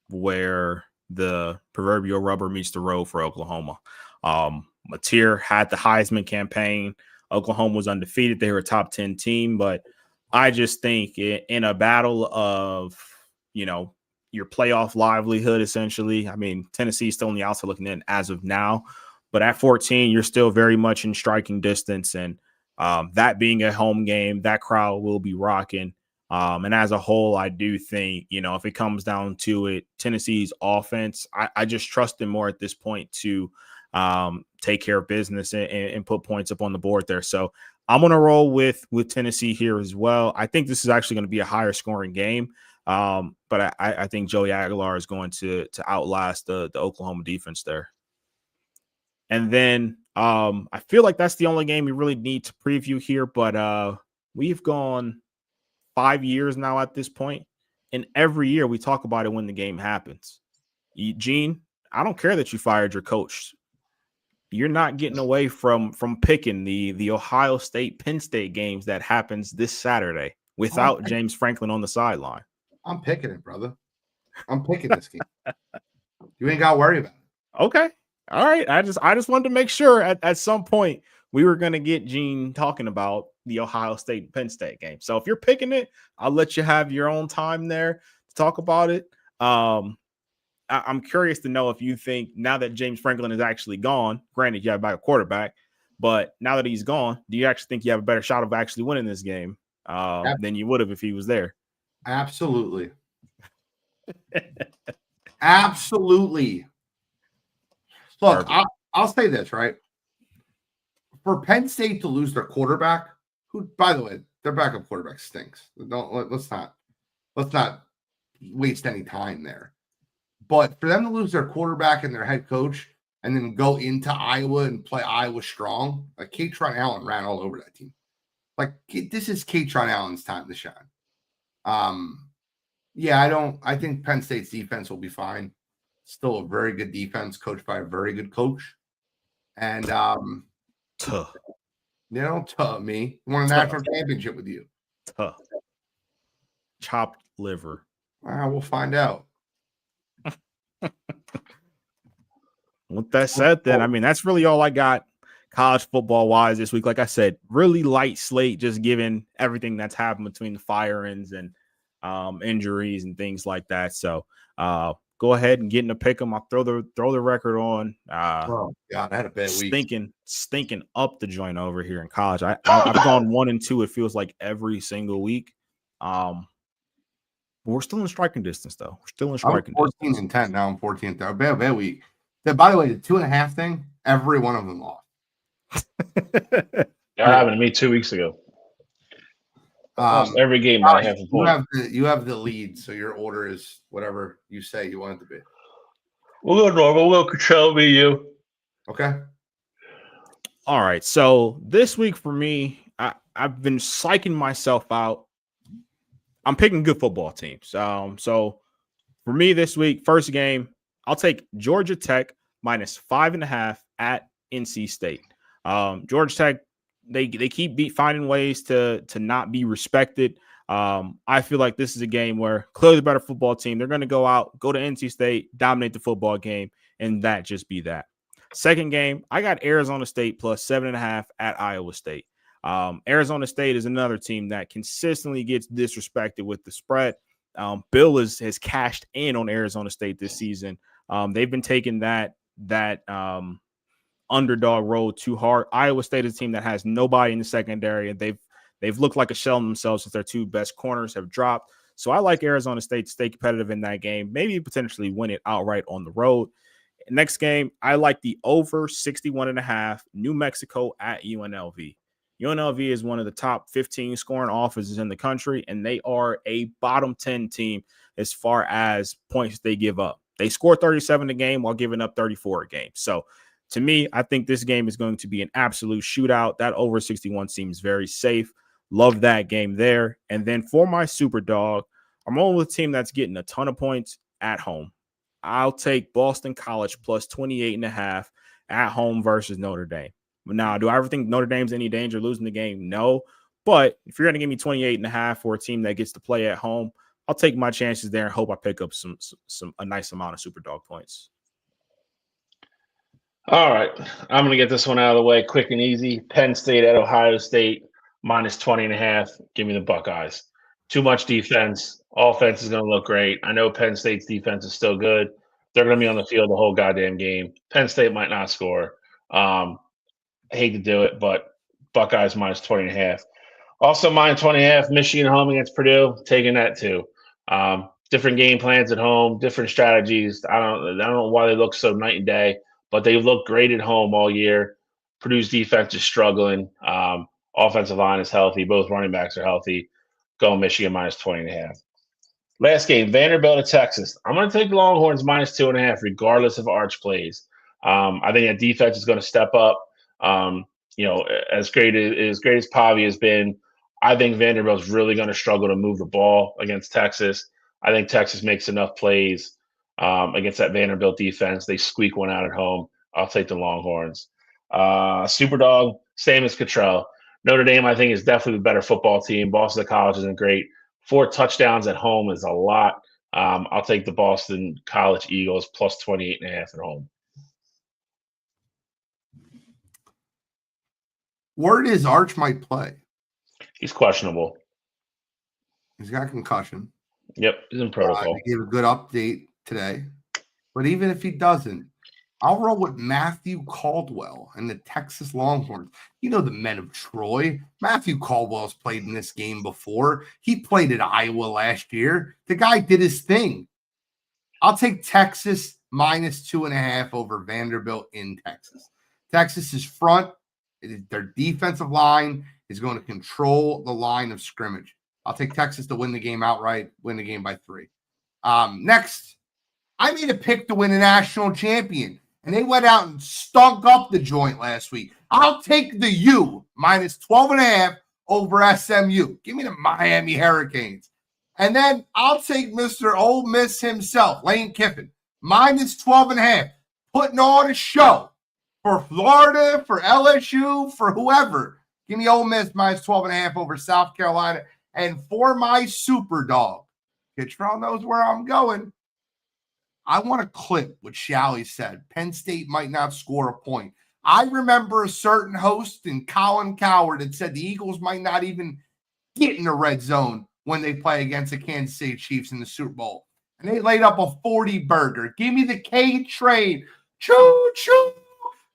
Speaker 2: where the proverbial rubber meets the road for Oklahoma. Mateer had the Heisman campaign. Oklahoma was undefeated. They were a top 10 team, but I just think in a battle of, your playoff livelihood, essentially. I mean, Tennessee's still on the outside looking in as of now, but at 14, you're still very much in striking distance. And that being a home game, that crowd will be rocking. And as a whole, I do think, if it comes down to it, Tennessee's offense, I just trust them more at this point to take care of business and put points up on the board there. So I'm going to roll with Tennessee here as well. I think this is actually going to be a higher scoring game. But I think Joey Aguilar is going to outlast the Oklahoma defense there. And then I feel like that's the only game we really need to preview here. But we've gone 5 years now at this point, and every year we talk about it when the game happens. Gene, I don't care that you fired your coach. You're not getting away from picking the Ohio State Penn State games that happens this Saturday without James Franklin on the sideline.
Speaker 1: I'm picking it, brother. I'm picking this game. You ain't got to worry about it.
Speaker 2: Okay. All right. I just wanted to make sure at some point we were going to get Gene talking about the Ohio State Penn State game. So if you're picking it, I'll let you have your own time there to talk about it. I'm curious to know if you think now that James Franklin is actually gone, granted you have back a quarterback, but now that he's gone, do you actually think you have a better shot of actually winning this game than you would have if he was there?
Speaker 1: Absolutely. Absolutely. Look, I'll say this, right? For Penn State to lose their quarterback, who, by the way, their backup quarterback stinks. Let's not waste any time there. But for them to lose their quarterback and their head coach and then go into Iowa and play Iowa strong, like Katron Allen ran all over that team. Like, this is Katron Allen's time to shine. I think Penn State's defense will be fine. Still a very good defense coached by a very good coach. And me won a national championship with you.
Speaker 2: Chopped liver.
Speaker 1: We'll find out.
Speaker 2: With that said, then, I mean, that's really all I got college football wise this week. Like I said, really light slate, just given everything that's happened between the firings and injuries and things like that. So go ahead and get in the pick 'em. I'll throw the record on.
Speaker 1: Oh God, I had a bad week.
Speaker 2: Stinking up the joint over here in college. I've gone 1-2. It feels like every single week. We're still in striking distance, though. We're still in striking distance.
Speaker 1: 14-10 now. I'm 14th. Bad week. By the way, the 2.5 thing, every one of them lost.
Speaker 3: That happened to me 2 weeks ago. Every game I have a point.
Speaker 1: You have the lead, so your order is whatever you say you want it to be.
Speaker 3: We'll go normal. We'll control me, you.
Speaker 1: Okay.
Speaker 2: All right. So this week for me, I've been psyching myself out. I'm picking good football teams. So for me this week, first game, I'll take Georgia Tech -5.5 at NC State. Georgia Tech, they keep finding ways to not be respected. I feel like this is a game where clearly the better football team, they're going to go to NC State, dominate the football game, and that just be that. Second game, I got Arizona State +7.5 at Iowa State. Arizona State is another team that consistently gets disrespected with the spread. Bill has cashed in on Arizona State this season. They've been taking that underdog road too hard. Iowa State is a team that has nobody in the secondary, and they've looked like a shell in themselves since their two best corners have dropped. So I like Arizona State to stay competitive in that game, maybe potentially win it outright on the road. Next game, I like the over 61.5, New Mexico at UNLV. UNLV is one of the top 15 scoring offenses in the country, and they are a bottom 10 team as far as points they give up. They score 37 a game while giving up 34 a game. So to me, I think this game is going to be an absolute shootout. That over 61 seems very safe. Love that game there. And then for my super dog, I'm on with a team that's getting a ton of points at home. I'll take Boston College plus 28.5 at home versus Notre Dame. Now, do I ever think Notre Dame's any danger of losing the game? No. But if you're going to give me 28.5 for a team that gets to play at home, I'll take my chances there and hope I pick up a nice amount of super dog points.
Speaker 3: All right. I'm going to get this one out of the way quick and easy. Penn State at Ohio State minus 20.5. Give me the Buckeyes. Too much defense. Offense is going to look great. I know Penn State's defense is still good. They're going to be on the field the whole goddamn game. Penn State might not score. I hate to do it, but Buckeyes minus 20.5. Also minus 20.5, Michigan home against Purdue, taking that too. Different game plans at home, different strategies. I don't know why they look so night and day, but they look great at home all year. Purdue's defense is struggling. Offensive line is healthy. Both running backs are healthy. Go Michigan minus 20.5. Last game, Vanderbilt at Texas. I'm going to take the Longhorns minus 2.5, regardless of Arch plays. I think that defense is going to step up. As great as Pavi has been, I think Vanderbilt's really going to struggle to move the ball against Texas. I think Texas makes enough plays against that Vanderbilt defense. They squeak one out at home. I'll take the Longhorns. Superdog, same as Cottrell. Notre Dame, I think, is definitely the better football team. Boston College isn't great. 4 touchdowns at home is a lot. I'll take the Boston College Eagles plus 28.5 at home.
Speaker 1: Word is Arch might play.
Speaker 3: He's questionable.
Speaker 1: He's got concussion.
Speaker 3: Yep, he's in protocol.
Speaker 1: He gave a good update today. But even if he doesn't, I'll roll with Matthew Caldwell and the Texas Longhorns. You know the men of Troy. Matthew Caldwell's played in this game before. He played at Iowa last year. The guy did his thing. I'll take Texas minus 2.5 over Vanderbilt in Texas. Texas's front, their defensive line is going to control the line of scrimmage. I'll take Texas to win the game outright, win the game by 3. Next, I made a pick to win a national champion, and they went out and stunk up the joint last week. I'll take the U minus 12.5 over SMU. Give me the Miami Hurricanes. And then I'll take Mr. Ole Miss himself, Lane Kiffin, minus 12.5, putting on a show for Florida, for LSU, for whoever. Give me Ole Miss minus 12.5 over South Carolina. And for my super dog, Kittrell knows where I'm going. I want to clip what Shally said. Penn State might not score a point. I remember a certain host in Colin Coward that said the Eagles might not even get in the red zone when they play against the Kansas City Chiefs in the Super Bowl. And they laid up a 40 burger. Give me the K trade. Choo-choo.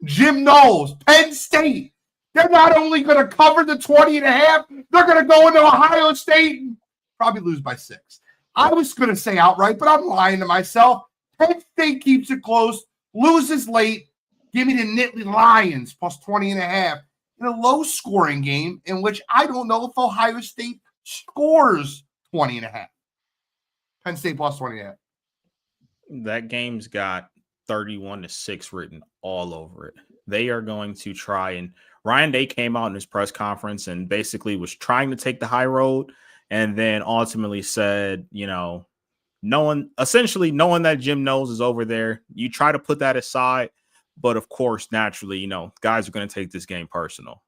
Speaker 1: Jim Knowles, Penn State. They're not only going to cover the 20.5, they're going to go into Ohio State and probably lose by 6. I was going to say outright, but I'm lying to myself. Penn State keeps it close, loses late. Give me the Nittany Lions plus 20.5 in a low-scoring game in which I don't know if Ohio State scores 20.5. Penn State plus 20.5.
Speaker 2: That game's got 31-6 written all over it. They are going to try, and Ryan Day came out in his press conference and basically was trying to take the high road, and then ultimately said, knowing that Jim Knowles is over there, you try to put that aside, but of course, naturally, guys are going to take this game personal.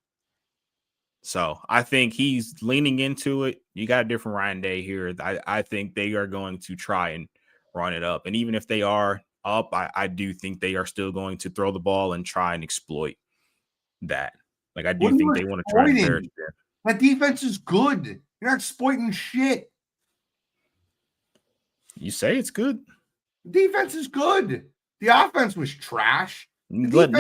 Speaker 2: So I think he's leaning into it. You got a different Ryan Day here. I think they are going to try and run it up. And even if they are up, I do think they are still going to throw the ball and try and exploit that. Like, I do think they want to try and embarrass them.
Speaker 1: That defense is good. You're not exploiting shit.
Speaker 2: You say it's good.
Speaker 1: The defense is good. The offense was trash.
Speaker 2: You let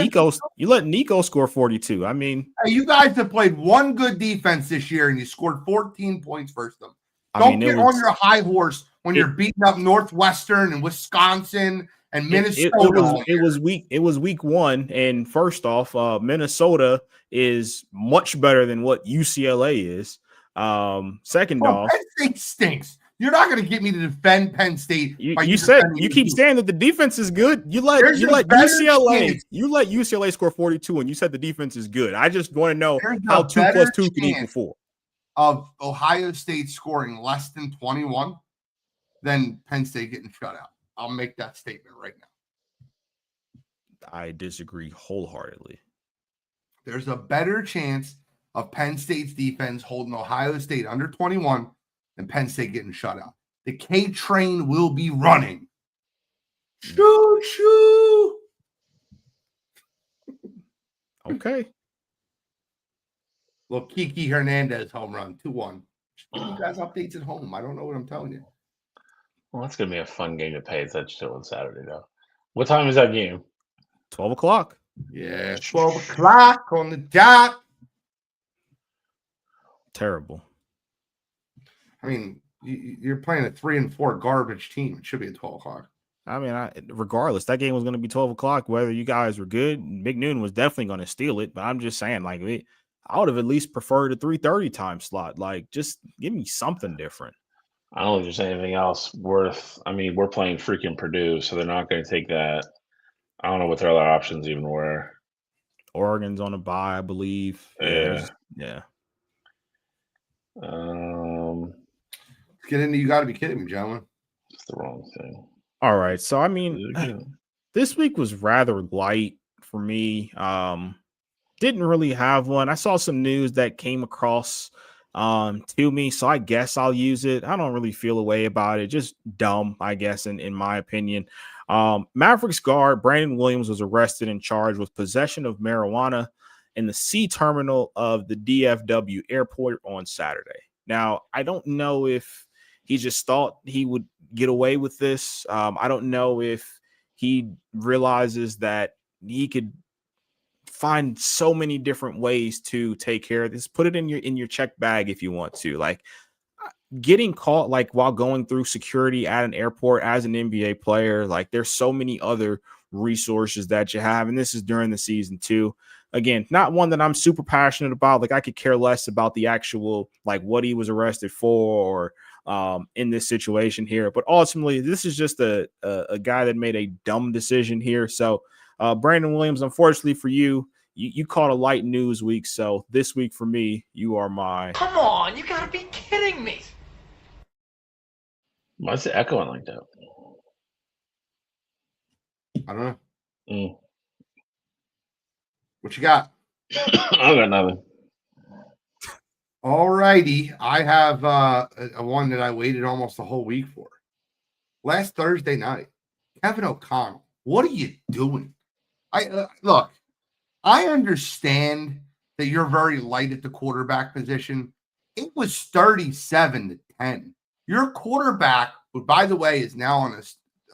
Speaker 2: Nico score 42. I mean,
Speaker 1: hey, you guys have played one good defense this year, and you scored 14 points versus them. Don't get on your high horse when you're beating up Northwestern and Wisconsin and Minnesota.
Speaker 2: It was week 1, and first off, Minnesota is much better than what UCLA is. Second off,
Speaker 1: Penn State stinks. You're not going to get me to defend Penn State.
Speaker 2: You keep saying that the defense is good. You let UCLA score 42, and you said the defense is good. I just want to know how 2 + 2 can equal 4.
Speaker 1: Of Ohio State scoring less than 21 than Penn State getting shut out. I'll make that statement right now.
Speaker 2: I disagree wholeheartedly.
Speaker 1: There's a better chance of Penn State's defense holding Ohio State under 21 and Penn State getting shut out. The K train will be running. Choo choo.
Speaker 2: Okay.
Speaker 1: Well, Kiki Hernandez home run 2-1. Just give you guys updates at home. I don't know what I'm telling you.
Speaker 3: Well, that's gonna be a fun game to pay attention to on Saturday, though. What time is that game?
Speaker 2: 12 o'clock.
Speaker 1: Yeah, 12 o'clock on the dot.
Speaker 2: Terrible.
Speaker 1: I mean, you're playing a 3-4 garbage team. It should be at 12 o'clock.
Speaker 2: I mean, regardless, that game was going to be 12 o'clock. Whether you guys were good, Big Noon was definitely going to steal it. But I'm just saying, like, I would have at least preferred a 3:30 time slot. Like, just give me something different.
Speaker 3: I don't think there's anything else worth. I mean, we're playing freaking Purdue, so they're not going to take that. I don't know what their other options even were.
Speaker 2: Oregon's on a bye, I believe. Yeah.
Speaker 1: Get into you got to be kidding me, gentlemen.
Speaker 3: It's the wrong thing.
Speaker 2: All right. So, I mean, this week was rather light for me. Didn't really have one. I saw some news that came across to me, so I guess I'll use it. I don't really feel a way about it. Just dumb, I guess, in my opinion. Mavericks guard Brandon Williams was arrested and charged with possession of marijuana in the C terminal of the DFW airport on Saturday. Now, I don't know if he just thought he would get away with this. I don't know if he realizes that he could find so many different ways to take care of this. Put it in your check bag if you want to. Like, getting caught like while going through security at an airport as an NBA player, like, there's so many other resources that you have, and this is during the season too. Again, not one that I'm super passionate about. Like, I could care less about the actual, like, what he was arrested for or in this situation here. But ultimately, this is just a guy that made a dumb decision here. So Brandon Williams, unfortunately for you, you caught a light news week. So this week for me, you are my.
Speaker 4: Come on, you gotta be kidding me.
Speaker 3: Why's it echoing like that?
Speaker 1: I don't know. What you got?
Speaker 3: I got nothing.
Speaker 1: All righty. I have a one that I waited almost a whole week for. Last Thursday night, Kevin O'Connell, what are you doing? Look, I understand that you're very light at the quarterback position. It was 37-10. Your quarterback, who, by the way, is now on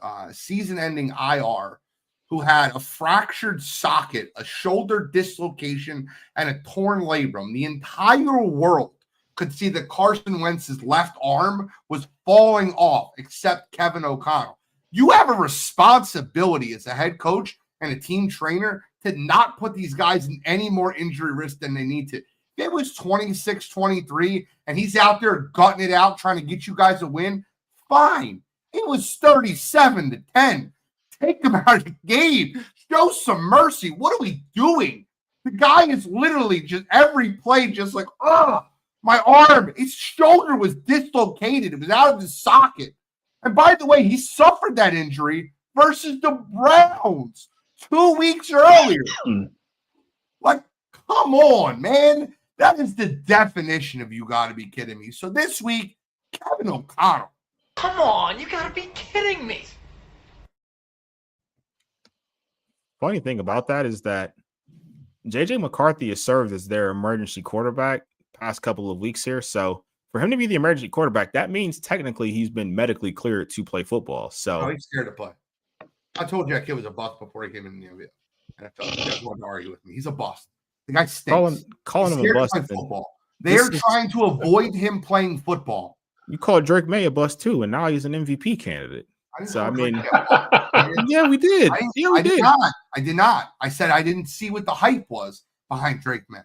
Speaker 1: a season-ending IR, who had a fractured socket, a shoulder dislocation, and a torn labrum. The entire world could see that Carson Wentz's left arm was falling off, except Kevin O'Connell. You have a responsibility as a head coach and a team trainer to not put these guys in any more injury risk than they need to. If it was 26-23 and he's out there gutting it out trying to get you guys a win, fine. It was 37-10. Take him out of the game. Show some mercy. What are we doing? The guy is literally just every play just like, my arm, his shoulder was dislocated. It was out of his socket. And by the way, he suffered that injury versus the Browns 2 weeks earlier. Like, come on, man. That is the definition of you got to be kidding me. So this week, Kevin O'Connell.
Speaker 4: Come on, you got to be kidding me.
Speaker 2: Funny thing about that is that JJ McCarthy has served as their emergency quarterback past couple of weeks here. So for him to be the emergency quarterback, that means technically he's been medically cleared to play football. So
Speaker 1: he's scared to play. I told you that kid was a bust before he came in the NBA. NFL. You guys want to argue with me? He's a bust. The guy stinks.
Speaker 2: Calling him a bust.
Speaker 1: Football. They're trying to avoid him playing football.
Speaker 2: You called Drake May a bust too, and now he's an MVP candidate. So I mean, yeah, we did.
Speaker 1: I did not. I said I didn't see what the hype was behind Drake May.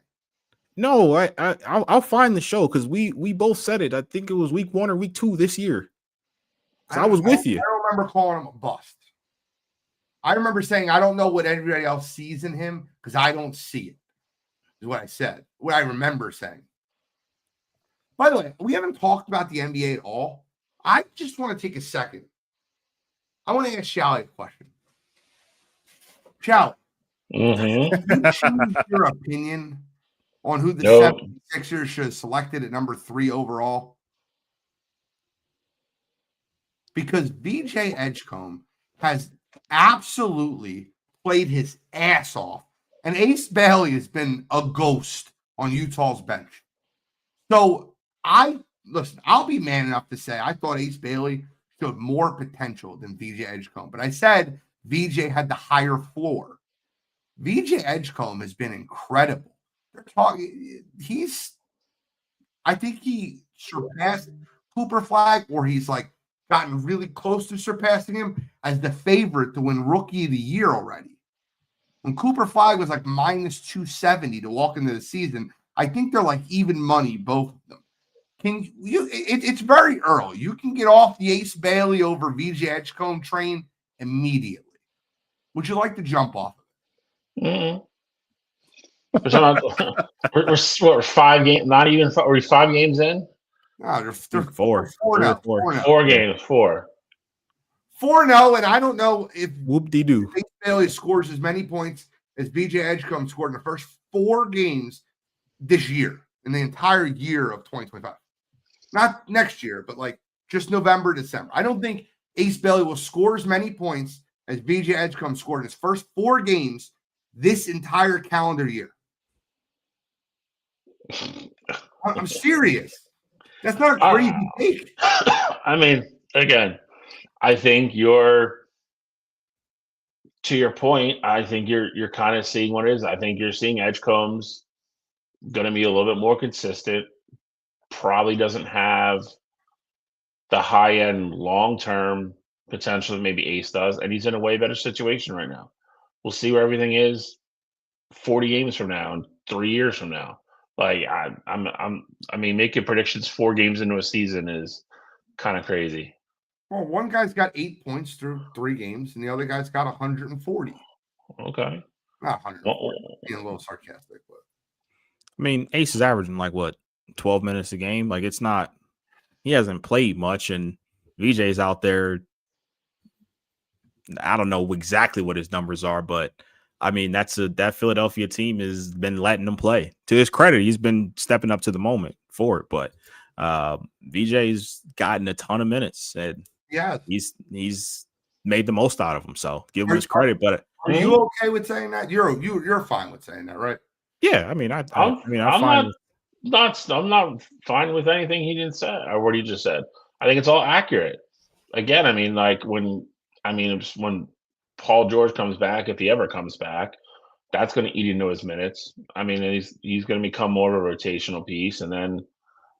Speaker 2: No, I'll find the show because we both said it. I think it was week 1 or week 2 this year. So I was with you.
Speaker 1: I don't remember calling him a bust. I remember saying I don't know what everybody else sees in him because I don't see it. Is what I said. What I remember saying. By the way, we haven't talked about the NBA at all. I just want to take a second. I want to ask Shally a question. Shally, have you changed your opinion on who the 76ers should have selected at number 3 overall? Because VJ Edgecombe has absolutely played his ass off. And Ace Bailey has been a ghost on Utah's bench. So I'll be man enough to say I thought Ace Bailey showed more potential than VJ Edgecombe. But I said VJ had the higher floor. VJ Edgecombe has been incredible. They're talking, I think he surpassed Cooper Flag, or he's like gotten really close to surpassing him as the favorite to win Rookie of the Year already. When Cooper Flag was like minus 270 to walk into the season, I think they're like even money, both of them. It's very early. You can get off the Ace Bailey over VJ Edgecombe train immediately. Would you like to jump off of it?
Speaker 3: We're 5 games, not even. Are we 5 games in?
Speaker 1: No, they're 4
Speaker 3: now. 4 games, 4.
Speaker 1: 4-0, and I don't know if
Speaker 2: whoop-de-doo.
Speaker 1: Ace Bailey scores as many points as VJ Edgecombe scored in the first 4 games this year, in the entire year of 2025. Not next year, but like just November, December. I don't think Ace Bailey will score as many points as VJ Edgecombe scored in his first 4 games this entire calendar year. I'm serious. That's not a crazy take.
Speaker 3: I mean, again, I think to your point, I think you're kind of seeing what it is. I think you're seeing Edgecombe's going to be a little bit more consistent. Probably doesn't have the high-end long-term potential that maybe Ace does, and he's in a way better situation right now. We'll see where everything is 40 games from now and 3 years from now. Like I mean, making predictions 4 games into a season is kind of crazy.
Speaker 1: Well, one guy's got 8 points through 3 games, and the other guy's got 140.
Speaker 3: Okay,
Speaker 1: not 140. Being a little sarcastic, but
Speaker 2: I mean, Ace is averaging like what 12 minutes a game. Like it's not. He hasn't played much, and VJ's out there. I don't know exactly what his numbers are, but I mean, that Philadelphia team has been letting him play. To his credit, he's been stepping up to the moment for it. But VJ's gotten a ton of minutes, and
Speaker 1: yeah,
Speaker 2: he's made the most out of them. So give him his credit. But
Speaker 1: are you okay with saying that? You're fine with saying that, right?
Speaker 2: Yeah, I mean, I'm
Speaker 3: not fine with anything he didn't say or what he just said. I think it's all accurate. Again, I mean, like when Paul George comes back, if he ever comes back, that's going to eat into his minutes. I mean, he's going to become more of a rotational piece. And then,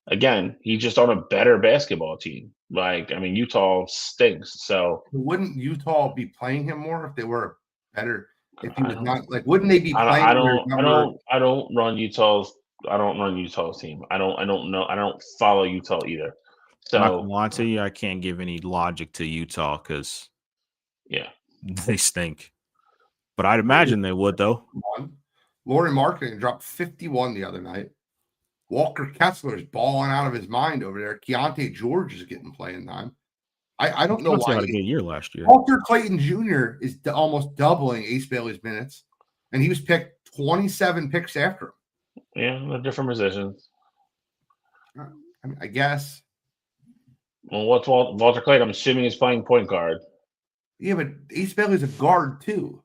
Speaker 3: again, he's just on a better basketball team. Like, I mean, Utah stinks. So
Speaker 1: wouldn't Utah be playing him more if they were better? If he was not, like, wouldn't they be playing?
Speaker 3: I don't run Utah's team. I don't know. I don't follow Utah either. So
Speaker 2: I'm not gonna lie to you, I can't give any logic to Utah because they stink. But I'd imagine they would, though.
Speaker 1: Lauri Markkanen dropped 51 the other night. Walker Kessler's balling out of his mind over there. Keontae George is getting playing time. I don't know why.
Speaker 2: Had a good year last year.
Speaker 1: Walter Clayton Jr. is almost doubling Ace Bailey's minutes, and he was picked 27 picks after him.
Speaker 3: Yeah, they're different positions.
Speaker 1: I mean, I guess.
Speaker 3: Well, what's Walter Clayton? I'm assuming he's playing point guard.
Speaker 1: Yeah, but Ace Bailey's a guard too.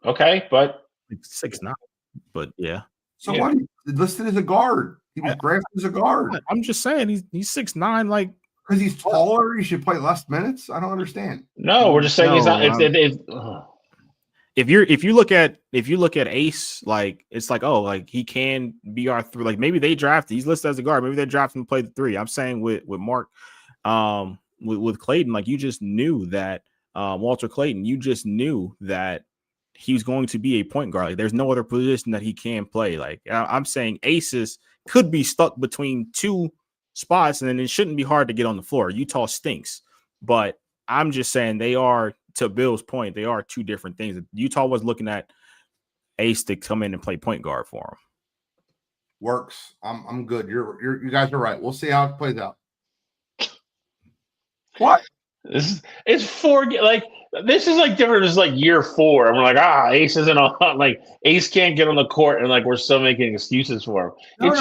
Speaker 3: Okay, but
Speaker 2: 6'9". but yeah.
Speaker 1: So what? He's listed as a guard. He was drafted as a guard.
Speaker 2: I'm just saying he's 6'9", like
Speaker 1: because he's taller. He should play less minutes. I don't understand.
Speaker 3: No, we're just saying he's not.
Speaker 2: If you look at Ace, like it's like, oh, like he can be our 3. Like maybe they drafted, he's listed as a guard. Maybe they drafted him to play the 3. I'm saying with Mark, with Clayton, like you just knew that Walter Clayton, you just knew that he was going to be a point guard. Like there's no other position that he can play. Like I'm saying Aces could be stuck between 2 spots, and then it shouldn't be hard to get on the floor. Utah stinks, but I'm just saying they are, to Bill's point, they are 2 different things. Utah was looking at Ace to come in and play point guard for him.
Speaker 1: Works. I'm good. You guys are right. We'll see how it plays out. What?
Speaker 3: This is 4. Like this is like different. This is like year 4, and we're like, Ace isn't on. Like Ace can't get on the court, and like we're still making excuses for him. It's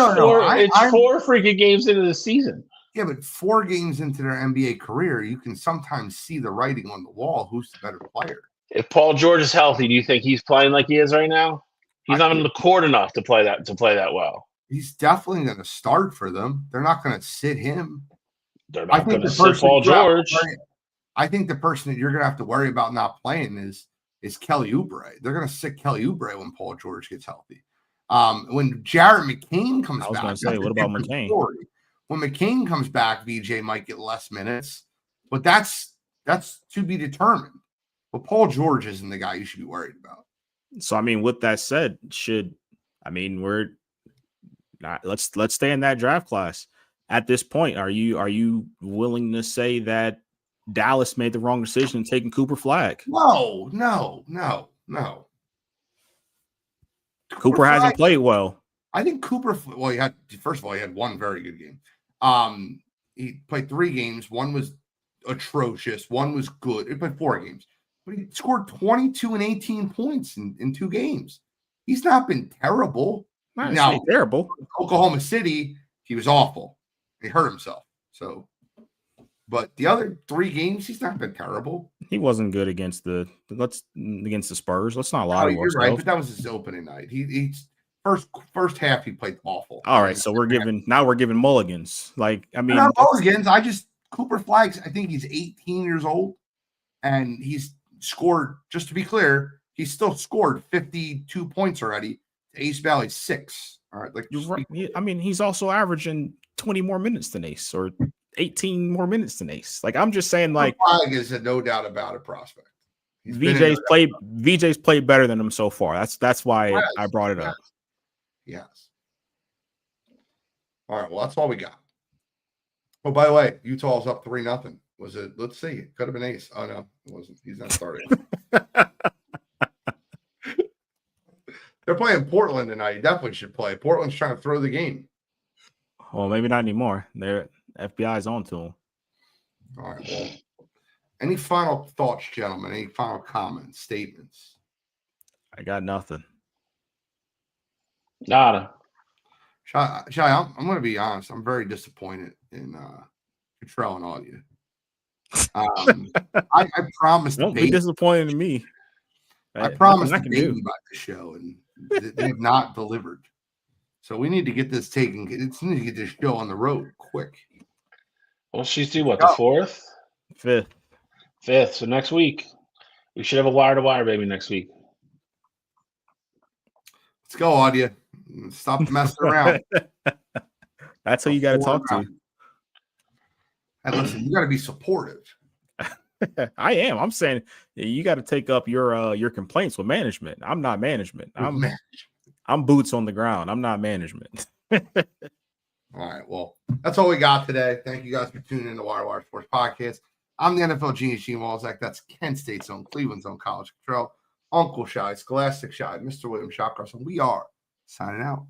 Speaker 3: 4 freaking games into the season.
Speaker 1: Yeah, but 4 games into their NBA career, you can sometimes see the writing on the wall. Who's the better player?
Speaker 3: If Paul George is healthy, do you think he's playing like he is right now? He's not on the court enough to play that well.
Speaker 1: He's definitely going to start for them. They're not going to sit him.
Speaker 3: They're not going to sit Paul George.
Speaker 1: I think the person that you're going to have to worry about not playing is Kelly Oubre. They're going to sit Kelly Oubre when Paul George gets healthy. When Jared McCain comes back,
Speaker 2: I was going to say, what about McCain?
Speaker 1: Story. When McCain comes back, VJ might get less minutes, but that's to be determined. But Paul George isn't the guy you should be worried about.
Speaker 2: So, I mean, with that said, we're not. Let's stay in that draft class. At this point, are you willing to say that Dallas made the wrong decision in taking Cooper Flagg?
Speaker 1: No.
Speaker 2: Cooper hasn't played well.
Speaker 1: I think Cooper. Well, he had 1 very good game. He played 3 games. 1 was atrocious. 1 was good. He played 4 games, but he scored 22 and 18 points in 2 games. He's not been terrible.
Speaker 2: Now, terrible.
Speaker 1: Oklahoma City, he was awful. He hurt himself. So, but the other 3 games, he's not been terrible.
Speaker 2: He wasn't good against the Spurs. Let's not lie to ourselves.
Speaker 1: Right, but that was his opening night. He's first half he played awful.
Speaker 2: All right, so we're giving mulligans. Like, I mean,
Speaker 1: not mulligans. Cooper Flagg, I think he's 18 years old, and he's scored. Just to be clear, he's still scored 52 points already. Ace Valley's 6. All right, like
Speaker 2: you're right. I mean, he's also averaging 20 more minutes than Ace, or 18 more minutes than Ace. Like, I'm just saying, like,
Speaker 1: Flagg is a no doubt about it prospect.
Speaker 2: VJ's played better than him so far. That's why I brought it up.
Speaker 1: Yes. All right. Well, that's all we got. Oh, by the way, Utah's up 3-0. Was it? Let's see. It could have been Ace. Oh no, it wasn't. He's not starting. They're playing Portland tonight. You definitely should play. Portland's trying to throw the game.
Speaker 2: Well, maybe not anymore. Their FBI's on to them.
Speaker 1: All right. Well, any final thoughts, gentlemen? Any final comments, statements?
Speaker 2: I got nothing.
Speaker 3: Nada.
Speaker 1: Shy, I'm going to be honest. I'm very disappointed in Cottrell and all you. I promised.
Speaker 2: Don't be disappointed in me.
Speaker 1: I promised to baby about the show, and they've not delivered. So we need to get this taken. We need to get this show on the road quick.
Speaker 3: Well, she's due what, the 4th? 5th. So next week we should have a Wire2Wire baby next week.
Speaker 1: Let's go, Audia. Stop messing around.
Speaker 2: That's who you got to talk to.
Speaker 1: And listen, you got to be supportive.
Speaker 2: I am. I'm saying you got to take up your complaints with management. I'm not management. I'm boots on the ground. I'm not management.
Speaker 1: All right. Well, that's all we got today. Thank you guys for tuning in to Wire2Wire Sports Podcast. I'm the NFL genius, Gene Walzak. That's Kent State's own, Cleveland's own College Control, Uncle Shy, Scholastic Shy, Mr. William Shawcross, and we are signing out.